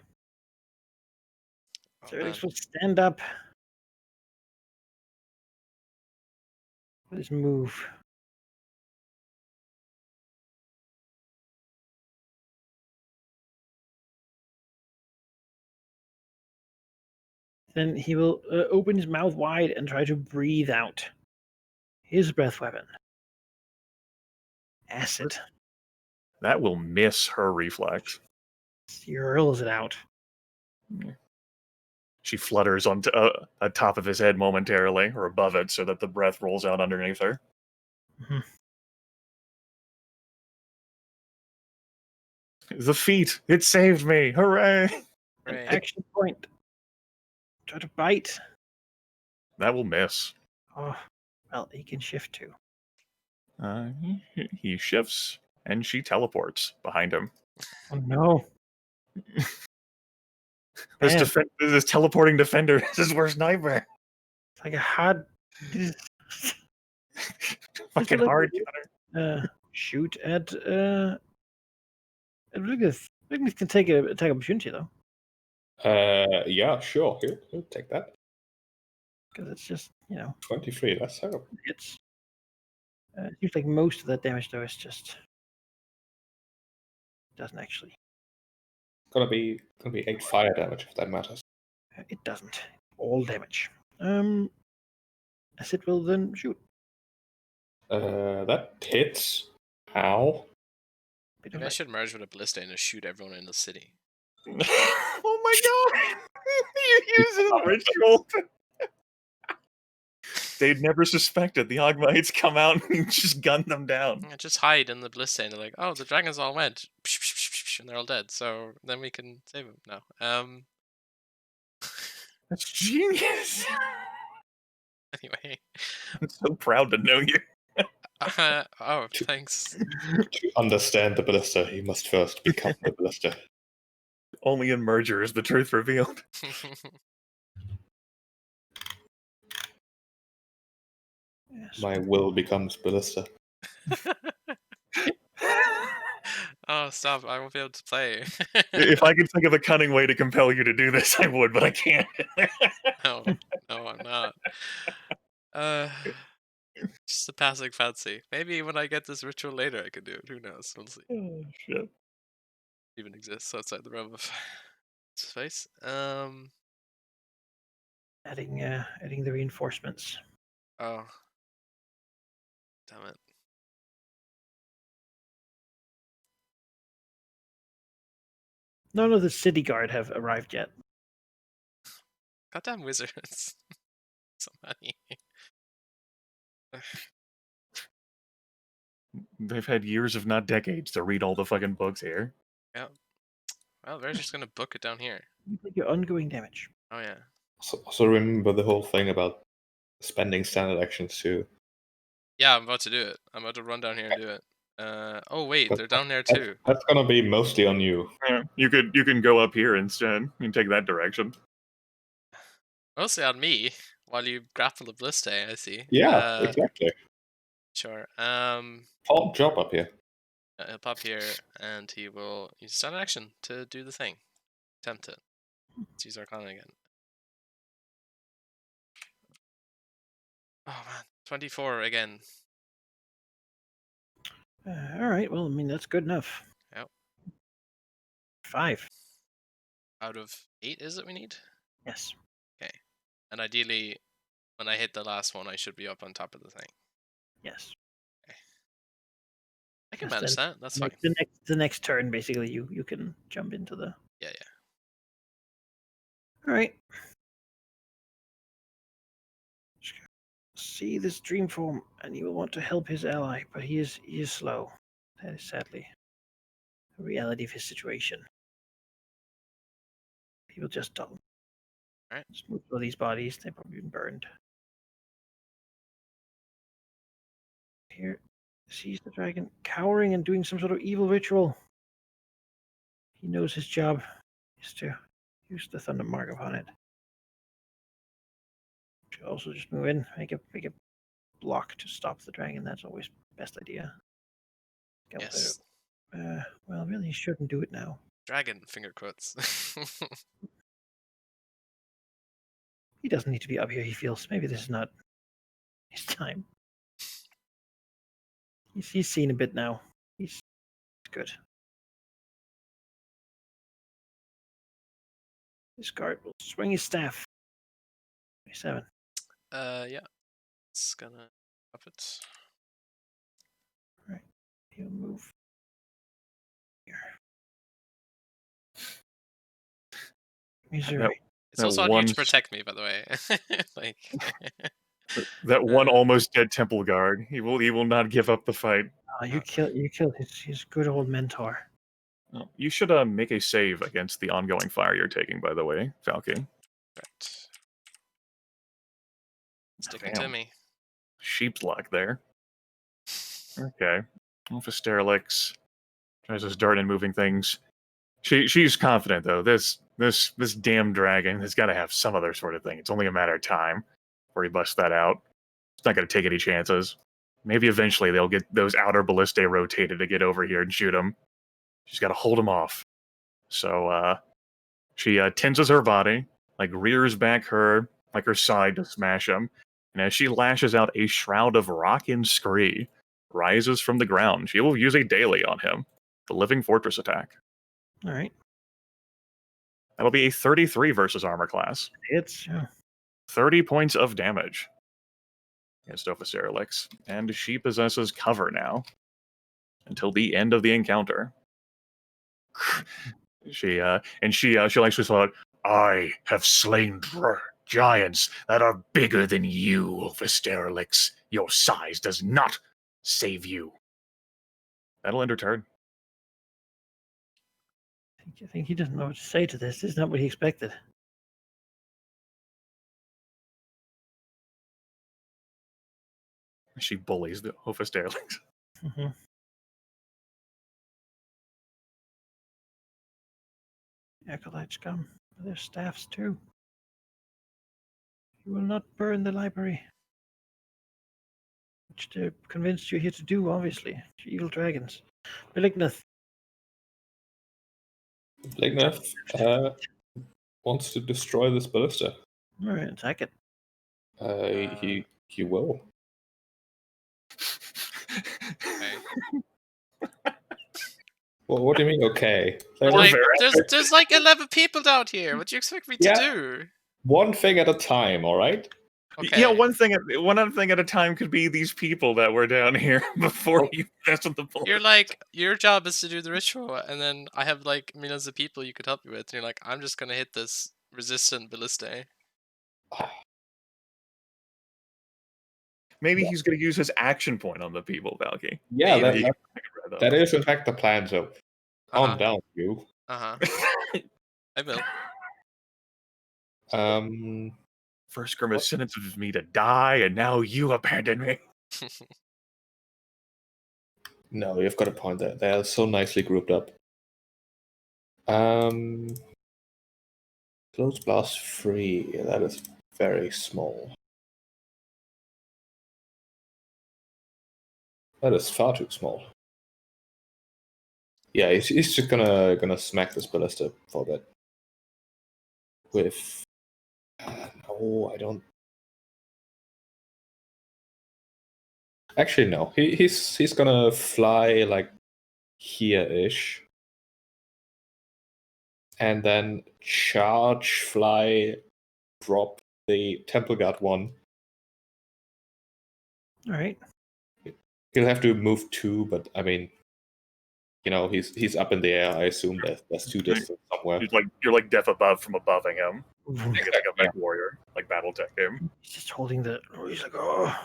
Oh, So man. Felix will stand up. With his move. Then he will open his mouth wide and try to breathe out his breath weapon. Acid. That will miss her reflex. He hurls it out. She flutters on top of his head momentarily, or above it, so that the breath rolls out underneath her. Mhm. The feat! It saved me! Hooray! An Right. action point. Try to bite. That will miss. Oh, well, he can shift too. He shifts, and she teleports behind him. Oh no. This, Man, this teleporting defender is his worst nightmare. it's like a hard. Fucking like- hard. Shoot at Riglis. Riglis can take a attack opportunity though, Yeah, sure. Here, take that. because it's just 23. That's terrible. it's. It seems like most of that damage though is just doesn't actually. Gonna be 8 fire damage if that matters. It doesn't. All damage. As it will then shoot. That hits. Ow. Bit of Maybe I like- should merge with a ballista and just shoot everyone in the city. Oh my god! You use it as a ritual. They'd never suspected the Ogmites come out and just gun them down. Yeah, just hide in the ballista and they're like, oh, the dragons all went. And they're all dead. So then we can save them now. That's genius. Anyway. I'm so proud to know you. Oh, thanks. To understand the ballista, he must first become the ballista. Only in merger is the truth revealed. Yes. My will becomes ballista. Oh, stop. I won't be able to play. If I could think of a cunning way to compel you to do this, I would, but I can't. No, I'm not. Just a passing fancy. Maybe when I get this ritual later, I could do it. Who knows? We'll see. Oh, shit. Even exists outside the realm of space. Adding the reinforcements. Oh, damn it. None of the city guard have arrived yet. Goddamn wizards. So many. They've had years, if not decades, to read all the fucking books here. Yeah. Well, we're just gonna book it down here. Take your ongoing damage. Oh yeah. So remember the whole thing about spending standard actions too. Yeah, I'm about to do it. I'm about to run down here and do it. Oh wait, But they're down there too. That's gonna be mostly on you. Yeah, you can go up here instead. You can take that direction. Mostly on me, while you grapple the ballista, I see. Yeah, exactly. Sure. Paul, drop up here. He'll pop here, and he will use standard action to do the thing. Attempt it. Let's use Arcana again. Oh man, 24 again. All right. Well, I mean that's good enough. Yep. 5. Out of 8, is it we need? Yes. And ideally, when I hit the last one, I should be up on top of the thing. Yes. I can Yes, manage then that. That's fine. The next turn, basically, you can jump into the. Yeah. All right. See this dream form, and he will want to help his ally, but he is slow. That is sadly the reality of his situation. He will just dull. Alright. Just move all these bodies. They've probably been burned. Here, sees the dragon cowering and doing some sort of evil ritual. He knows his job is to use the thunder mark upon it. Should also just move in, make a block to stop the dragon. That's always the best idea. Yes. Well, really, he shouldn't do it now. Dragon, finger quotes. He doesn't need to be up here. He feels maybe this is not his time. He's seen a bit now. He's good. This guard will swing his staff 7. Yeah. It's gonna up it. Right. He'll move here. Missouri. It's that also on you one to protect me, by the way. Like that one almost dead temple guard. He will not give up the fight. You killed his good old mentor. Oh, you should make a save against the ongoing fire you're taking, by the way, Falky. right. Sticking Damn. to me. Sheep's luck there. Okay. Alpha Sterlix tries his dart in moving things. She's confident though. This damn dragon has got to have some other sort of thing. It's only a matter of time before he busts that out. It's not going to take any chances. Maybe eventually they'll get those outer ballistae rotated to get over here and shoot him. She's got to hold him off. So she tenses her body, like rears back her side to smash him. And as she lashes out, a shroud of rock and scree rises from the ground. She will use a daily on him. The Living Fortress attack. All right. That'll be a 33 versus armor class. It's 30 points of damage against Ophicerolix. And she possesses cover now until the end of the encounter. She'll actually thought, I have slain giants that are bigger than you, Ophicerolix. Your size does not save you. That'll end her turn. I think he doesn't know what to say to this. This is not what he expected. She bullies the Ophicerolix. Mm-hmm. Acolytes come with their staffs too. You will not burn the library. Which they're convinced you're here to do, obviously. Evil dragons. Maligneth. Bligneth wants to destroy this ballista. Alright, attack it. He will. Okay. Well, what do you mean? Okay, Like, there's like 11 people down here. What do you expect me to do? one thing at a time. All right. Okay. Yeah, one other thing at a time could be these people that were down here before you mess with the bullet. You're like, your job is to do the ritual, and then I have like millions of people you could help me with, and you're like, I'm just gonna hit this resistant ballistae. Maybe he's going to use his action point on the people, Valky. Yeah, Maybe. that is in fact the plan. So calm down, you. I will. First Grimace sentences me to die, and now you abandon me. No, you've got a point there. They are so nicely grouped up. Close blast 3. That is very small. That is far too small. Yeah, he's just gonna smack this ballista for that. With no, I don't. Actually, no. He's gonna fly like here-ish, and then charge, fly, drop the Temple Guard 1. All right. He'll have to move 2, but I mean, he's up in the air. I assume that's 2 distance somewhere. You're like death above from aboving him. Exactly. Like a mech warrior, like BattleTech him. He's just holding the. He's like, oh,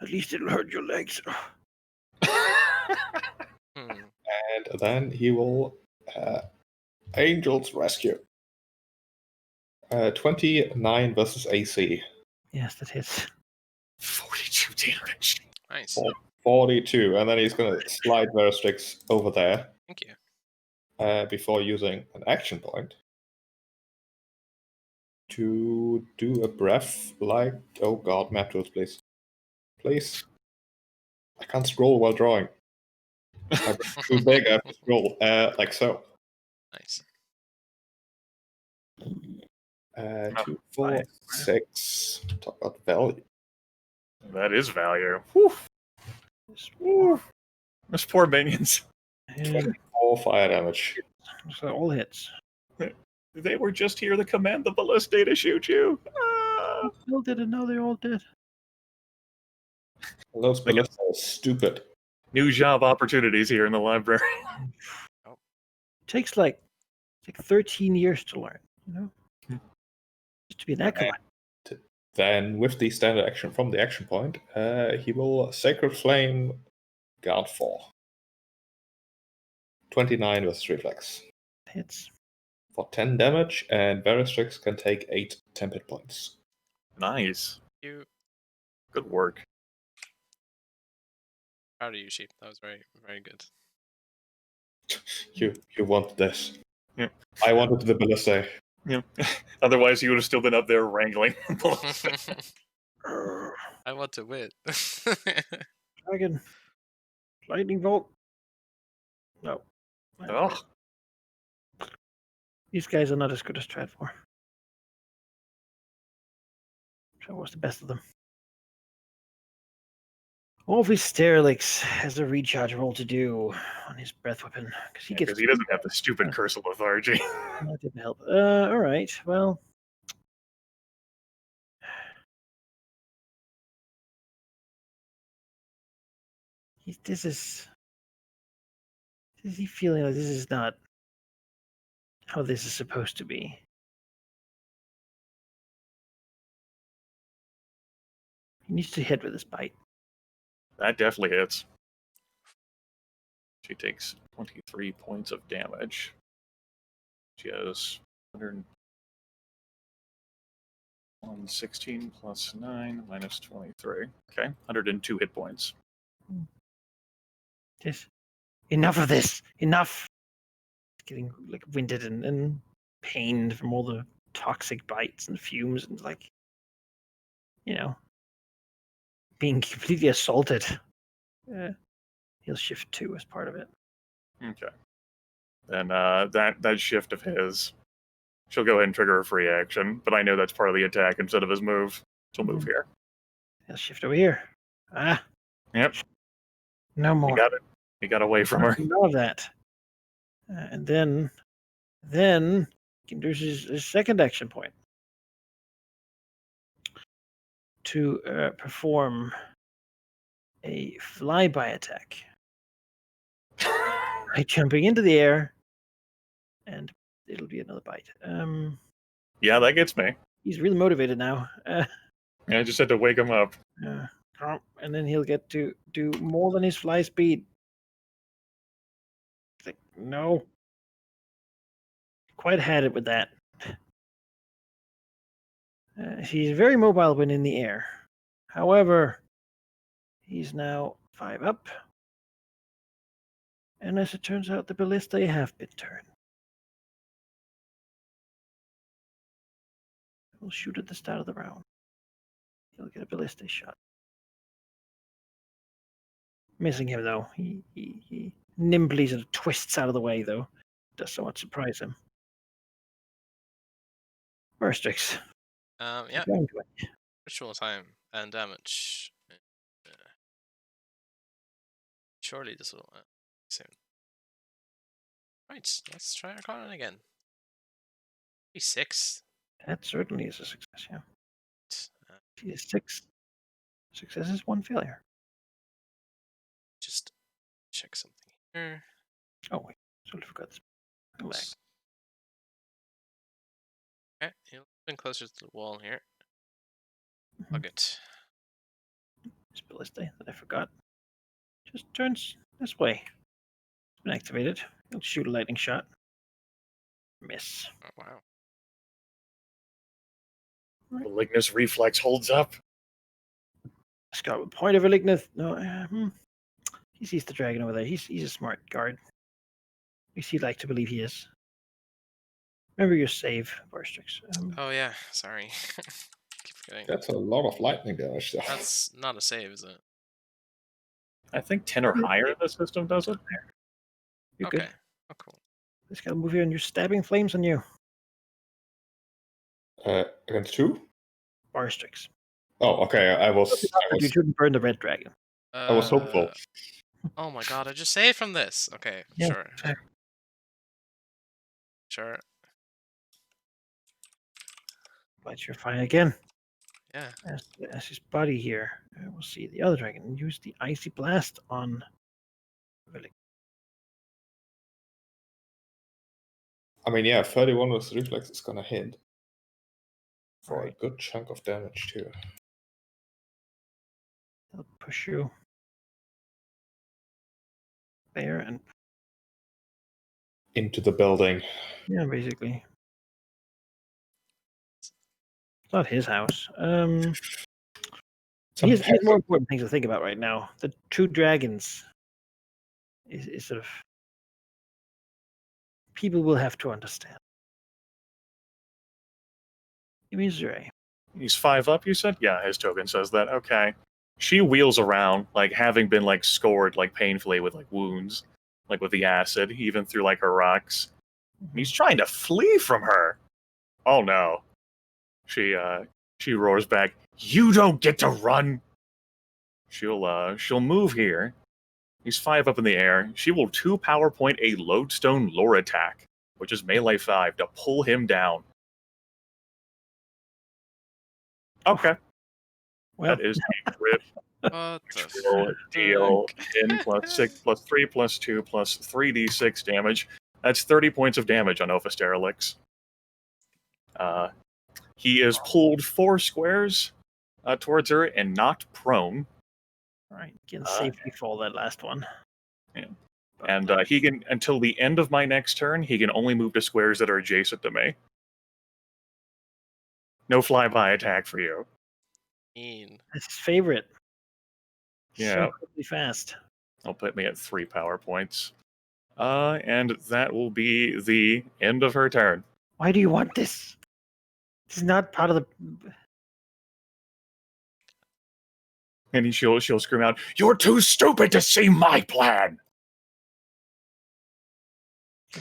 at least it'll hurt your legs. And then he will Angel's Rescue. 29 versus AC. Yes, that hits. 42 damage. Nice. 42, and then he's gonna slide Verstrix over there. Thank you. Before using an action point to do a breath like. Oh god, map tools, please. Please. I can't scroll while drawing. My breath is too big, I have to scroll. Like so. Nice. 2, 4, 6. Talk about value. That is value. Whew. Whew. Those poor minions. And 4 fire damage. so all hits. They were just here to command the ballistae to shoot you. Bill did it. Now they're all dead. Those ballista are stupid. New job opportunities here in the library. Takes like 13 years to learn, you know? Just to be an acolyte. Then, with the standard action from the action point, he will Sacred Flame Guard 4. 29 with reflex. Hits. For 10 damage, and Veristrix can take 8 temp hit points. Nice. You Good work. proud of you, sheep. That was very, very good. You want this. Yeah. I wanted the ballista. Yeah. Otherwise, you would have still been up there wrangling. I want to win. Dragon. Lightning bolt. No. Oh, These guys are not as good as Stratfor. Stratfor's the best of them. All of his Sterlix has a recharge roll to do on his breath weapon because he because he doesn't have the stupid curse of lethargy. That didn't help. All right. Well, this is he feeling like this is not how this is supposed to be? He needs to hit with his bite. That definitely hits. She takes 23 points of damage. She has 116 plus 9 minus 23. Okay, 102 hit points. Just enough of this. Enough. Getting like winded and pained from all the toxic bites and fumes and like, you know, being completely assaulted. He'll shift 2 as part of it. Okay. Then that shift of his, she'll go ahead and trigger a free action, but I know that's part of the attack instead of his move. She'll move here. He'll shift over here. Ah. Yep. No more. You got it. You got away from her. None of that. And then he can do his second action point to perform a flyby attack. By jumping into the air, and it'll be another bite. Yeah, that gets me. He's really motivated now. I just had to wake him up. And then he'll get to do more than his fly speed. It's like, no. Quite had it with that. He's very mobile when in the air. However, he's now 5 up. And as it turns out, the ballista have been turned. We'll shoot at the start of the round. He'll get a ballista shot. Missing him though. He nimbly sort of twists out of the way though. Does somewhat surprise him. Verstrix. Yeah. Ritual time and damage. Surely this will soon. Right, let's try our Conan again. 6. That certainly is a success, yeah. She is 6 successes, 1 failure. Just check something here. Oh wait, totally forgot this. Relax. Okay, you're been closer to the wall here. Hug it. This ballista that I forgot. Just turns this way. It's been activated. He'll shoot a lightning shot. Miss. Oh wow. Malignus reflex holds up. Scott with point of Malignus. No, he sees the dragon over there. He's a smart guard. At least he'd like to believe he is. Remember your save, Verstrix. Oh yeah, sorry. Keep forgetting. That's a lot of lightning damage. Though. That's not a save, is it? I think 10 or higher in the system does it. You're Okay. good. Oh cool. This guy will move here and you're stabbing flames on you. Against 2? Verstrix. Oh, okay. You shouldn't burn the red dragon. I was hopeful. Oh my god, I just saved from this. Okay, Yeah, sure. exactly. Sure. But you're fine again. Yeah. as his buddy here. We'll see the other dragon use the icy blast on Velik. I mean, yeah, 31 with reflex is gonna hit for Right. a good chunk of damage too. He'll push you there and Into the building. yeah, basically. It's not his house. Some He has pepper- more important things to think about right now. The two dragons is sort of people will have to understand. Give me Zure. He's 5 up, you said? Yeah, his token says that. Okay. She wheels around, like having been like scored like painfully with like wounds, like with the acid, even through like her rocks. He's trying to flee from her. Oh no. She roars back, "You don't get to run." She'll move here. He's 5 up in the air. She will 2 power point a lodestone lore attack, which is melee 5, to pull him down. Okay. Well, That is a crit. What Which the will deal fuck? 10 plus 6 plus 3 plus 2 plus 3d6 damage. That's 30 points of damage on Ophis Derelix. He is pulled 4 squares towards her and knocked prone. all right, can safely fall that last one. Yeah. But, And he can, until the end of my next turn, he can only move to squares that are adjacent to me. No flyby attack for you. Mean. that's his favorite. Yeah. So quickly fast. I'll put me at 3 power points. And that will be the end of her turn. Why do you want this? This is not part of the. And she'll scream out, "You're too stupid to see my plan!" I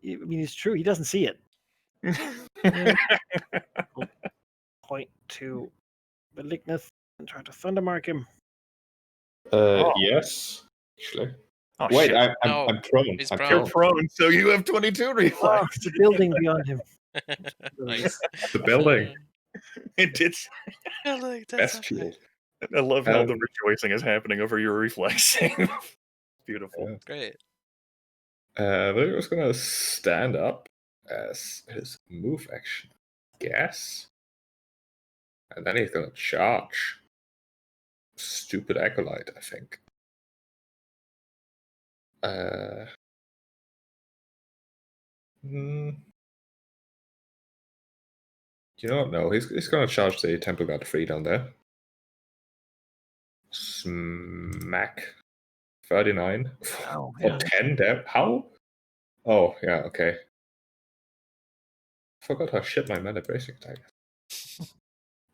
mean, it's true. He doesn't see it. Point to Maligneth and try to thundermark him. Yes. Actually. Oh, Wait, shit. I'm prone. He's I'm prone. You're prone, so you have 22 reflex. The building beyond him. Nice. The building. It did. Best shield. I love how the rejoicing is happening over your reflex save. Beautiful. Yeah. Great. We're just gonna stand up as his move action, guess. And then he's gonna charge. Stupid acolyte, I think. You know what? No, he's gonna charge the Temple God 3 down there. Smack. 39. Oh, For yeah. 10 damage. How? Oh, yeah, okay. Forgot how shit my mana bracing attack is.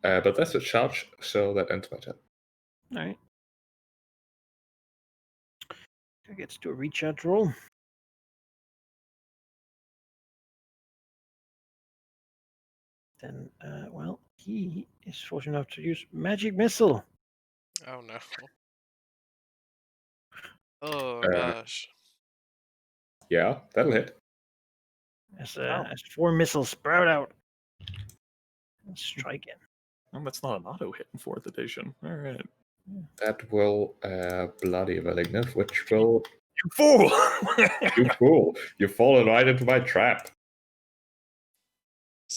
But that's a charge, so that ends my turn. All right. I get to do a recharge roll. Then, well, he is fortunate enough to use Magic Missile. Oh no. Oh Uh, gosh. Yeah, that'll hit. As 4 missiles sprout out and strike in. Well, that's not an auto hit in 4th edition. All right. That will bloody Malignant, which will. You fool! You fool! You've fallen right into my trap.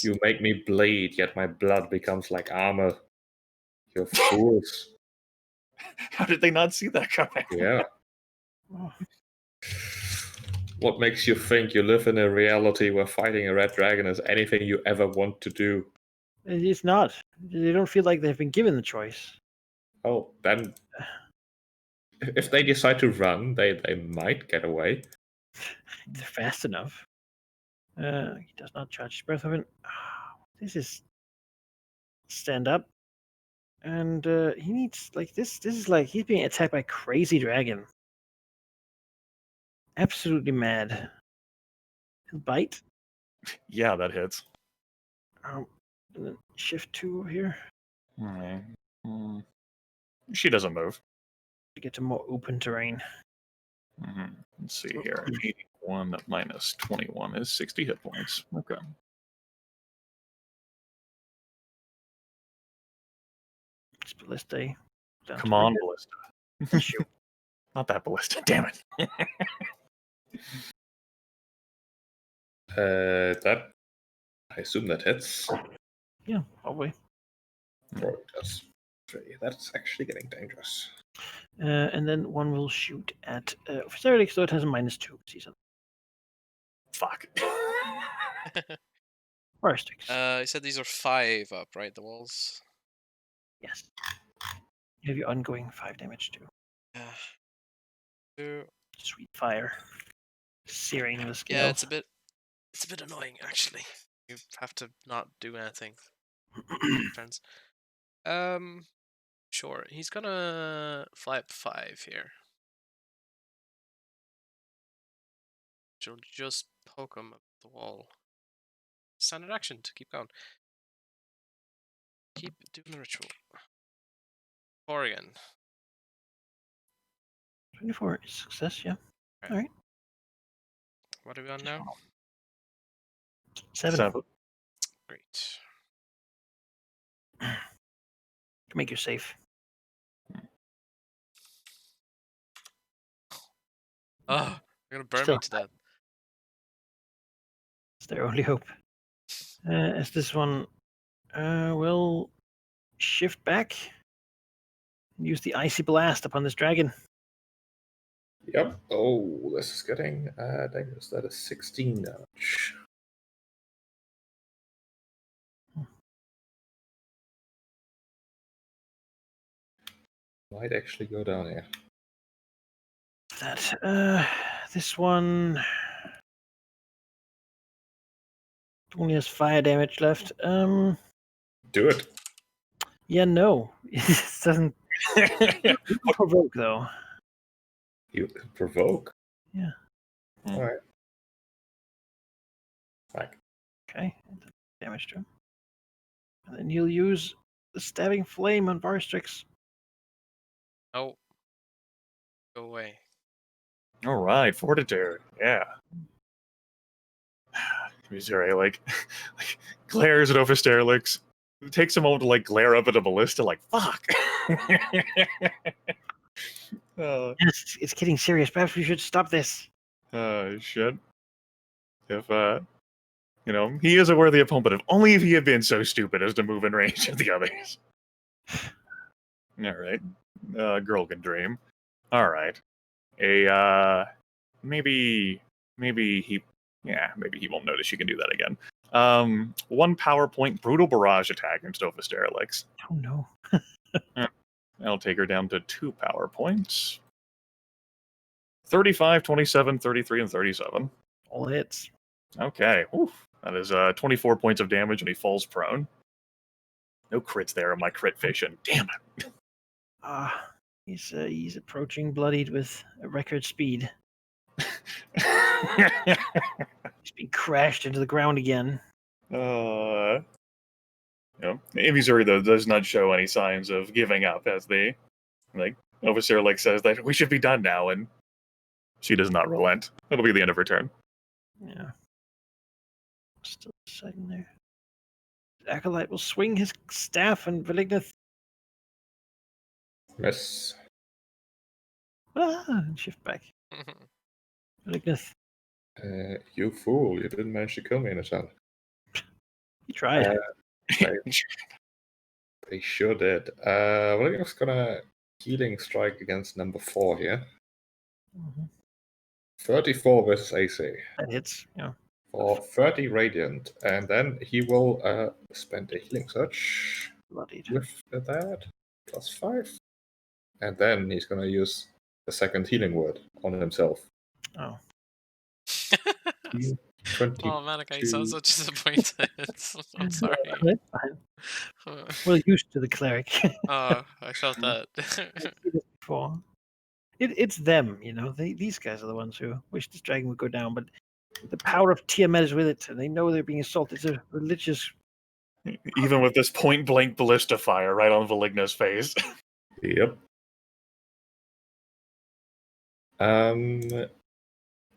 You make me bleed, yet my blood becomes like armor. You fools. How did they not see that coming? Yeah. Oh, What makes you think you live in a reality where fighting a red dragon is anything you ever want to do? it's not. They don't feel like they've been given the choice. Oh, then if they decide to run, they might get away. They're fast enough. He does not charge his breath weapon. This is stand up, and he needs like this. This is like he's being attacked by a crazy dragon. Absolutely mad. He'll bite. Yeah, that hits. And then shift 2 over here She doesn't move. to get to more open terrain. Let's see here. 81 minus 21 is 60 hit points. Okay. It's Ballista. Come on, Ballista. Shoot. Not that Ballista, damn it. That I assume that hits. Yeah, probably. Or it does. That's actually getting dangerous. And then one will shoot at Ferserix, so it has a -2. Fuck. Barstrix. You said these are 5 up, right? The walls. Yes. You have your ongoing 5 damage too. Yeah. 2. Sweet fire. Searing the scales. Yeah, it's a bit annoying actually. You have to not do anything. Turns. Sure. He's gonna fly up 5 here. She'll just poke him up the wall. Standard action to keep going. Keep doing the ritual. 4 again. 24 is success, yeah. Alright. What are we on now? 7. Great. To make you safe. Oh, you're gonna burn Still. me to death. It's their only hope. As this one will shift back. Use the icy blast upon this dragon. Yep. Oh, this is getting dangerous. That is 16 damage. Might actually go down here. That this one only has fire damage left. Do it. Yeah, no. It doesn't provoke though. You can provoke. Yeah. Alright. Back. Okay. Damage to him. And then he'll use the stabbing flame on Barstrix. Oh. Go away. All right, Fortitude. Yeah. Missouri, like glares at Ophisterlix. It takes a moment to glare up at a ballista, fuck. Yes, it's getting serious. Perhaps we should stop this. Shit. If he is a worthy opponent, but if only if he had been so stupid as to move in range of the others. All right. Girl can dream. All right. Maybe he won't notice you can do that again. 1 power point brutal barrage attack against Ophisterlix. Oh no. That'll take her down to 2 power points. 35, 27, 33, and 37. All hits. Okay. Oof. That is 24 points of damage, and he falls prone. No crits there in my crit vision. Damn it. He's approaching bloodied with a record speed. He's being crashed into the ground again. Missouri, though, does not show any signs of giving up as the officer says that we should be done now, and she does not relent. That'll be the end of her turn. Yeah. Still sitting there. Acolyte will swing his staff and Valignith. Miss. And shift back. Valignith. You fool. You didn't manage to kill me in a time. You tried. They sure did. Valignith's gonna healing strike against number 4 here. 34 versus AC. That hits, yeah. For 30 radiant. And then he will spend a healing surge Bloodied. with that. +5. And then he's gonna use the second healing word on himself. Oh. 20. Oh, Malachi, you sound so disappointed. I'm sorry. Well used to the cleric. Oh, I felt that. Before. It's them, these guys are the ones who wish this dragon would go down, but the power of Tiamat is with it, and they know they're being assaulted. It's a religious... Even with this point-blank ballista fire right on Valigna's face. Yep.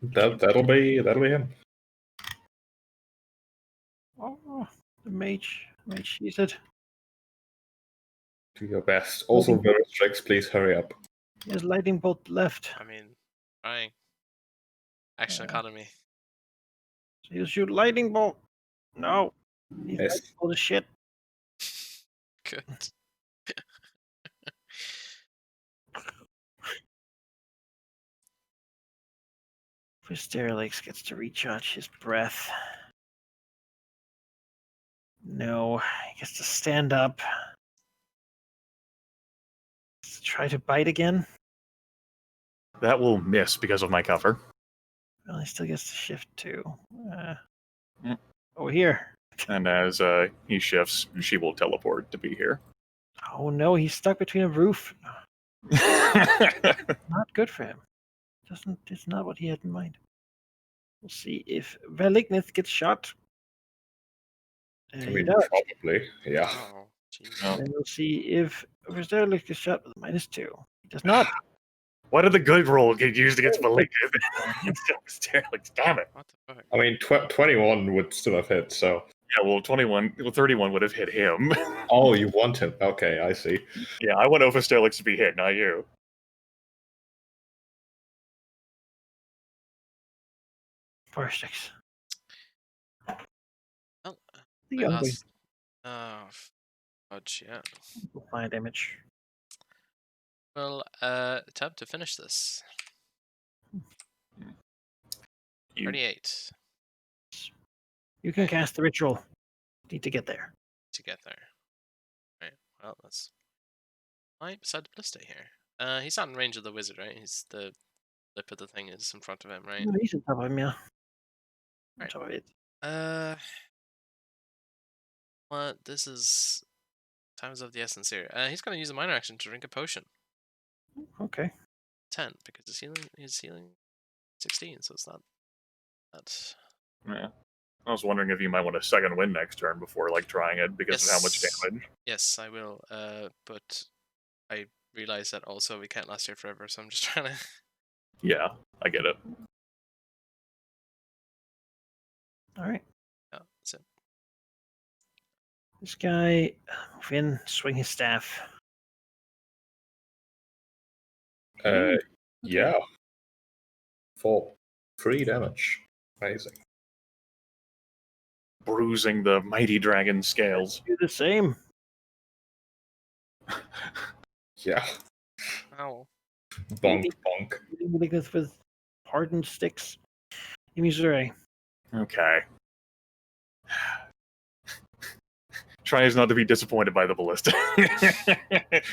That'll be him. Oh, the mage. She said. Do your best. Also, Veristrix, please hurry up. He has lightning bolt left. I mean, trying. Action economy. So he'll shoot lightning bolt. No. He's Yes. lightning bolt is shit. Good. Sterlix gets to recharge his breath. No, he gets to stand up. Let's try to bite again. That will miss because of my cover. Well, he still gets to shift too. Mm. Over here. And as he shifts, she will teleport to be here. Oh no, he's stuck between a roof. Not good for him. It's not what he had in mind. We'll see if Velignith gets shot. I He mean, does. probably. Yeah. Oh, jeez. No. And we'll see if Sterlix gets shot with a -2. He does not. Why did the good roll get used against Malignant? Damn it. What the fuck? I mean, 21 would still have hit, so... Yeah, well, 31 would have hit him. Oh, you want him. Okay, I see. Yeah, I want Sterlix to be hit, not you. Sterlix. Oh, The wait, young boy. last... Oh, fudge, yeah. Fine damage. Well, attempt to finish this. 38 You can cast the ritual. Need to get there. to get there. Right, well, that's... I decided to stay here. He's not in range of the wizard, right? He's the lip of the thing is in front of him, right? No, he's on top of him, yeah. On Right. top of it. Well, this is times of the essence here. He's gonna use a minor action to drink a potion. Okay. 10 because he's healing 16, so it's not that. Yeah. I was wondering if you might want a second win next turn before trying it because of how much Yes. damage. Yes, I will. But I realize that also we can't last here forever, so I'm just trying to. Yeah, I get it. All right. Yeah, that's it. This guy, move in, swing his staff. Yeah. For 3 damage. Amazing. Bruising the mighty dragon scales. Do the same. Yeah. Ow. Bonk, bonk. Malignant with hardened sticks. Missouri. Okay. Tries not to be disappointed by the ballista.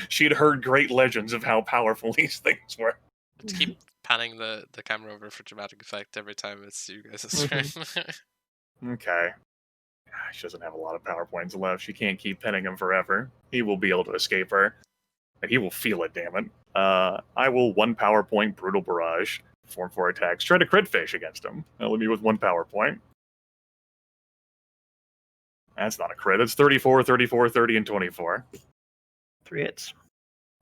She had heard great legends of how powerful these things were. To keep panning the camera over for dramatic effect every time it's you guys' turn. Okay. She doesn't have a lot of power points left. She can't keep pinning him forever. He will be able to escape her. And he will feel it, damn it. I will 1 power point Brutal Barrage. Perform 4 attacks. Try to crit fish against him. That'll leave me with 1 power point. That's not a crit. It's 34, 34, 30, and 24. 3 hits.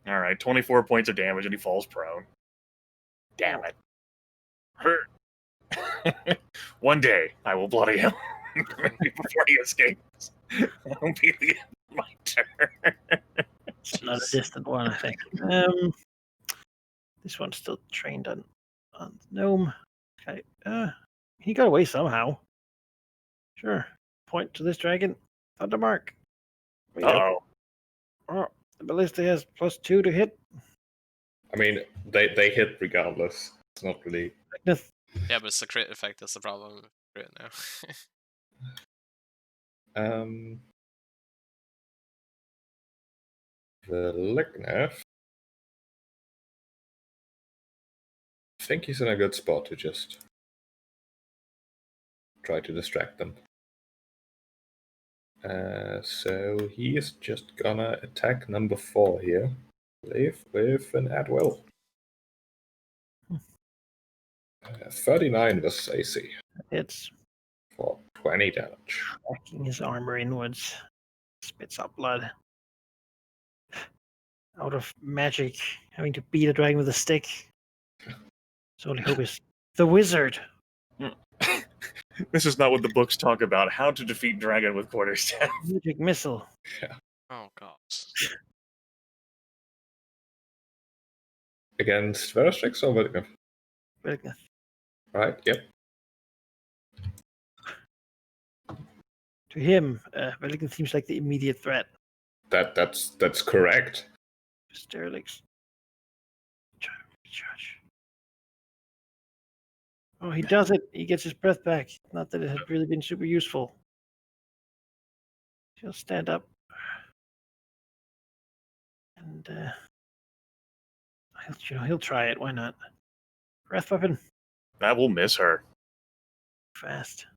Alright, 24 points of damage and he falls prone. Damn it. Hurt. One day, I will bloody him before he escapes. That'll be the end of my turn. It's not a distant one, I think. This one's still trained on the gnome. Okay. He got away somehow. Sure. Point to this dragon. Thundermark. Uh-oh. Oh, the ballista has +2 to hit. I mean, they hit regardless. It's not really... Malignant. Yeah, but it's the crit effect that's the problem. Crit now. The Ligneth. I think he's in a good spot to just try to distract them. So he is just gonna attack number 4 here. I believe with an at-will. 39 versus AC. It's For 20 damage. cracking his armor inwards. Spits out blood. Out of magic, having to beat a dragon with a stick. His only hope is the wizard. This is not what the books talk about. How to defeat dragon with quarterstaff. Magic missile. Oh god. Against Verstrix or Velgnath? Velgnath. Right, yep. To him, Velgnath seems like the immediate threat. That's correct. Sterlix. Judge. Oh, he does it. He gets his breath back. Not that it had really been super useful. He'll stand up. And he'll try it. Why not? Breath weapon. That will miss her. Fast.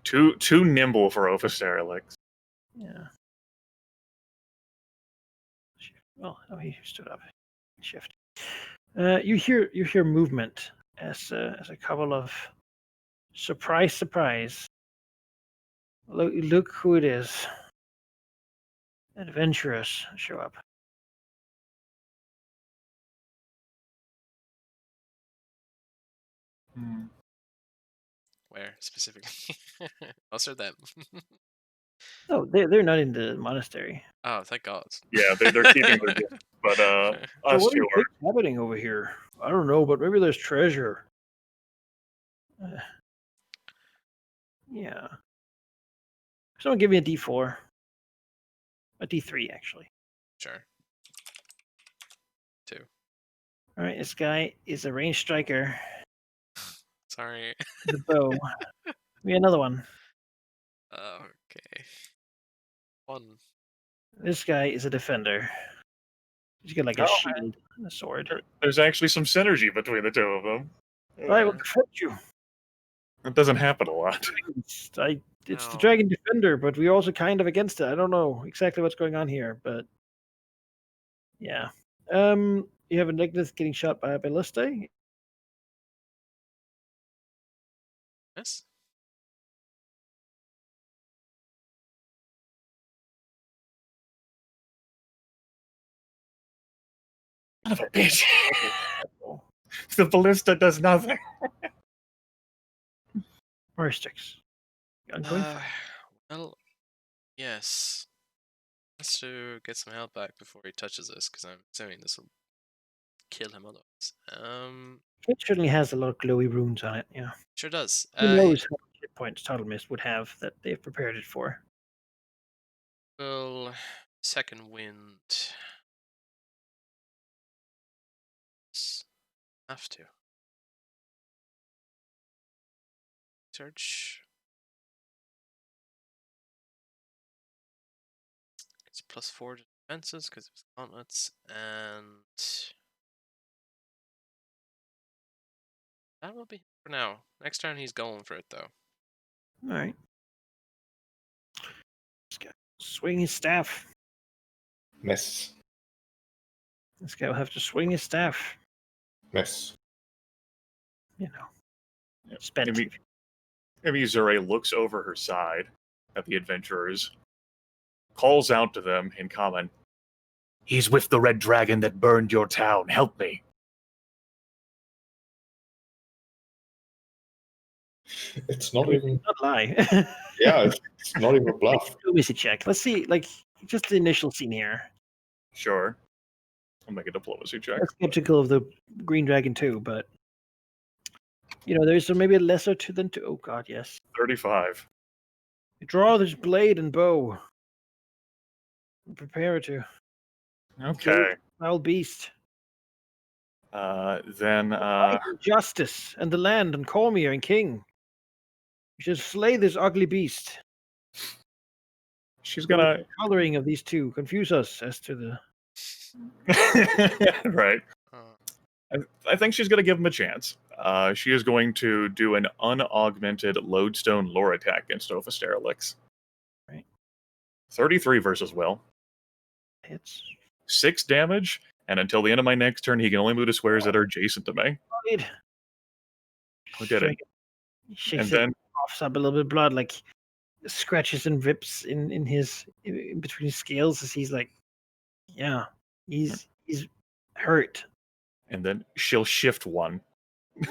Too nimble for Ophisterelix. Yeah. Well, oh, he stood up. Shift. You hear movement as a couple of surprise. Look who it is. Adventurers show up. Where specifically? Us or them? No, they're not in the monastery. Oh, thank God. Yeah, they're keeping their distance, but So us what do two you think's happening over here? I don't know, but maybe there's treasure. Yeah. Someone give me a D4. A D3, actually. Sure. 2. All right, this guy is a ranged striker. Sorry. The bow. Give me another one. Okay. 1. This guy is a defender. He's got like a shield and a sword. There's actually some synergy between the two of them. I will defend you. It doesn't happen a lot. It's the No. dragon defender, but we're also kind of against it. I don't know exactly what's going on here, but yeah. You have a Nicholas getting shot by a ballista. Yes. Son of a bitch. The ballista does nothing. Maristix. I'm going for Well, yes. Has to get some health back before he touches this, because I'm assuming this will kill him otherwise. it. Certainly has a lot of glowy runes on it. Yeah. Sure does. Who knows how many hit points Total Mist would have that they've prepared it for? Well, second wind. Have to. Search. It's +4 to defenses because of his gauntlets, and that will be for now. Next turn he's going for it though. All right. This guy will swing his staff. Miss. This guy will have to swing his staff. Miss. You know. Spend. Emizure looks over her side at the adventurers, calls out to them in common. He's with the red dragon that burned your town. Help me. It's not even. Not lie. Yeah, it's not even a bluff. Diplomacy check. Let's see, like, just the initial scene here. Sure. I'll make a diplomacy check. I'm skeptical of the green dragon too, but there's maybe a lesser to than 2. Oh God, yes. 35. Draw this blade and bow. Prepare to. Okay. Foul beast. Then Justice and the land and Cormier and King. We should slay this ugly beast. she's gonna The coloring of these two confuse us as to the. right. I think she's gonna give him a chance. She is going to do an unaugmented lodestone lore attack against Ophisterelix. Right. 33 versus Will. Hits. 6 damage, and until the end of my next turn, he can only move to squares that are adjacent to me. Look at it. He shakes And it, then coughs up a little bit of blood, like scratches and rips in between his scales as he's like, yeah, he's hurt. and then she'll shift 1 to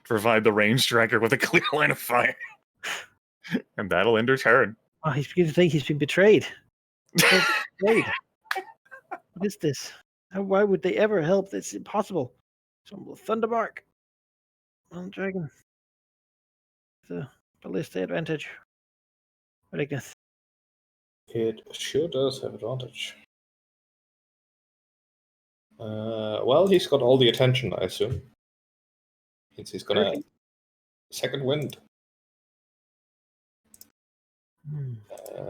provide the range striker with a clear line of fire. And that'll end her turn. Oh, he's beginning to think he's been betrayed. Betrayed. What is this? Why would they ever help? It's impossible. Some Thunderbark on Dragon. The ballista advantage. Ridiculous. It sure does have advantage. Well, he's got all the attention, I assume. He's gonna second wind.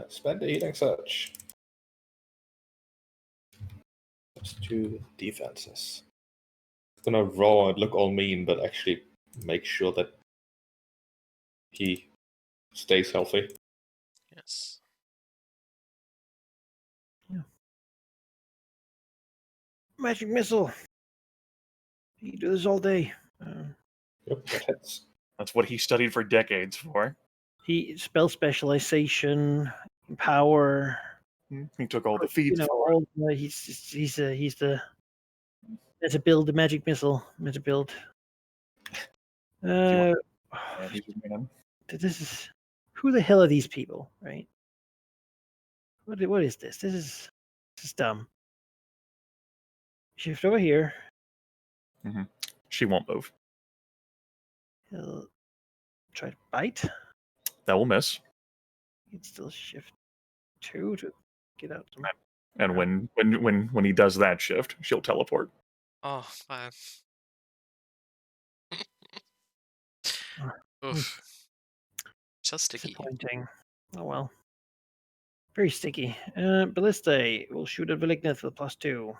Spend the healing surge. Let's do defenses. Gonna roar and look all mean, but actually make sure that he stays healthy. Yes. Yeah. Magic missile. You do this all day. Yep, that hits. That's what he studied for decades for. He spell specialization, power. He took all the feeds for it. He's the meant to build the magic missile. Meant to build. Yeah, he's a man. This is who the hell are these people, right? What is this? This is dumb. Shift over here. She won't move. He'll try to bite. That will miss. He can still shift 2 to get out. And when he does that shift, she'll teleport. Oh, man. Oof. So sticky. Disappointing. Oh well. Very sticky. Ballista will shoot at Malignant with +2.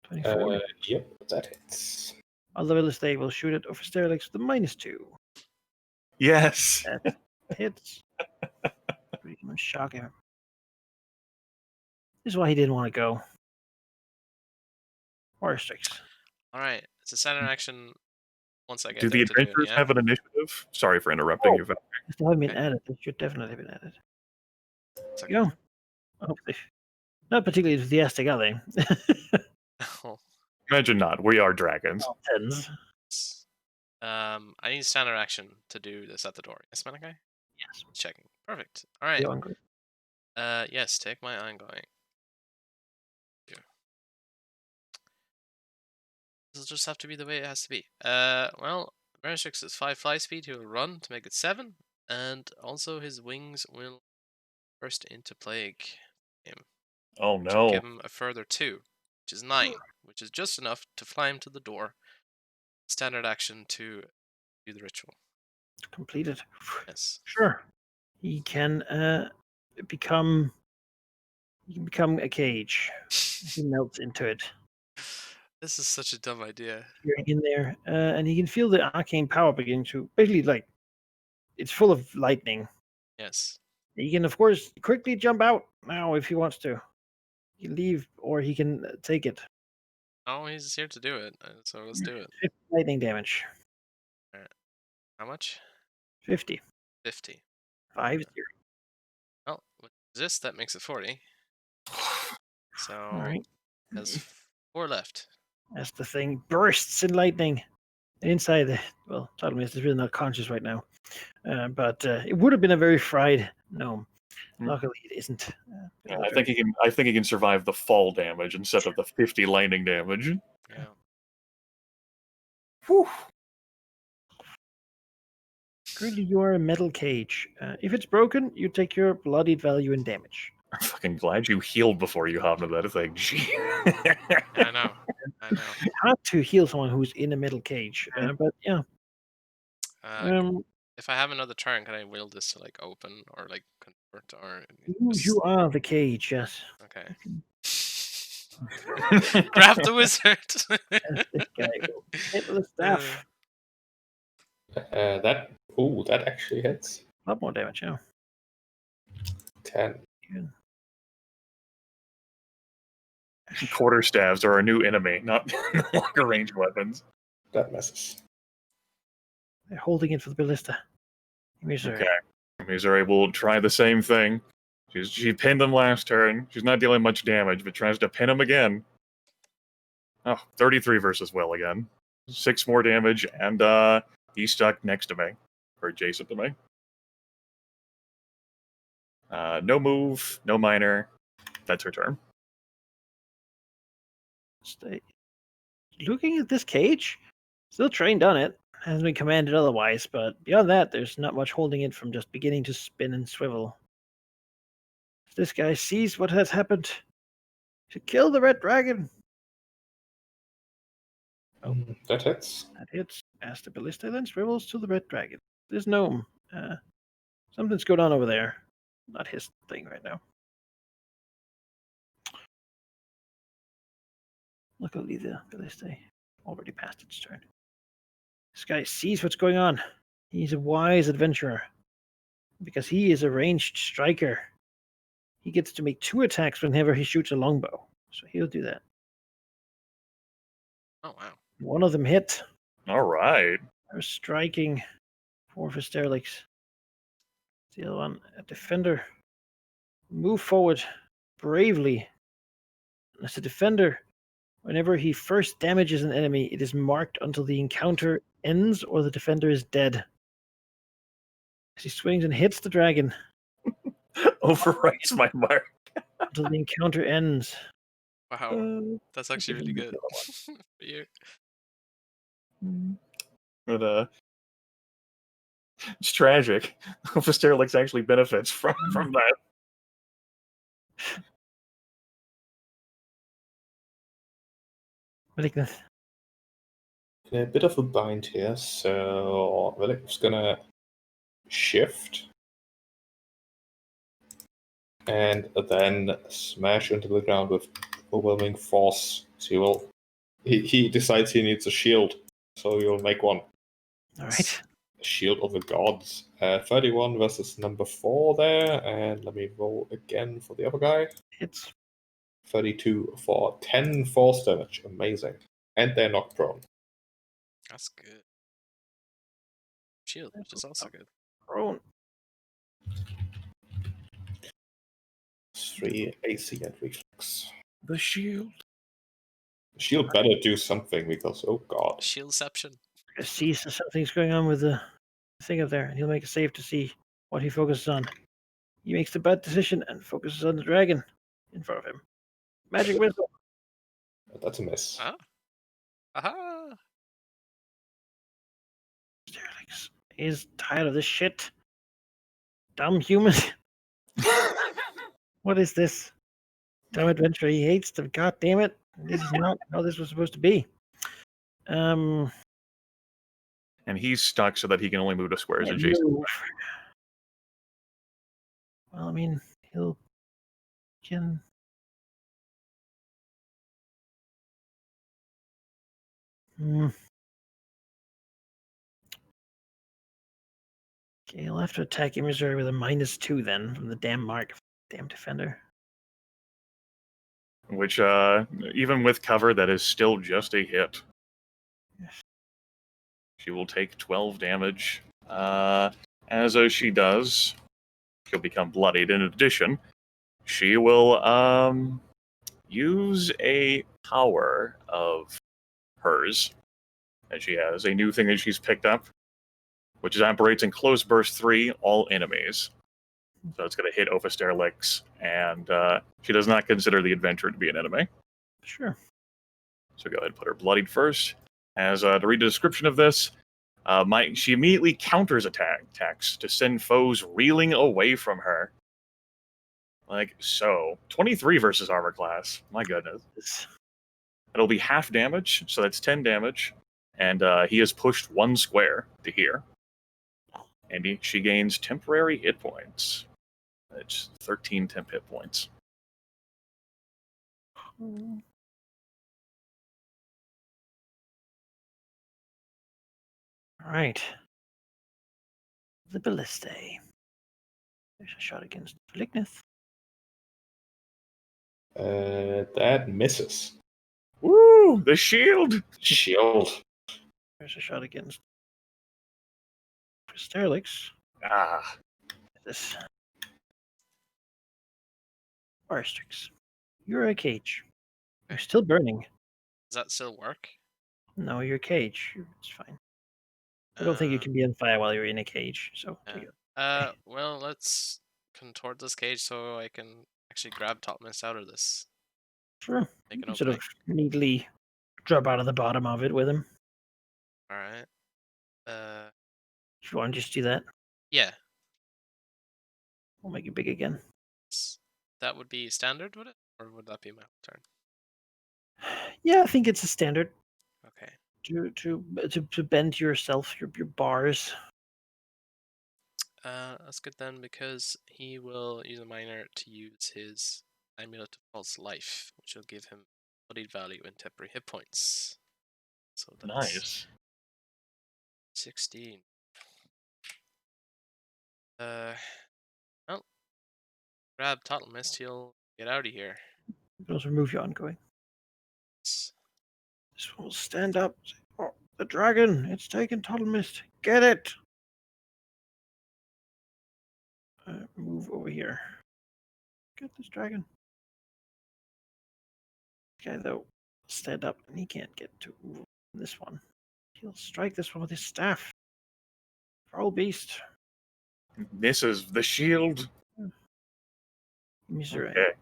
24. Yep, that hits. Other Ballista will shoot at Sterlix with a -2. Yes. That hits. Pretty much shocking. This is why he didn't want to go. Water Strix. Alright, it's a standard action once I get Do there the to do it, adventurers yeah? have an initiative? Sorry for interrupting you. Val. If they haven't been Okay. added, they should definitely have been added. It's You know, hopefully. Not particularly enthusiastic, are they? Oh, Imagine not. We are dragons. Tens. it's- I need standard action to do this at the door. Yes, Malachi? Yes. Checking. Perfect. Alright. You're hungry. Yes, take my ongoing. This will just have to be the way it has to be. Well, Barrage is 5 fly speed. He will run to make it 7, and also his wings will burst into plague him. Oh Which will no. give him a further 2, which is 9, which is just enough to fly him to the door. Standard action to do the ritual. Completed. Yes. Sure. He can become a cage. He melts into it. This is such a dumb idea. You're in there, and he can feel the arcane power beginning to basically like it's full of lightning. Yes. He can, of course, quickly jump out now if he wants to. He can leave, or he can take it. Oh, he's here to do it, so let's do it. 50 lightning damage. How much? 50. 50. 5-0. Well, with this, that makes it 40. So, All right. has 4 left. As the thing bursts in lightning inside the Untitled is really not conscious right now, but it would have been a very fried gnome. Luckily, it isn't. I think he can survive the fall damage instead of the 50 lightning damage. Yeah. Whew. Currently, you are a metal cage. If it's broken, you take your bloodied value and damage. I'm fucking glad you healed before you hopped into that thing. I know. It's hard to heal someone who's in a metal cage, but yeah. If I have another turn, can I will this to like open or like convert or? You are the cage, yes. Okay. Grab the wizard. This guy will hit with a staff. That actually hits. A lot more damage, yeah. 10. Quarterstaves are our new enemy, not longer range weapons. That misses. They're holding it for the ballista. Okay. Misery will try the same thing. She pinned him last turn. She's not dealing much damage, but tries to pin him again. Oh, 33 versus Will again. 6 more damage, and he's stuck next to me. Or adjacent to me. No move, no minor. That's her turn. Stay. Looking at this cage, still trained on it. Hasn't been commanded otherwise, but beyond that, there's not much holding it from just beginning to spin and swivel. If this guy sees what has happened, to kill the red dragon. That hits. That hits. As the ballista then swivels to the red dragon. This gnome. Something's going on over there. Not his thing right now. Luckily, the ballista already passed its turn. This guy sees what's going on. He's a wise adventurer. Because he is a ranged striker. He gets to make 2 attacks whenever he shoots a longbow. So he'll do that. Oh wow. One of them hit. All right. They're striking 4 for Sterlix. The other one, a defender. Move forward bravely. As a defender, whenever he first damages an enemy, it is marked until the encounter ends or the defender is dead. As he swings and hits the dragon. Overwrites my mark. Until the encounter ends. Wow. That's actually really good. For you. But it's tragic. Sterlix actually benefits from that. Malignant. In a bit of a bind here, so Velik's gonna shift and then smash into the ground with overwhelming force. So he decides he needs a shield, so you'll make one. All right. Shield of the Gods. 31 versus number 4 there, and let me roll again for the other guy. Hits. 32 for 10 force damage. Amazing. And they're knocked prone. That's good. Shield, which is also good. Prone. 3 AC and reflex. The shield. The shield better do something because, oh god. Shieldception. Sees something's going on with the thing up there, and he'll make a save to see what he focuses on. He makes the bad decision and focuses on the dragon in front of him. Magic missile. That's a miss. Huh? Aha! Sterlix is tired of this shit. Dumb human. What is this? Dumb adventure. He hates them. God damn it. This is not how this was supposed to be. And he's stuck so that he can only move to squares adjacent. Move. Well, I mean, can. Okay, he'll have to attack in Missouri with a -2 then from the damn mark. Damn defender. Which, even with cover, that is still just a hit. Yes. She will take 12 damage. As she does, she'll become bloodied. In addition, she will use a power of hers. And she has a new thing that she's picked up, which operates in Close Burst 3, all enemies. So it's going to hit Sterlix, and she does not consider the adventurer to be an enemy. Sure. So go ahead and put her bloodied first. As to read the description of this, she immediately counters attacks to send foes reeling away from her. Like so. 23 versus armor class. My goodness. It'll be half damage, so that's 10 damage. And he is pushed 1 square to here. And she gains temporary hit points. It's 13 temp hit points. All right. The Ballistae. There's a shot against Lignith. That misses. Woo! The shield! Shield. There's a shot against Sterlix. Ah. This. Barstrix. You're a cage. You're still burning. Does that still work? No, you're a cage. It's fine. I don't think you can be on fire while you're in a cage. So take it. Well, let's contort this cage so I can actually grab Topmist out of this. Sure. Make an Sort opening. of neatly drop out of the bottom of it with him. All right. If you want to just do that, Yeah. we'll make it big again. That would be standard, would it? Or would that be my turn? Yeah, I think it's a standard Okay. to bend yourself, your bars. That's good then, because he will use a minor to use his Amulet of False Life, which will give him bloodied value and temporary hit points. So that's Nice. 16. Well, grab Total Mist, he'll get out of here. You can also remove your ongoing. This one will stand up. Oh, the dragon! It's taken Total Mist. Get it! Move over here. Get this dragon. This guy, though, stand up, and he can't get to this one. He'll strike this one with his staff. Foul beast. Misses the shield. Misery. Okay.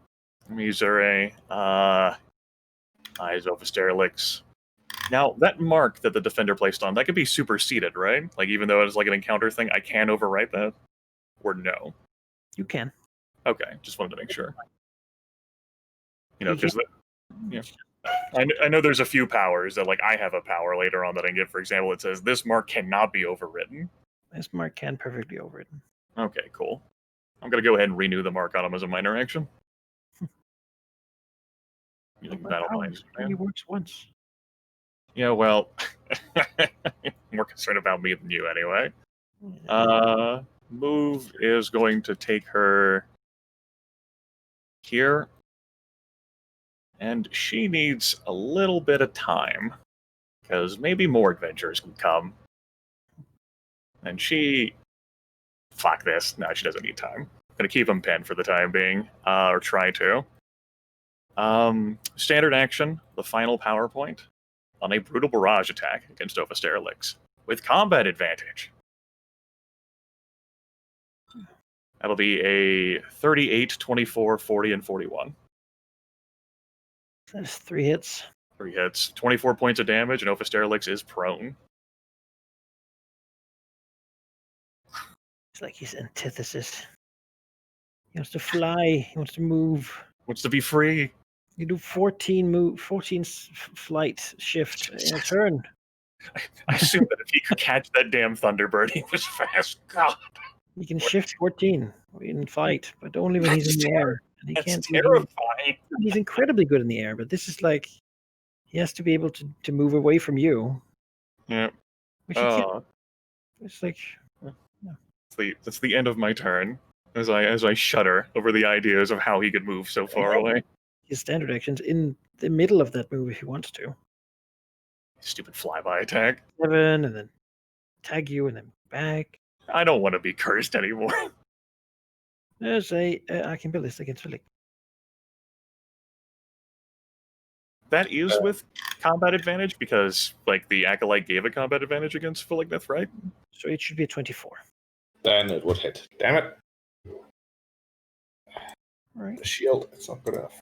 Missouri. Eyes of Asterix. Now, that mark that the defender placed on, that could be superseded, right? Like, even though it's like an encounter thing, I can overwrite that? Or no? You can. Okay, just wanted to make sure. You know, You because yeah. I know there's a few powers that, like, I have a power later on that I can get. For example, it says this mark cannot be overwritten. This mark can perfectly overwritten. Okay, cool. I'm going to go ahead and renew the mark on him as a minor action. Using battle lines. It only works once. Yeah, well, more concerned about me than you anyway. Move is going to take her here. And she needs a little bit of time, because maybe more adventures can come. And she... Fuck this. No, she doesn't need time. I'm going to keep him pinned for the time being, or try to. Standard action, the final power point, on a brutal barrage attack against Ophisterelix, with combat advantage. That'll be a 38, 24, 40, and 41. That's 3 hits. 3 hits, 24 points of damage, and Ophisterelix is prone. It's like his antithesis. He wants to fly. He wants to move. Wants to be free. You do 14 flight shift in a turn. I assume that if he could catch that damn Thunderbird, he was fast. God, He can shift 14 in flight, but only when he's in the air. And he that's can't. terrifying. He's incredibly good in the air, but this is like he has to be able to move away from you. Yeah. Which he can't. It's like That's the end of my turn. As I shudder over the ideas of how he could move so far away. his standard actions in the middle of that move if he wants to. Stupid flyby attack. 7 and then tag you and then back. I don't want to be cursed anymore. There's I can build this against Philip. That is with combat advantage because, like, the Acolyte gave a combat advantage against Philignith, right? So it should be a 24. Then it would hit. Damn it. All right. The shield, it's not good enough.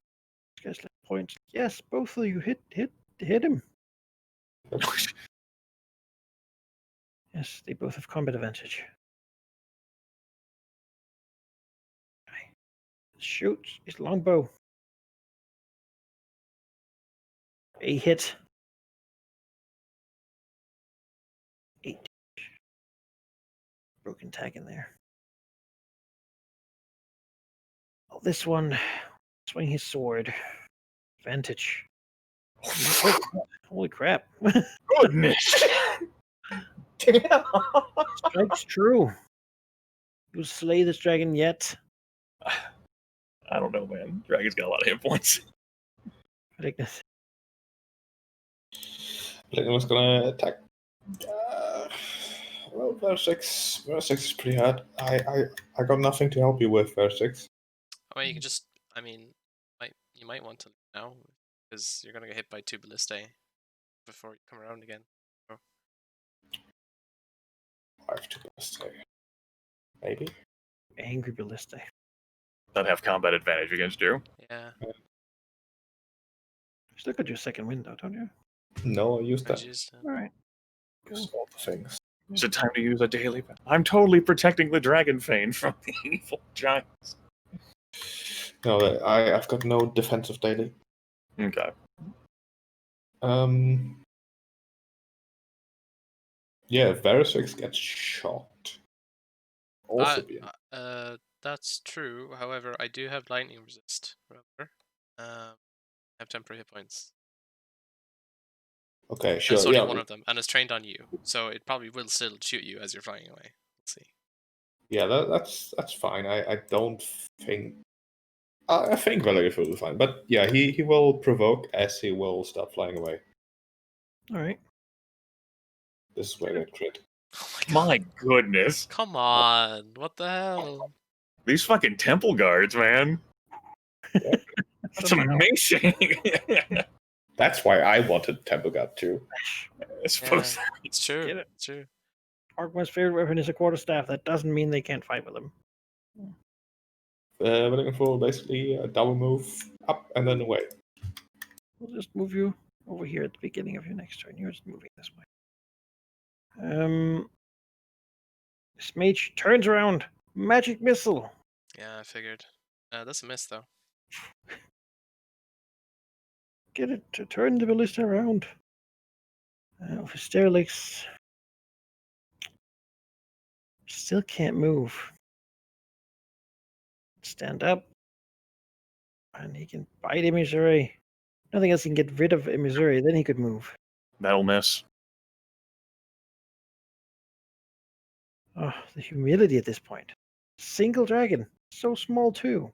Guys, points. Yes, both of you hit him. Yes, they both have combat advantage. Okay. Shoot his longbow. A hit. 8. Broken tag in there. Oh, this one. Swing his sword. Advantage. Holy crap. Goodness! Damn! Strike's true. You slay this dragon yet? I don't know, man. Dragon's got a lot of hit points. Ridiculous. Lightning gonna attack. Well, verse 6 is pretty hard. I got nothing to help you with verse 6. I mean, you can just. I mean, you might want to now because you're gonna get hit by 2 ballistae before you come around again. So. 5 to ballistae. Maybe. Angry Ballista. That have combat advantage against you. Yeah. Still got your second window, don't you? No, I used I that. just, All right. Use all the things. Is it time to use a daily? I'm totally protecting the dragon fane from the evil giants. No, I've got no defensive daily. Okay. Yeah, Varusix gets shot. Also be that's true. However, I do have lightning resist. Remember, I have temporary hit points. okay, And sure. it's only Yeah, one of them, and it's trained on you, so it probably will still shoot you as you're flying away. Let's see. yeah, that's fine. I don't think. I think Valerie will be fine, but yeah, he will provoke as he will start flying away. All right. This is where I get crit. Oh my god! My goodness. Come on! What the hell? These fucking temple guards, man. That's Somehow. amazing. That's why I wanted Temple God too. It's supposed Yeah, it's true. Get it? It's true. Arkman's favorite weapon is a quarterstaff. That doesn't mean they can't fight with him. We're looking for basically a double move up and then away. We'll just move you over here at the beginning of your next turn. You're just moving this way. This mage turns around. Magic missile. Yeah, I figured. That's a miss though. Get it to turn the ballista around. For Sterlix. Still can't move. Stand up. And he can bite Missouri. Nothing else he can get rid of Missouri. Then he could move. That'll miss. Oh, the humility at this point. Single dragon. So small too.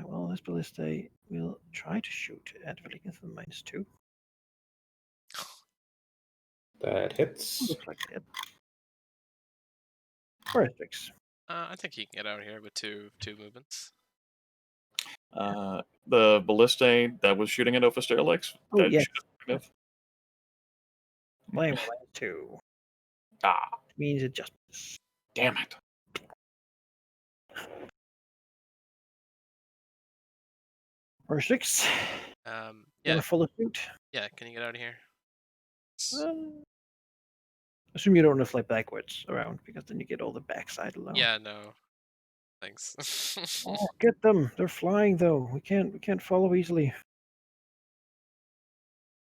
Well, this ballista will try to shoot at Valignus -2. That hits. Looks like that. Perfect. I think he can get out here with two movements. The ballista that was shooting at Ophisterlix. Oh, yes. Flame -2. Ah, Means it just misses. damn it. Perfect. Yeah, Follow suit. yeah. Can you get out of here? Assume you don't want to fly backwards around because then you get all the backside alone. Yeah, no. Thanks. Oh, get them! They're flying though. We can't follow easily.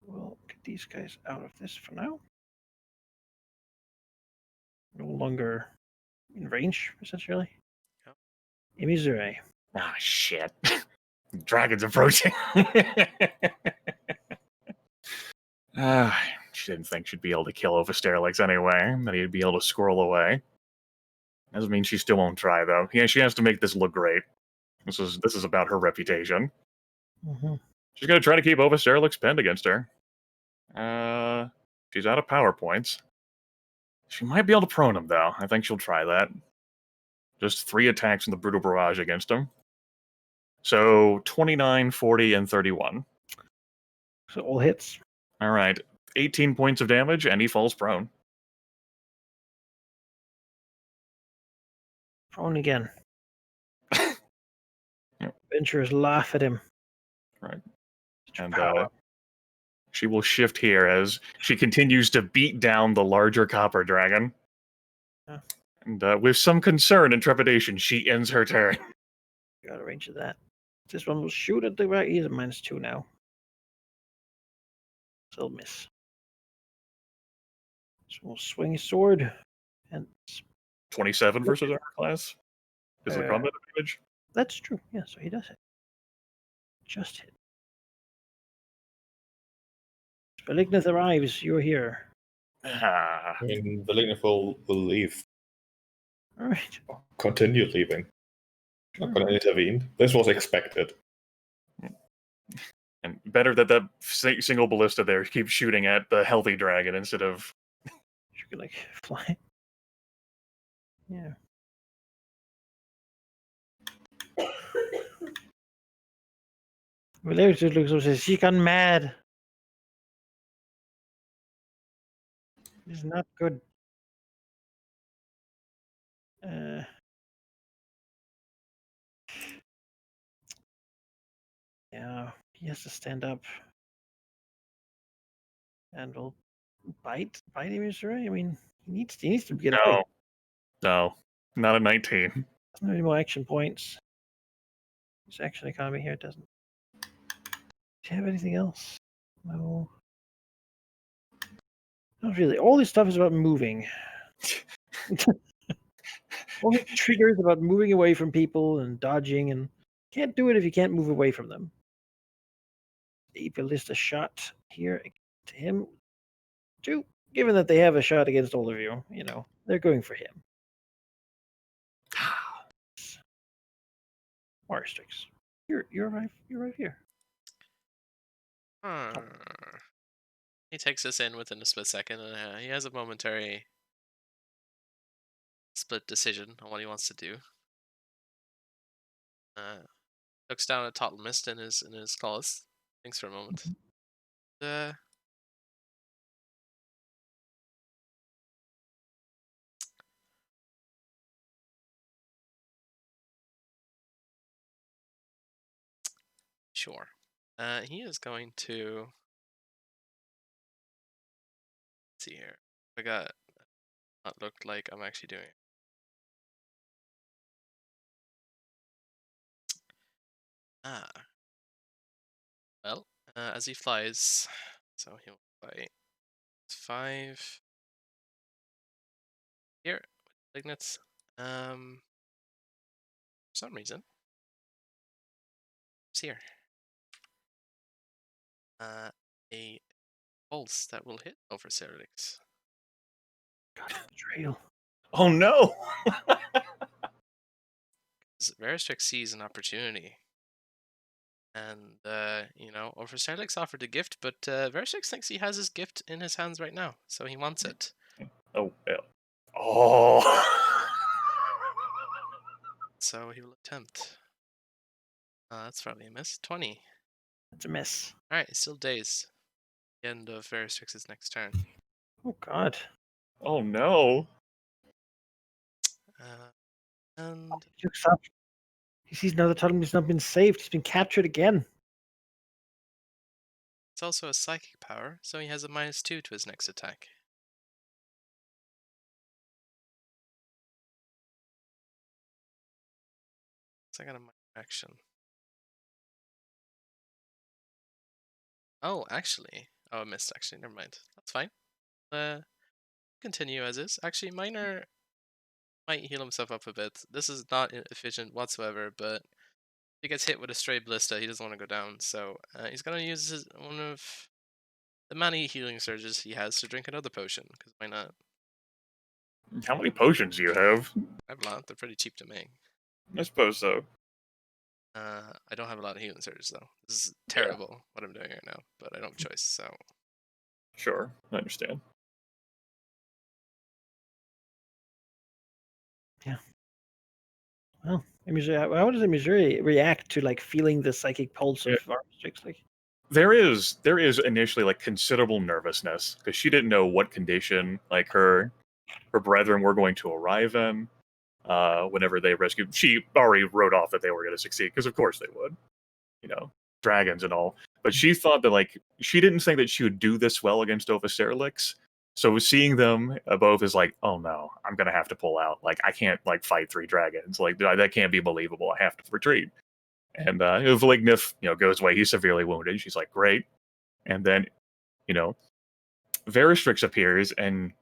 We'll get these guys out of this for now. No longer in range, essentially. Yep. Missouri. Ah, shit. Dragon's approaching. She didn't think she'd be able to kill Ophisterlix anyway, that he'd be able to squirrel away. Doesn't mean she still won't try, though. Yeah, she has to make this look great. This is about her reputation. Mm-hmm. She's going to try to keep Ophisterlix pinned against her. She's out of power points. She might be able to prone him, though. I think she'll try that. Just 3 attacks in the Brutal Barrage against him. So 29, 40, and 31. So all hits. All right. 18 points of damage, and he falls prone. Prone again. Yep. Adventurers laugh at him. Right. Such And power. she will shift here as she continues to beat down the larger copper dragon. Yeah. And with some concern and trepidation, she ends her turn. Got a range of that. This one will shoot at the right. He's a -2 now. Still miss. So we'll swing his sword and 27 versus armor class is the Uh, combat advantage. that's true. Yeah, so he does hit. Just hit. Valignus arrives. You're here. Ah, I mean, Valignus will leave. All right. Continue leaving. Not going to intervene. This was expected. and better that single ballista there keeps shooting at the healthy dragon instead of. You can like fly. Yeah. Valerius just looks up and says, "She's gone mad. This is not good." Yeah, He has to stand up. And will bite Missouri? I mean, he needs to get away. No, not a 19. Doesn't have any more action points. His action economy here doesn't. Do you have anything else? No. Not really. All this stuff is about moving. All the triggers about moving away from people and dodging, and can't do it if you can't move away from them. If you list a shot here to him, too. Given that they have a shot against all of you, they're going for him. Marstrix, you're right here. He takes this in within a split second, and he has a momentary split decision on what he wants to do. Looks down at Total Mist in his claws, thinks for a moment. Sure. He is going to. Let's see here. I got not looked like I'm actually doing it. Well, as he flies, so he'll fly 5 here with Lignets. For some reason, it's here. A pulse that will hit over Cerelix. God, trail. Oh no! Veristrix sees an opportunity. And, over Cerelix offered a gift, but Veristrix thinks he has his gift in his hands right now, so he wants it. Oh, yeah. Oh! So he will attempt. That's probably a miss. 20. That's a miss. Alright, still dazed. The end of Veristrix's next turn. Oh god. Oh no! And He looks up. He sees now the totem has not been saved. He's been captured again. it's also a psychic power, so he has a -2 to his next attack. So I got a minor action. Oh, actually. Oh, I missed, actually. Never mind. That's fine. Continue as is. Actually, minor might heal himself up a bit. This is not efficient whatsoever, but if he gets hit with a stray ballista, he doesn't want to go down. So he's going to use one of the many healing surges he has to drink another potion, because why not? How many potions do you have? I have a lot. They're pretty cheap to make. I suppose so. I don't have a lot of healing surges, though. This is terrible, what I'm doing right now, but I don't have a choice, so... Sure, I understand. Yeah. Well, how does Missouri react to feeling the psychic pulse of Varstrix? There is initially considerable nervousness because she didn't know what condition her brethren were going to arrive in. Whenever they rescued, she already wrote off that they were going to succeed because of course they would, dragons and all. But she thought that she didn't think that she would do this well against Cerelix. So seeing them above is oh no, I'm gonna have to pull out. I can't fight 3 dragons. That can't be believable. I have to retreat. And Vlignif, goes away. He's severely wounded. She's like, great. And then, Veristrix appears, and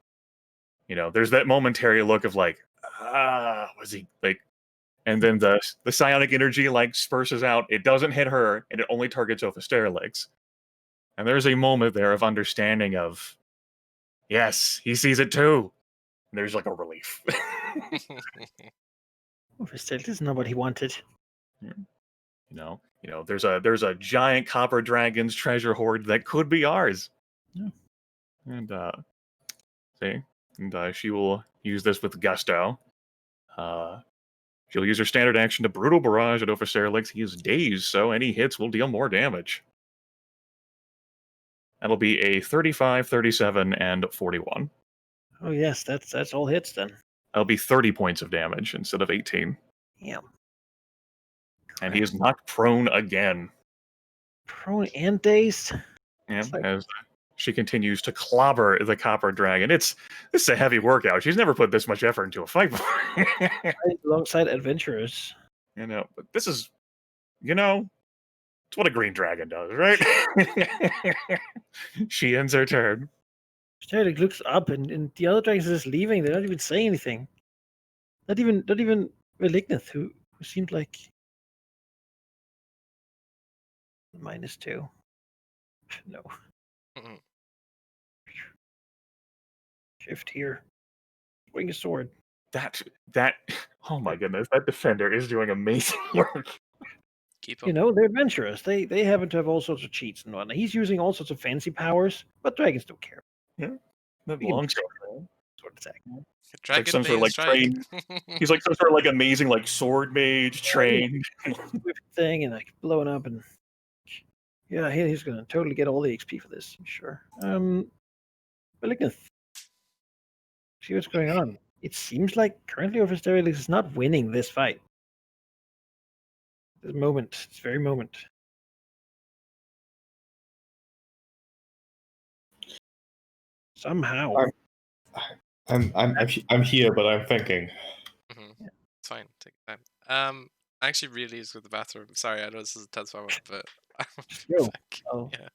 there's that momentary look of was he and then the psionic energy disperses out. It doesn't hit her, and it only targets Cerelix. And there's a moment there of understanding of, yes, he sees it too. And there's a relief. Cerelix is not what he wanted. There's a giant copper dragon's treasure hoard that could be ours. Yeah. And she will use this with gusto. She'll use her standard action to brutal barrage at Cerelix. He is dazed, so any hits will deal more damage. That'll be a 35, 37, and 41. Oh yes, that's all hits then. That'll be 30 points of damage instead of 18. Yeah. And he is knocked prone again. prone and dazed. Yeah, It's like- as she continues to clobber the copper dragon. This is a heavy workout. She's never put this much effort into a fight before. Right alongside adventurers. But this is, it's what a green dragon does, right? She ends her turn. Sterling looks up, and the other dragons are just leaving. They're not even saying anything. Not even Malignant, who seemed like -2. No. Mhm. Shift here. Swing a sword. That oh my goodness, that defender is doing amazing work. Keep You up. know, they're adventurers. They happen to have all sorts of cheats and whatnot. He's using all sorts of fancy powers, but dragons don't care. That We can long do sword attack. Dragon some sort of, Bane strike. He's like some sort of amazing sword mage trained. Whip thing and like blowing up and yeah, he's gonna totally get all the XP for this. Sure. Malignant. See what's going on. It seems like currently Orphesterix is not winning this fight. This very moment. Somehow. I'm here, but I'm thinking. Mhm. It's fine. Take your time. I actually really use with the bathroom. Sorry, I know this is a tense moment, but I'm Yo. back. Oh. Yeah.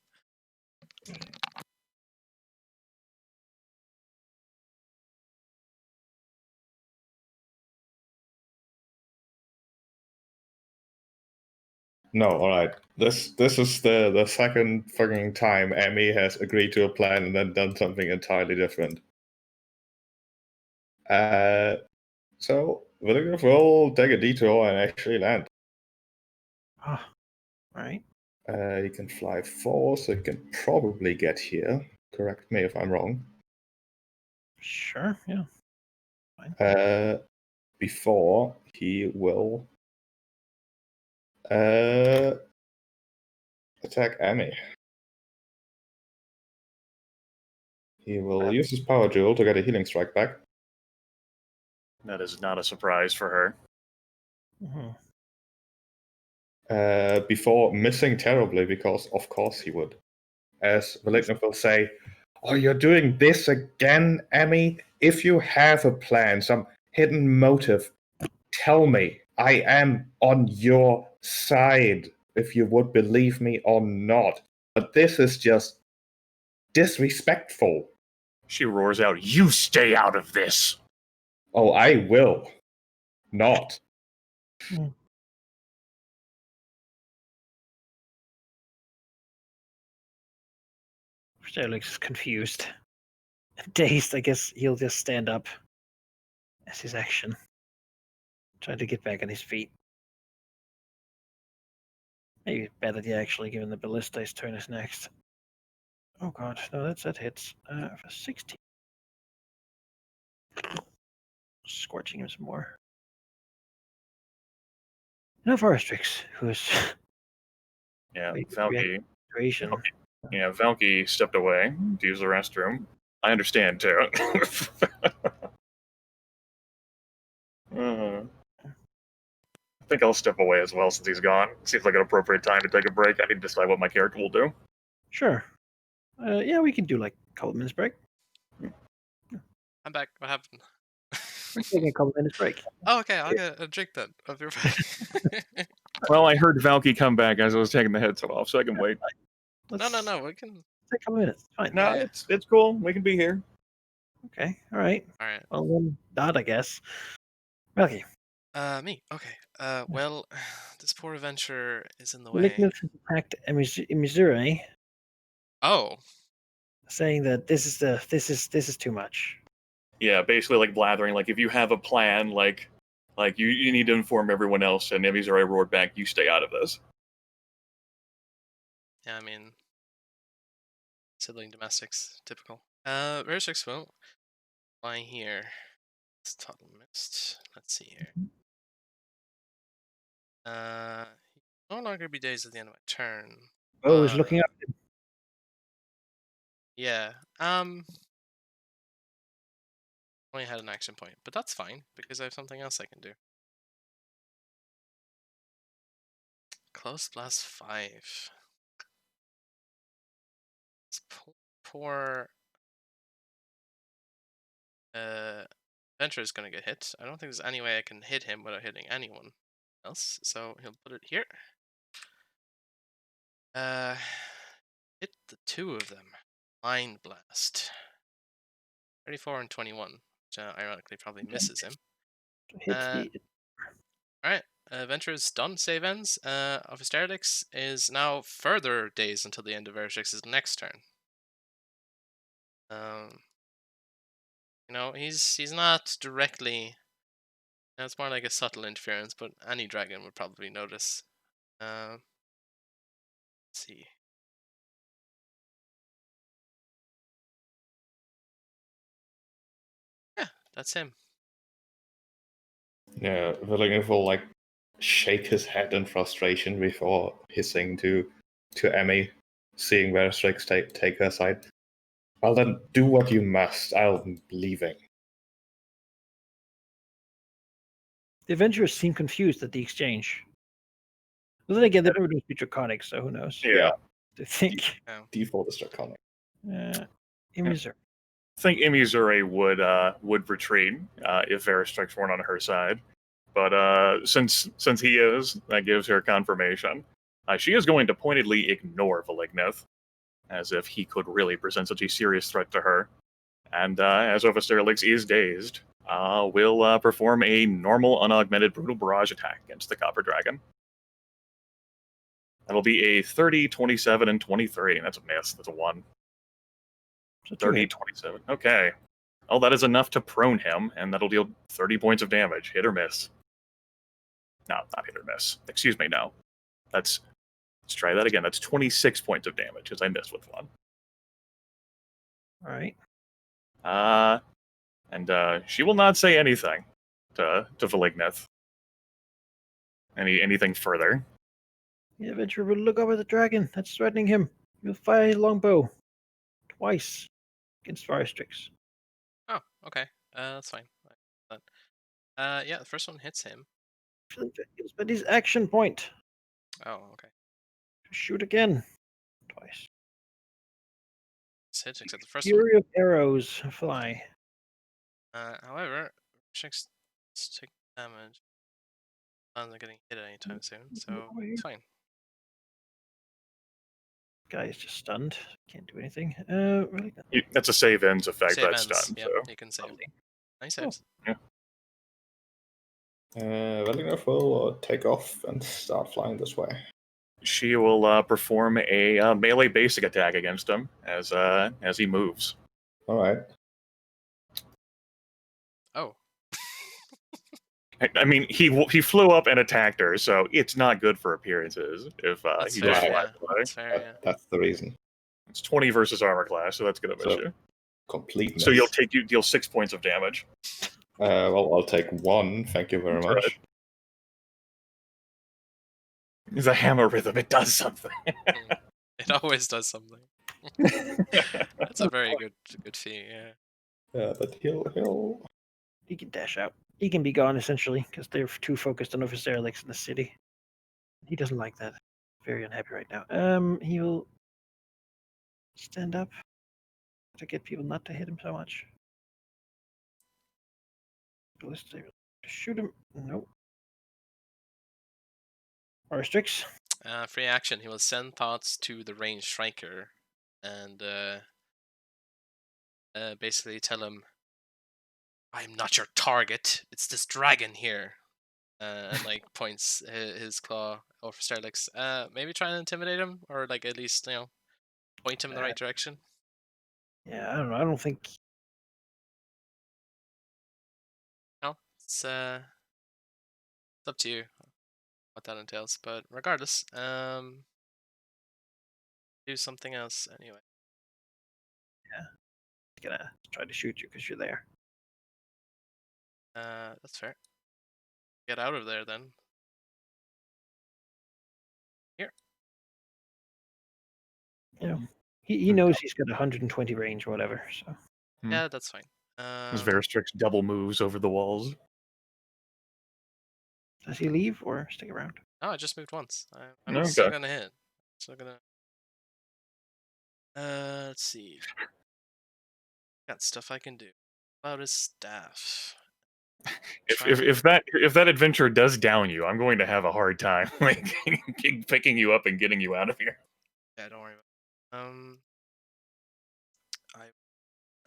No, all right. This is the second fucking time Emmy has agreed to a plan and then done something entirely different. So we'll take a detour and actually land. Ah. Right. You can fly 4, so you can probably get here. Correct me if I'm wrong. Sure. Yeah. Before he will attack Emmy. He will use his power jewel to get a healing strike back. That is not a surprise for her. Mhm. Before missing terribly, because of course he would. As Malignant will say, "Oh, you're doing this again, Emmy? If you have a plan, some hidden motive, tell me. I am on your side, if you would believe me or not. But this is just disrespectful." She roars out, "You stay out of this!" Oh, I will not. Sterling is confused. Dazed, I guess he'll just stand up as his action. Trying to get back on his feet. Maybe better, yeah, actually, given the ballista's turn is next. Oh god, no, that hits. For 16. Scorching him some more. No Forestrix, who's Yeah, Wait, Valky. situation. Yeah, Valky stepped away to use the restroom. I understand too. I think I'll step away as well since he's gone. Seems like an appropriate time to take a break. I need to decide what my character will do. Sure. Yeah, we can do like a couple minutes break. I'm back. What happened? We're taking a couple minutes break. Oh, okay. I'll get a drink then. I'll be right. Well, I heard Valky come back as I was taking the headset off, so I can wait. No. We can. Take a couple minutes. Fine. No, Yeah. it's cool. We can be here. Okay. All right. All right. Well, then, not, I guess. Okay. Me. Okay. Well, this poor adventure is in the way. Malignant has attacked Missouri, Oh. saying that this is too much. Yeah, basically like blathering. Like if you have a plan, like you need to inform everyone else. And Emmy's already roared back, "You stay out of this." Yeah, I mean, sibling domestics, typical. Barrage will fly here. It's total mist. Let's see here. No longer be days at the end of my turn. Oh, he's looking up. Yeah. Only had an action point, but that's fine because I have something else I can do. Close +5. poor Venture is going to get hit. I don't think there's any way I can hit him without hitting anyone else. So he'll put it here. Hit the two of them. Mind Blast. 34 and 21, which ironically probably misses him. Hits the. Alright, Venture's done, save ends. Of Asterix is now further days until the end of Vertrix's next turn. You know, he's not directly. It's more like a subtle interference, but any dragon would probably notice. Let's see. Yeah, that's him. Yeah, Villinger will like shake his head in frustration before hissing to Emmy, seeing Verstrix take her side. Well then, do what you must. I'm leaving. The adventurers seem confused at the exchange. But then again, they've never done Draconic, so who knows? Yeah. They think. Default is Draconic. Imizur. I think Imizure would retreat if Veristrix weren't on her side. But since he is, that gives her confirmation. She is going to pointedly ignore Valignith, as if he could really present such a serious threat to her. And as Ovasterlix is dazed, will perform a normal unaugmented brutal barrage attack against the Copper Dragon. That'll be a 30, 27, and 23. That's a miss. That's a 1. So 30, 27. Okay. Oh, that is enough to prone him, and that'll deal 30 points of damage. Hit or miss. No, not hit or miss. Excuse me, no. Let's try that again. That's 26 points of damage, because I missed with 1. All right. And she will not say anything to Valignith. Anything further. The adventurer will look up at the dragon that's threatening him. He'll fire his longbow twice against Firestrix. Oh, okay. That's fine. Yeah, the first one hits him. He'll spend his action point Oh, okay. to shoot again twice. It's hit except the first one. Fury of arrows fly. However, Shinx take damage. I'm not getting hit anytime soon, so it's fine. Guy is just stunned. Can't do anything. Really? That's a save ends effect. Save That's ends. done. Yep, So. you can save. Nice saves. Yeah. Villinger will take off and start flying this way. She will perform a melee basic attack against him as he moves. All right. Oh. I mean, he flew up and attacked her, so it's not good for appearances if That's he fair, does yeah. fly away. That's fair, yeah. That's the reason. It's 20 versus armor class, so that's gonna miss you. Complete miss. So you deal 6 points of damage. Well, I'll take 1. Thank you very That's much. right. It's a hammer rhythm. It does something. It always does something. That's a very good feat, yeah. Yeah, but he'll. He can dash out. He can be gone essentially because they're too focused on Ovasterlix in the city. He doesn't like that. Very unhappy right now. He will stand up to get people not to hit him so much. Ballista, shoot him. Nope. Restricts. Free action. He will send thoughts to the ranged striker and basically tell him, "I'm not your target. It's this dragon here." And like points his claw over Sterlix. Maybe try and intimidate him, or like at least point him in the right direction. Yeah, I don't know. I don't think. No, it's up to you what that entails. But regardless, do something else anyway. Yeah, he's gonna try to shoot you because you're there. That's fair. Get out of there then. Here. You know, he knows he's got 120 range or whatever. So Yeah, that's fine. As Veristrix double moves over the walls. does he leave or stick around? Oh, I just moved once. I'm Okay. still gonna hit. Still gonna. Let's see. Got stuff I can do. About his staff. If that adventure does down you, I'm going to have a hard time like picking you up and getting you out of here. Yeah, don't worry about it. I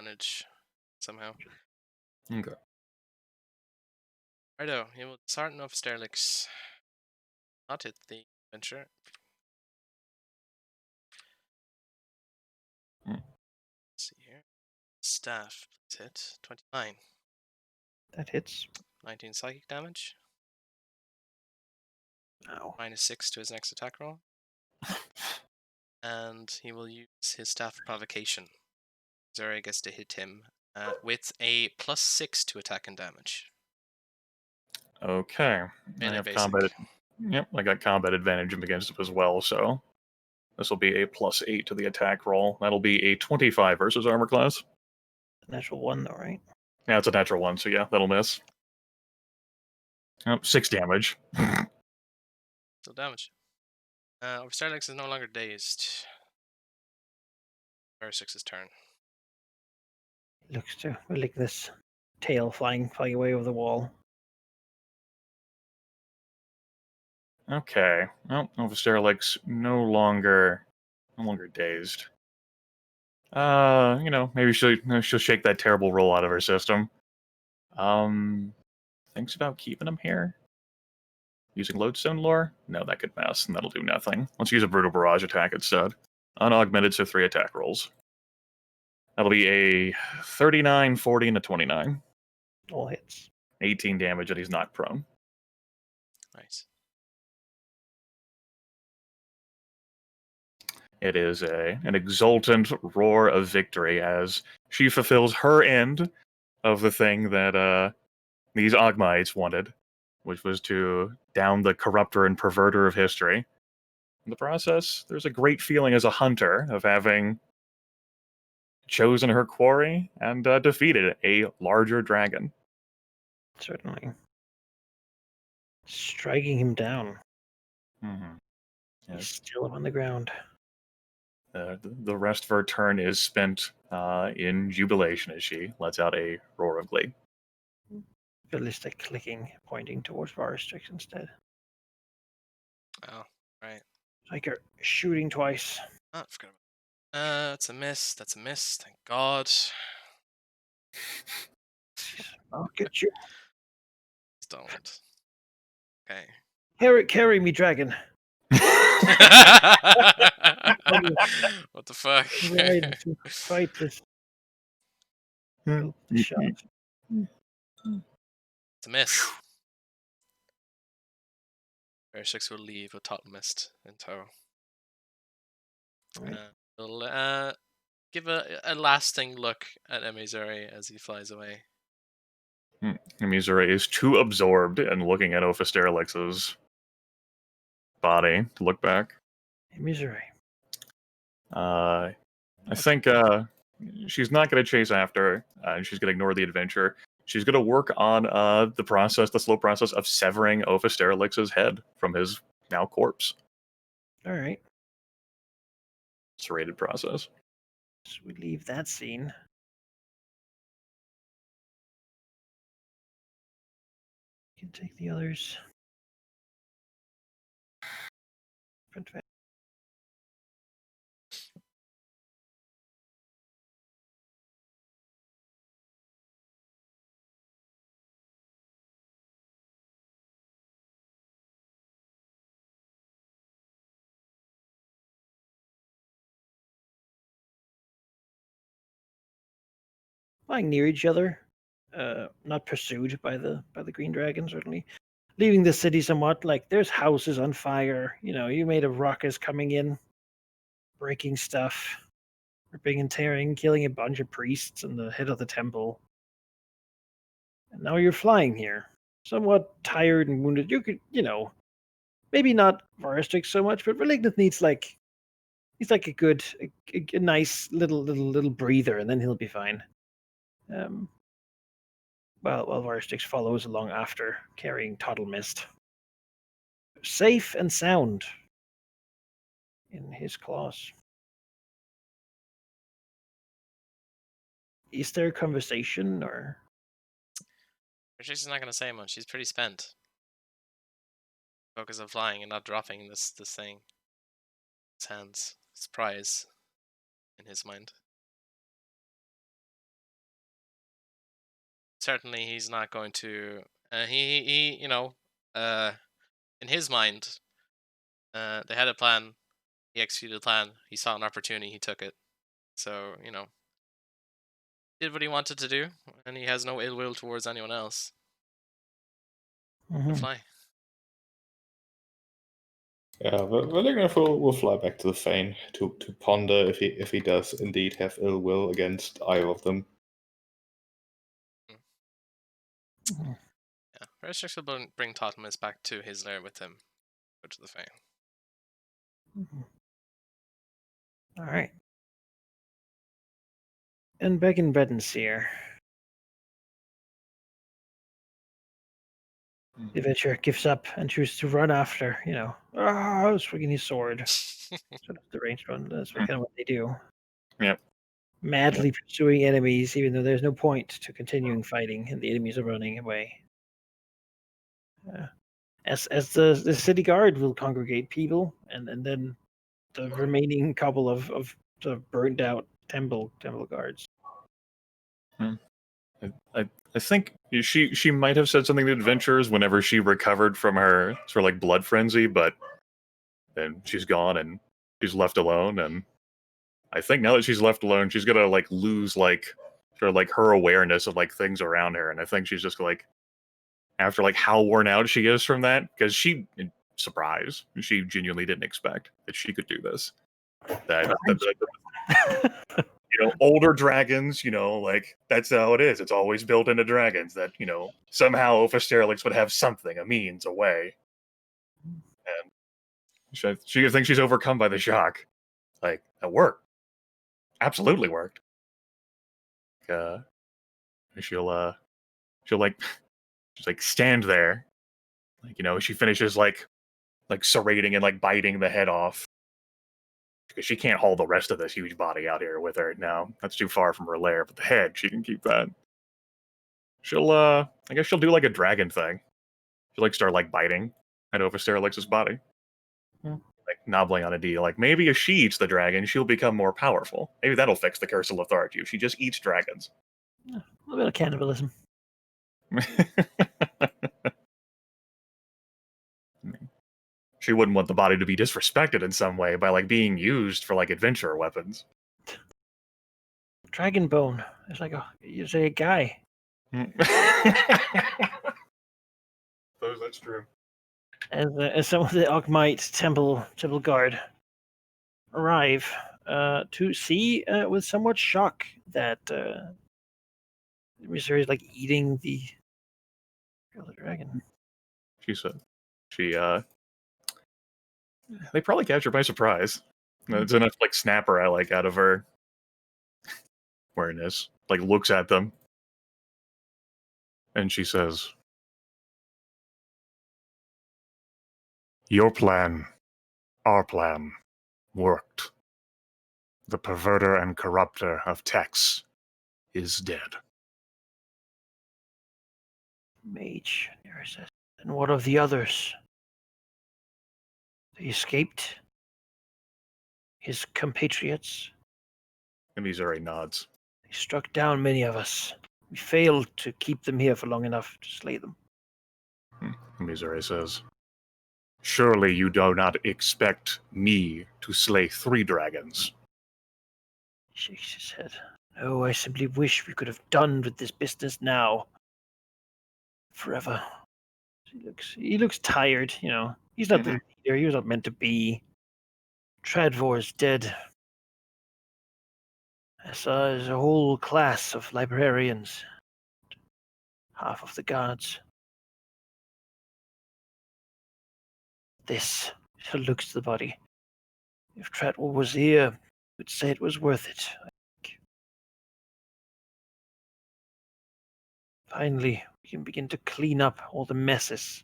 manage somehow. Okay. Righto, he will dishearten of Sterlix. Not hit the adventure. Hmm. Let's see here. Staff, please hit. 29. That hits. 19 psychic damage. Ow. -6 to his next attack roll. And he will use his Staff of Provocation. Zuri gets to hit him with a +6 to attack and damage. Okay. Really I have basic. combat. Yep, I got combat advantage against him as well, so this will be a +8 to the attack roll. That'll be a 25 versus armor class. Natural 1, though, right? Yeah, it's a natural 1, so yeah, that'll miss. Oh, 6 damage. Still damage. Sterlix is no longer dazed. Barrage turn. Looks to like this tail flying away over the wall. Okay. Well, Sterlix no longer dazed. Maybe she'll shake that terrible roll out of her system. Thinks about keeping him here. Using Lodestone Lore? No, that could mess, and that'll do nothing. Let's use a Brutal Barrage attack instead. Unaugmented, so 3 attack rolls. That'll be a 39, 40, and a 29. All hits. 18 damage, and he's not prone. Nice. It is an exultant roar of victory as she fulfills her end of the thing that these Ogmites wanted, which was to down the corrupter and perverter of history. In the process, there's a great feeling as a hunter of having chosen her quarry and defeated a larger dragon. Certainly. Striking him down. Mm-hmm. He's Yes. still up on the ground. The rest of her turn is spent in jubilation as she lets out a roar of glee. Ballista clicking, pointing towards Varstrix instead. Oh, right. Like you're shooting twice. Oh, I forgot about that's a miss. That's a miss. Thank God. I'll get you. Please don't. Okay. Carry me, dragon. What the fuck? Right to fight this. Shot. It's a miss. Barrage will leave with Total Mist in tow. Right. We'll give a lasting look at Emizuri as he flies away. Emizuri is too absorbed in looking at Ophisterlix's body to look back. Misery. I think she's not going to chase after, and she's going to ignore the adventure. She's going to work on the slow process of severing Ophisterlix's head from his now corpse. All right. Serrated process. So we leave that scene. You can take the others. Flying near each other, not pursued by the green dragon, certainly. Leaving the city somewhat, like there's houses on fire. You made a ruckus coming in, breaking stuff, ripping and tearing, killing a bunch of priests and the head of the temple. And now you're flying here, somewhat tired and wounded. You could, maybe not Varstrix so much, but Relignant needs he's like a nice little breather, and then he'll be fine. While Varstrix follows along after, carrying Total Mist. Safe and sound in his claws. is there a conversation or? She's not gonna say much. She's pretty spent. Focus on flying and not dropping this thing. His hands, his prize, in his mind. Certainly, he's not going to. He in his mind, they had a plan. He executed the plan. He saw an opportunity. He took it. So did what he wanted to do, and he has no ill will towards anyone else. Mhm. Fly. Yeah, Valignaf will fly back to the Fane to ponder if he does indeed have ill will against either of them. Mhm. Yeah, Restrix will bring Totemis back to his lair with him. Go to the Fane. Mhm. All right. And back in Bredenseer, the adventurer gives up and chooses to run after, swinging his sword. Sort of the ranged one. That's kind of what they do. Yep. Madly pursuing enemies, even though there's no point to continuing fighting, and the enemies are running away. As the city guard will congregate people, and then the remaining couple of sort of burned out temple guards. I think she might have said something to adventurers whenever she recovered from her sort of like blood frenzy, but then she's gone and she's left alone. And I think now that she's left alone, she's gonna like lose like sort of like her awareness of like things around her. And I think she's just like after like how worn out she is from that, because she she genuinely didn't expect that she could do this. That older dragons, like that's how it is. It's always built into dragons that, somehow Ophisterelix would have something, a means, a way. And she thinks she's overcome by the shock. Like, that worked. Absolutely worked. She'll like, just like stand there. Like, she finishes like serrating and like biting the head off. Because she can't haul the rest of this huge body out here with her now. That's too far from her lair, but the head, she can keep that. She'll, I guess she'll do like a dragon thing. She'll like start like biting at Ophisterelix's body. Hmm. Like nobbling on a deal. Like maybe if she eats the dragon, she'll become more powerful. Maybe that'll fix the curse of lethargy if she just eats dragons. A little bit of cannibalism. She wouldn't want the body to be disrespected in some way by like being used for like adventure weapons. Dragon bone. It's like you say a guy. That's true. As some of the Ogmite temple guard arrive to see with somewhat shock that Missouri is like eating the dragon. She said, they probably catch her by surprise. It's enough like snap her out of her awareness. Like looks at them, and she says, "Your plan, our plan, worked. The perverter and corrupter of Tex is dead." Mage, Nera says. And what of the others? They escaped? His compatriots? And Missouri nods. They struck down many of us. We failed to keep them here for long enough to slay them. Missouri says, "Surely you do not expect me to slay 3 dragons." He shakes his head. No, I simply wish we could have done with this business now. Forever. He looks tired, He's not the leader. He was not meant to be. Tradvor is dead. There's a whole class of librarians. Half of the guards. This. He looks to the body. If Tradvor was here, we'd say it was worth it. Finally, we can begin to clean up all the messes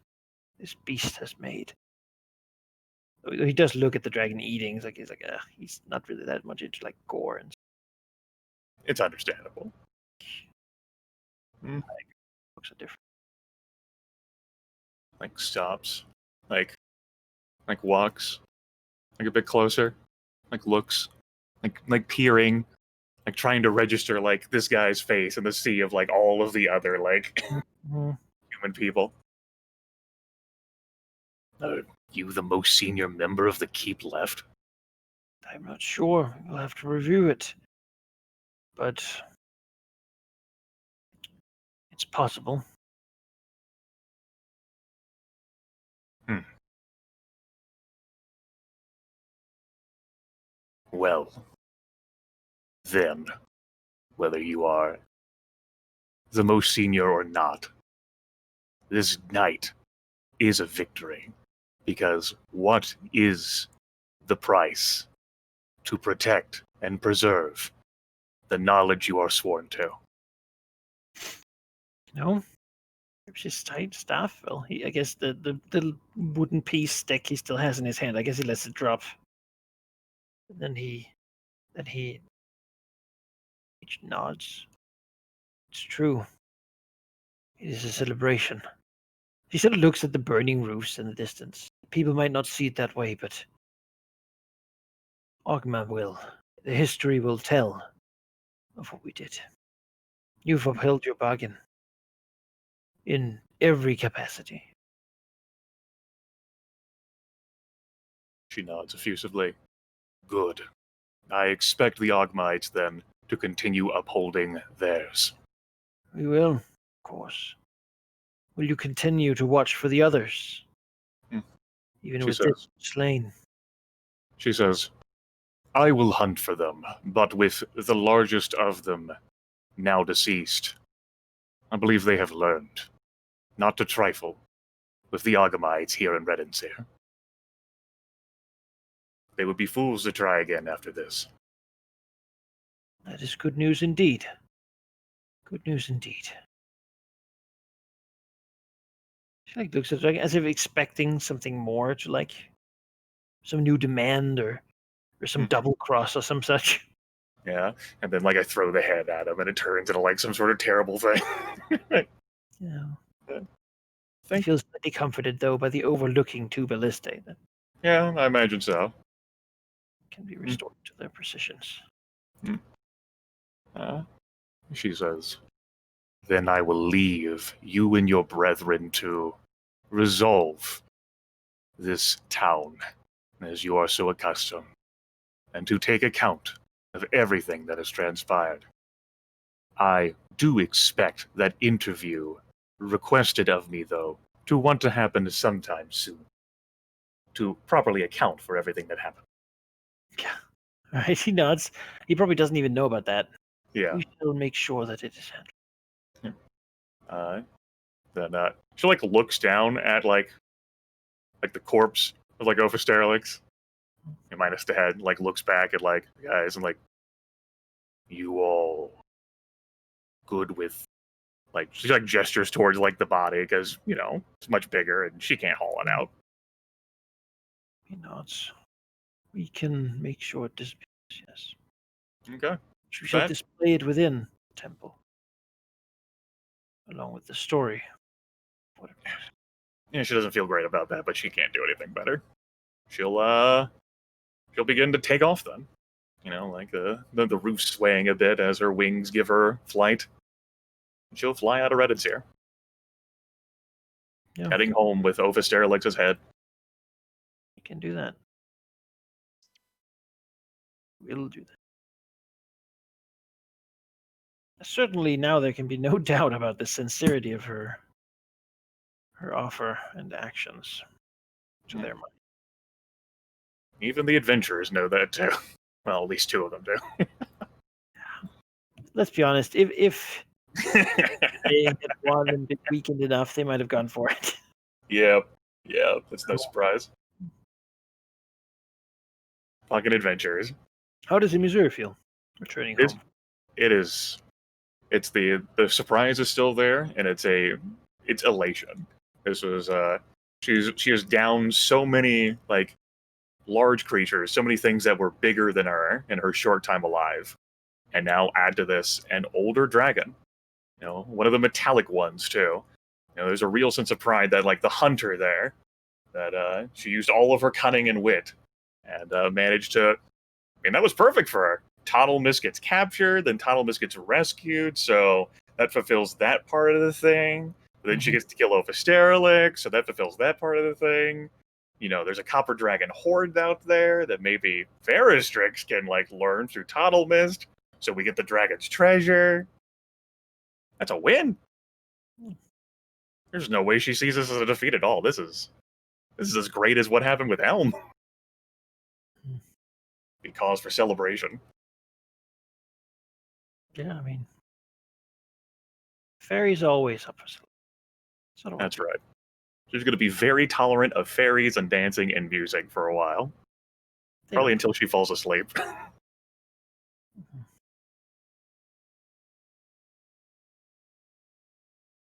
this beast has made. He does look at the dragon eating. He's like, he's not really that much into like gore and. It's understandable. Looks different. Like stops, like walks, like a bit closer, like looks, like peering, like trying to register like this guy's face in the sea of like all of the other like human people. Are you the most senior member of the keep left? I'm not sure. We'll have to review it. But it's possible. Well, then, whether you are the most senior or not, this night is a victory. Because what is the price to protect and preserve the knowledge you are sworn to? No? Grips his tight staff. Well, I guess the little wooden piece stick he still has in his hand, I guess he lets it drop. And then he nods. It's true. It is a celebration. He sort of looks at the burning roofs in the distance. People might not see it that way, but Ogma will. The history will tell of what we did. You've upheld your bargain in every capacity. She nods effusively. Good. I expect the Ogmites, then, to continue upholding theirs. We will, of course. Will you continue to watch for the others? Even She with says. this slain? She says, I will hunt for them, but with the largest of them now deceased, I believe they have learned not to trifle with the Ogmites here in Redensir. They would be fools to try again after this. That is good news indeed. Good news indeed. She looks at it as if expecting something more, to some new demand or some double cross or some such. Yeah, and then I throw the head at him and it turns into some sort of terrible thing. Yeah. He feels slightly comforted though by the overlooking two ballistae that Yeah, I imagine so. can be restored to their positions. She says, Then I will leave you and your brethren to resolve this town, as you are so accustomed, and to take account of everything that has transpired. I do expect that interview requested of me, though, to want to happen sometime soon, to properly account for everything that happened. Yeah. All right, he nods. He probably doesn't even know about that. Yeah. We shall make sure that it is handled. Then she looks down at the corpse of Ophisterlix, minus the head, looks back at the guys and you all good with she gestures towards the body because it's much bigger and she can't haul it out. He nods. We can make sure it disappears, yes. Okay. We shall display it within the temple, along with the story. What it was. Yeah, she doesn't feel great about that, but she can't do anything better. She'll begin to take off then. The roof swaying a bit as her wings give her flight. She'll fly out of Redensir. Yeah. Heading home with Ophisterlix's head. We can do that. We'll do that. Certainly now there can be no doubt about the sincerity of her offer and actions to their mind. Even the adventurers know that too. Well, at least two of them do. Let's be honest, if they had won and been weakened enough, they might have gone for it. Yeah, that's no surprise. Fucking adventurers. How does the Missouri feel returning home? It's the surprise is still there, and it's elation. This was she has downed so many large creatures, so many things that were bigger than her in her short time alive, and now add to this an older dragon one of the metallic ones too. There's a real sense of pride that like the hunter there, that she used all of her cunning and wit, and managed to. I mean, that was perfect for her. Toddlemus gets captured, then Toddlemus gets rescued, so that fulfills that part of the thing. But then she gets to kill Ophisterelix, so that fulfills that part of the thing. There's a Copper Dragon horde out there that maybe Veristrix can like learn through Toddlemist, so we get the dragon's treasure. That's a win. There's no way she sees this as a defeat at all. This is as great as what happened with Elm. Be cause for celebration. Yeah, I mean, fairies always up for celebration. That's right. She's going to be very tolerant of fairies and dancing and music for a while. Probably until she falls asleep.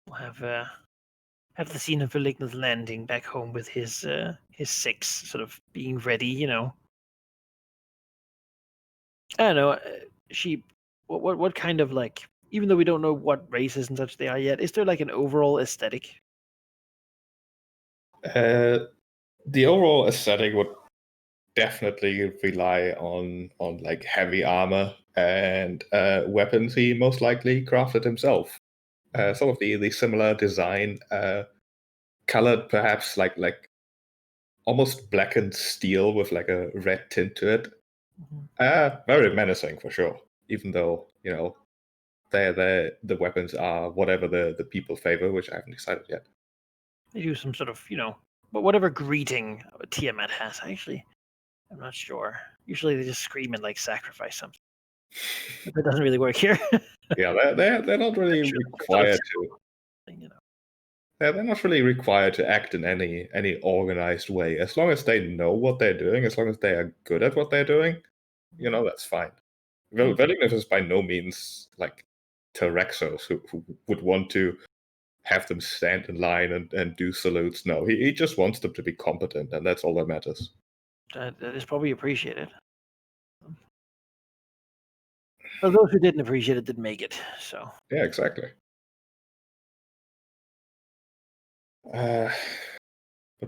We'll have the scene of Velignus landing back home with his 6 sort of being ready, I don't know. What kind of like, even though we don't know what races and such they are yet, is there like an overall aesthetic? The overall aesthetic would definitely rely on like heavy armor and weapons he most likely crafted himself. Some of the similar design, colored perhaps like almost blackened steel with like a red tint to it. Very menacing for sure. Even though the weapons are whatever the people favor, which I haven't decided yet. They do some sort of but whatever greeting Tiamat has. Actually, I'm not sure. Usually they just scream and like sacrifice something. But that doesn't really work here. Yeah, they're not really required to. They're not really required to act in any organized way. As long as they know what they're doing, as long as they are good at what they're doing, that's fine. Velignus is by no means like Terexos, who would want to have them stand in line and do salutes. No, he just wants them to be competent, and that's all that matters. That is probably appreciated. Well, those who didn't appreciate it didn't make it. So yeah, exactly. But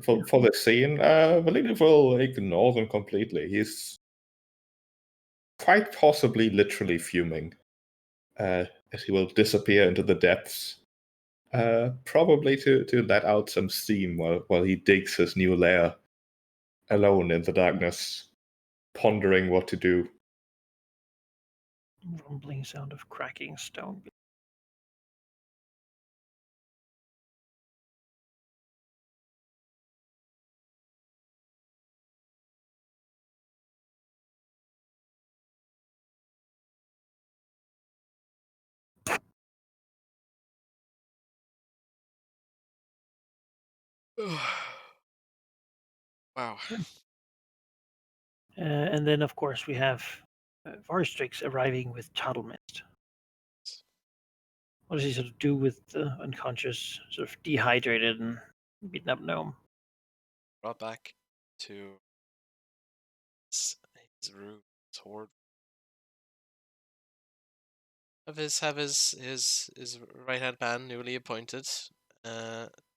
for the scene, Velignus will ignore them completely. He's quite possibly literally fuming, as he will disappear into the depths, probably to let out some steam while he digs his new lair, alone in the darkness, pondering what to do. Rumbling sound of cracking stone. Wow. And then, of course, we have Varstrix arriving with Toddlemist. What does he sort of do with the unconscious, sort of dehydrated and beaten up gnome? Brought back to his room, his hoard. Have his right hand man newly appointed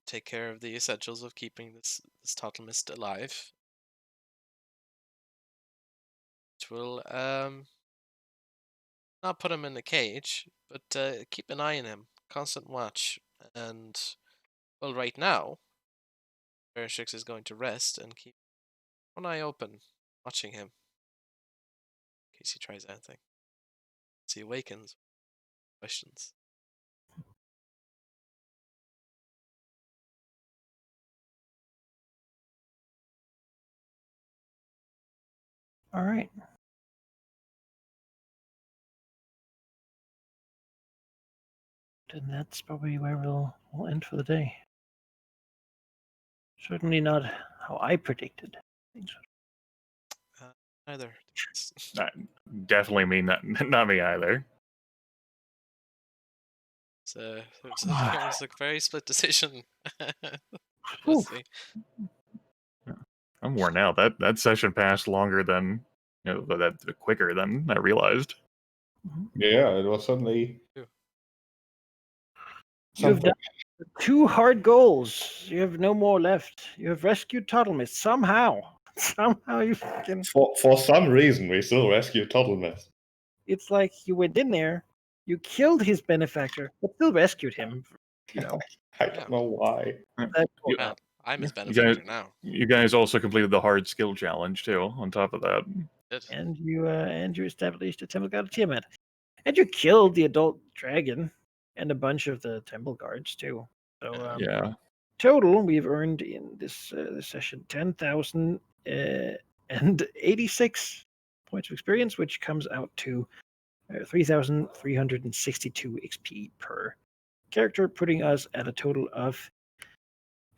take care of the essentials of keeping this Totemist alive. Which will not put him in a cage, but keep an eye on him, constant watch, and well, right now, Barrage is going to rest and keep one eye open, watching him in case he tries anything. As he awakens, questions. All right. Then that's probably where we'll end for the day. Certainly not how I predicted. Neither. Definitely me, not me either. So it was a very split decision. We'll see. I'm worn out. That session passed longer than quicker than I realized. Yeah, it was suddenly You have done 2 hard goals. You have no more left. You have rescued Tottlemist somehow. Somehow you fucking. For some reason, we still rescue Tottlemist. It's like you went in there, you killed his benefactor, but still rescued him. You know. I don't know why. That, Well, I'm his You benefactor guys, now. you guys also completed the hard skill challenge too. On top of that, Did. and you established a temple guard Tiamat, and you killed the adult dragon and a bunch of the temple guards too. So yeah, total, we've earned in this session 10,086 points of experience, which comes out to 3,362 XP per character, putting us at a total of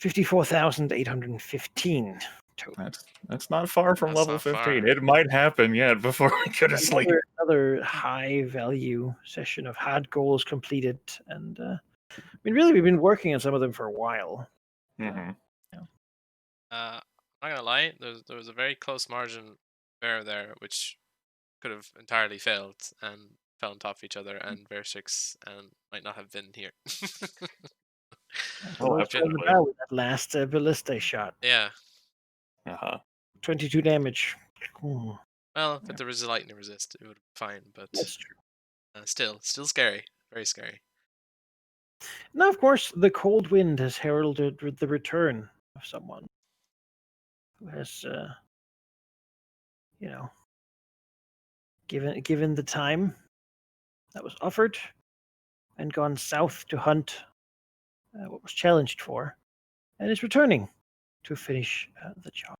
54,815 total. that's not far from That's level not 15. far. It might happen yet before we go to sleep. Another high value session of hard goals completed, and I mean, really, we've been working on some of them for a while. Mhm. I'm not gonna lie, there was a very close margin there, which could have entirely failed and fell on top of each other, and Verstrix and might not have been here. Oh, With absolutely. that last ballista shot, Yeah. 22 damage. Ooh, Well, if there was a lightning resist, it would be fine, but that's true. still scary. Very scary. Now, of course, the cold wind has heralded the return of someone who has, given the time that was offered and gone south to hunt what was challenged for, and is returning to finish the job.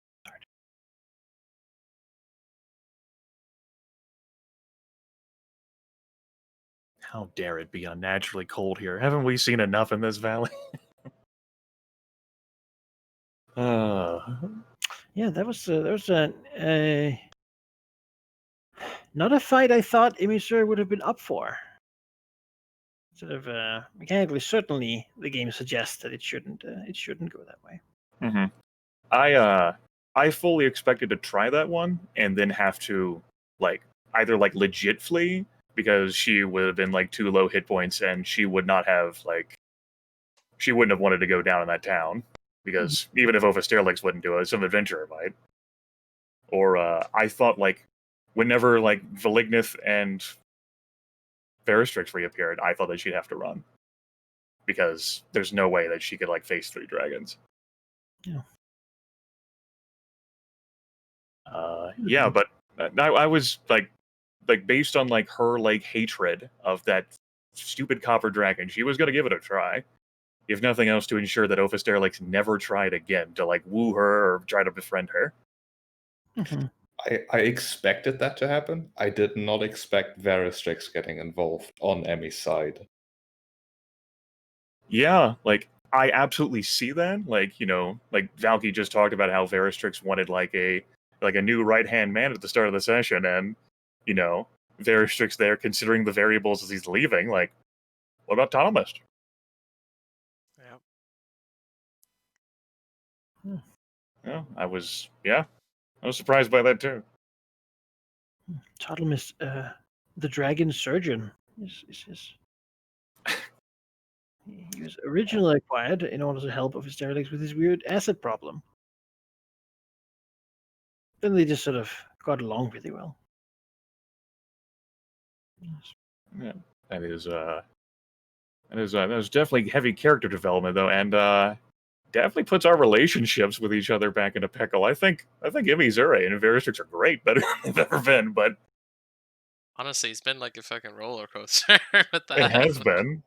How dare it be unnaturally cold here? Haven't we seen enough in this valley? Yeah, that was not a fight I thought Emisur would have been up for. Sort of mechanically, certainly the game suggests that it shouldn't go that way. Mm-hmm. I fully expected to try that one and then have to either legit flee because she would have been 2 low hit points and she would not have she wouldn't have wanted to go down in that town because even if Ophistherlix wouldn't do it, some adventurer might. Or I thought whenever Velignith and Veristrix reappeared, I thought that she'd have to run because there's no way that she could face 3 dragons. Yeah. Yeah, but I was based on her hatred of that stupid copper dragon, she was gonna give it a try, if nothing else to ensure that Ophistherlix never tried again to woo her or try to befriend her. Mm-hmm. I expected that to happen. I did not expect Veristrix getting involved on Emmy's side. Yeah, I absolutely see that. Valky just talked about how Veristrix wanted a new right-hand man at the start of the session, and Veristrix there considering the variables as he's leaving, what about Tottlemist? Yeah. Yeah, I was surprised by that too. Tottlemist, the dragon surgeon, is he was originally acquired in order to help Ophistherlix with his weird acid problem. Then they just sort of got along really well. Yeah, that is definitely heavy character development though, and definitely puts our relationships with each other back into pickle. I think Emmy Zure and Veristrix are great, better than they've ever been, but Honestly, it's been like a fucking roller coaster with that. it has been.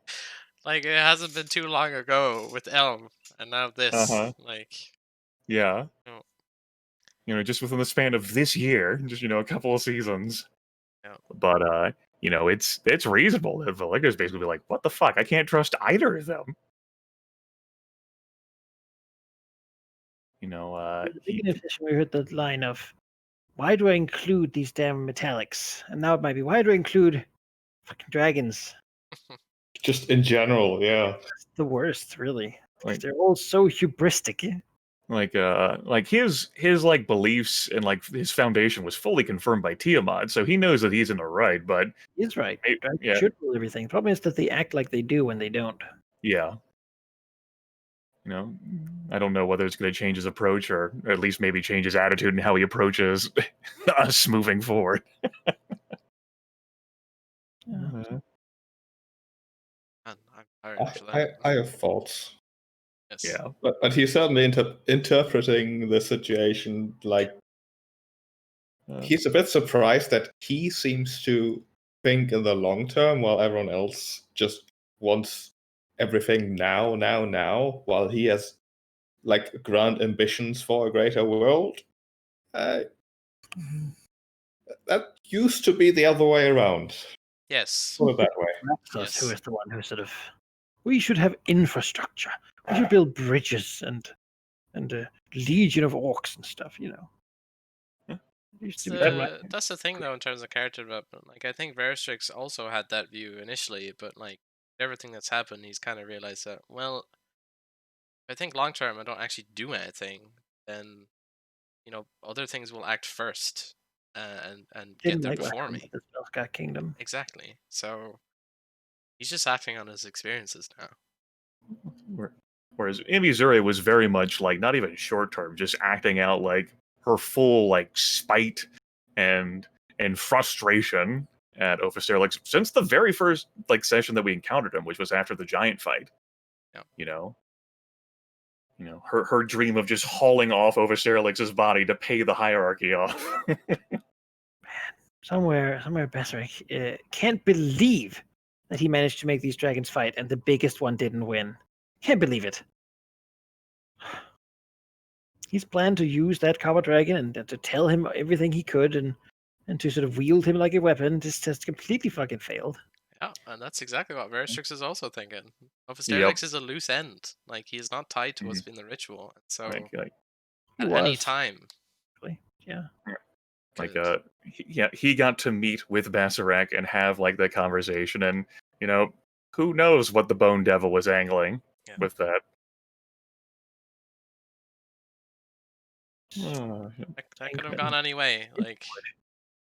It hasn't been too long ago with Elm, and now this. Yeah. Oh. Just within the span of this year, just a couple of seasons. Yeah. But it's reasonable that Velignith's basically be like, what the fuck? I can't trust either of them. We heard the line of, "Why do I include these damn metallics?" And now it might be, "Why do I include fucking dragons?" Just in general, yeah. It's the worst, really. They're all so hubristic. His beliefs and his foundation was fully confirmed by Tiamat, so he knows that he's in the right. But He's right. Yeah. Dragons should rule everything. The problem is that they act like they do when they don't. Yeah. I don't know whether it's going to change his approach or at least maybe change his attitude and how he approaches us moving forward. Yeah. Man, I'm tired after I, that. I have thoughts. Yes. Yeah. But he's certainly interpreting the situation like he's a bit surprised that he seems to think in the long term while everyone else just wants everything now, while he has like grand ambitions for a greater world. That used to be the other way around. Yes. Put it that way. That's who Yes. is the one who sort of, we should have infrastructure. We should build bridges and a legion of orcs and stuff. It used to be That's the thing, though, in terms of character development. Like, I think Verstrix also had that view initially, but like everything that's happened, he's kind of realized that, well, I think long term, I don't actually do anything, then other things will act first, and get didn't there like what before happened me. with the Spellscat Kingdom. Exactly. So he's just acting on his experiences now. Whereas Imizure was very much like not even short term, just acting out like her full like spite and frustration at Ophisterlix since the very first like session that we encountered him, which was after the giant fight. Yeah. Her dream of just hauling off Ophisterlix's body to pay the hierarchy off. Somewhere Besseric can't believe that he managed to make these dragons fight and the biggest one didn't win. Can't believe it. He's planned to use that copper dragon and to tell him everything he could and to sort of wield him like a weapon. Just has completely fucking failed. Yeah, and that's exactly what Verstrix is also thinking. Yep. Ophisterlix is a loose end. Like, he is not tied to what's been the ritual. And so Like, He at any was. time, Yeah. like he got to meet with Basarac and have like the conversation, and who knows what the Bone Devil was angling with that. that could have gone any way. Like,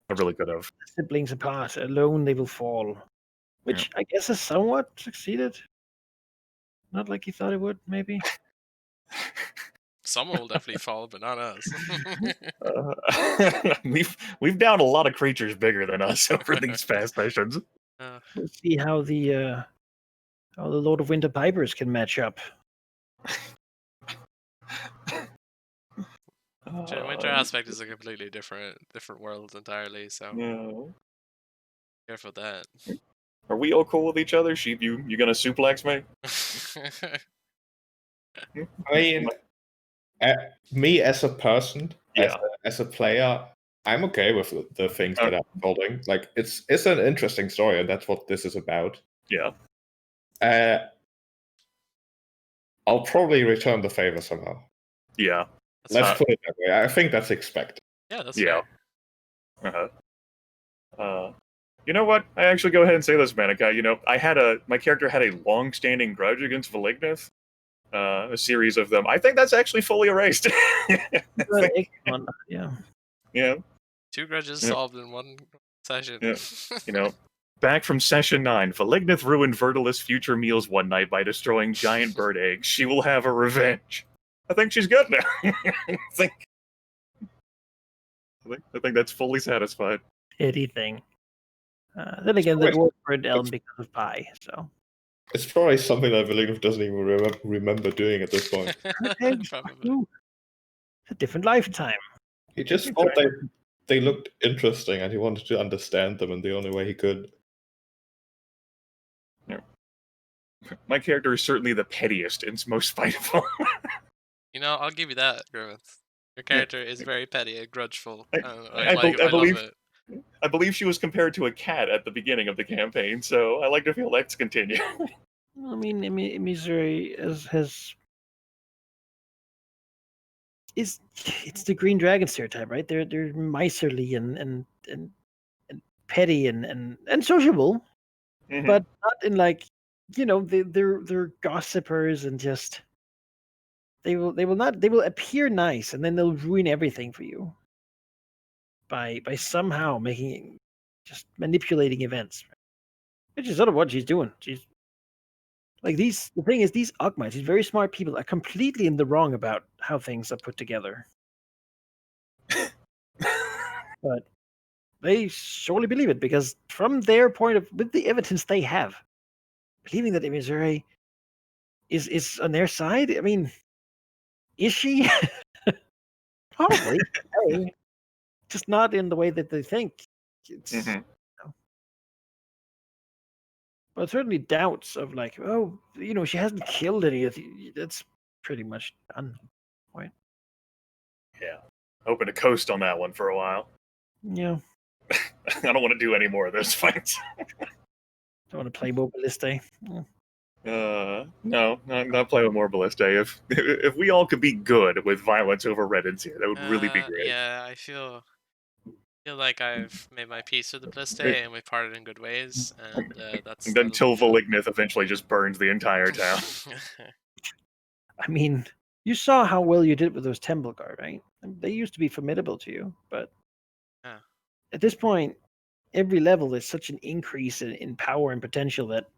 I really could have. Siblings apart, alone they will fall. Which I guess has somewhat succeeded. Not like he thought it would, maybe. someone will definitely fall, but not us. We've downed a lot of creatures bigger than us over these past sessions. We'll see how the Lord of Winter Pipers can match up. Winter aspect is a completely different world entirely. So careful with that. Are we all cool with each other? Sheep, you gonna suplex me? I mean, me as a person, as a player, I'm okay with the things that I'm holding. Like, it's an interesting story, and that's what this is about. Yeah. I'll probably return the favor somehow. Yeah. Let's put it that way. I think that's expected. Yeah, that's fair. You know what? I actually go ahead and say this, Manica. My character had a long-standing grudge against Valignith. A series of them. I think that's actually fully erased. Yeah. 2 grudges solved in one session. Yeah. Back from session 9, Valignith ruined Vertilis' future meals one night by destroying giant bird eggs. She will have her revenge. I think she's good now. I think that's fully satisfied. Anything. Then again, the dwarf burned Elm because of pie, so. It's probably something that Valignith doesn't even remember doing at this point. Probably. It's a different lifetime. He just thought they looked interesting and he wanted to understand them in the only way he could. Yeah. My character is certainly the pettiest and most spiteful. I'll give you that, Grimmeth. Your character is very petty and grudgeful. I believe she was compared to a cat at the beginning of the campaign, so I like to feel that's continue. I mean, Missouri it's the green dragon stereotype, right? They're miserly and petty and sociable, but not in like they're gossipers and just they will appear nice and then they'll ruin everything for you by somehow just manipulating events, which is sort of what she's doing. She's Like the thing is, these Ogmites, these very smart people, are completely in the wrong about how things are put together. But they surely believe it because, from their point of, with the evidence they have, believing that Missouri is on their side. I mean, is she? Probably, hey, just not in the way that they think. It's, Mhm. but certainly doubts of like, oh, she hasn't killed any. That's pretty much done. Right? Yeah. Hoping to coast on that one for a while. Yeah. I don't want to do any more of those fights. Don't want to play Mobiliste. No, not play with more Ballista. If we all could be good with violence over Reddits here, that would really be great. Yeah, I feel like I've made my peace with the Bliste, and we parted in good ways, and that's And until Valignith eventually just burns the entire town. I mean, you saw how well you did with those Temple Guard, right? They used to be formidable to you, but Yeah. at this point, every level is such an increase in power and potential that,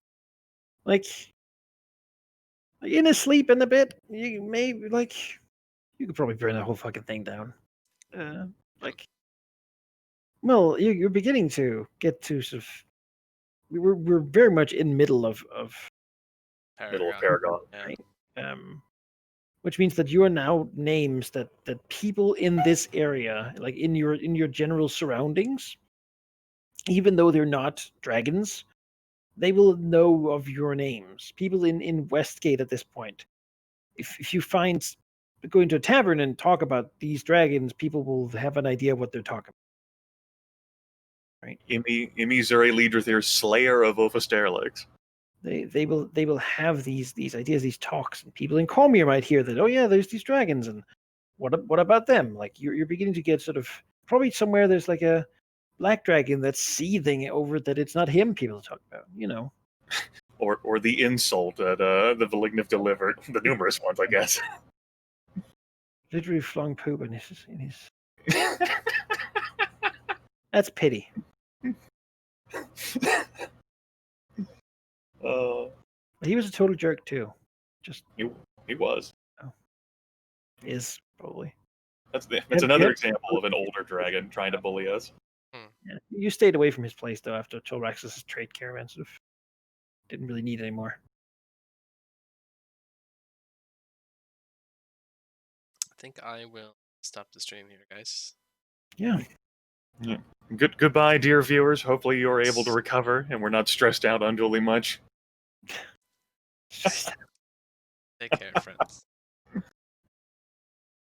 like, in a sleep in a bit, you maybe you could probably burn the whole fucking thing down. Like, well, you're beginning to get to sort of. We're very much in middle of Middle of Paragon. Yeah. right? Which means that you are now names that people in this area, like in your general surroundings, even though they're not dragons, they will know of your names. People in Westgate at this point, if you find go into a tavern and talk about these dragons, people will have an idea what they're talking about. Right? Imi Zuri Leadrathir, Slayer of Ophosterlix. They will have these ideas, these talks, and people in Cormier might hear that. Oh yeah, there's these dragons, and what about them? Like you're beginning to get sort of probably somewhere there's like a black dragon that's seething over that it's not him people talk about. Or the insult that the Valignith delivered, the numerous ones, I guess. Literally flung poop in his. That's pity. He was a total jerk too. Just he was. Is probably. That's another example of an older dragon trying to bully us. Yeah. You stayed away from his place though after Tolrax's trade caravan sort of didn't really need anymore. I think I will stop the stream here, guys. Yeah. Goodbye, dear viewers. Hopefully you're able to recover and we're not stressed out unduly much. Take care, friends.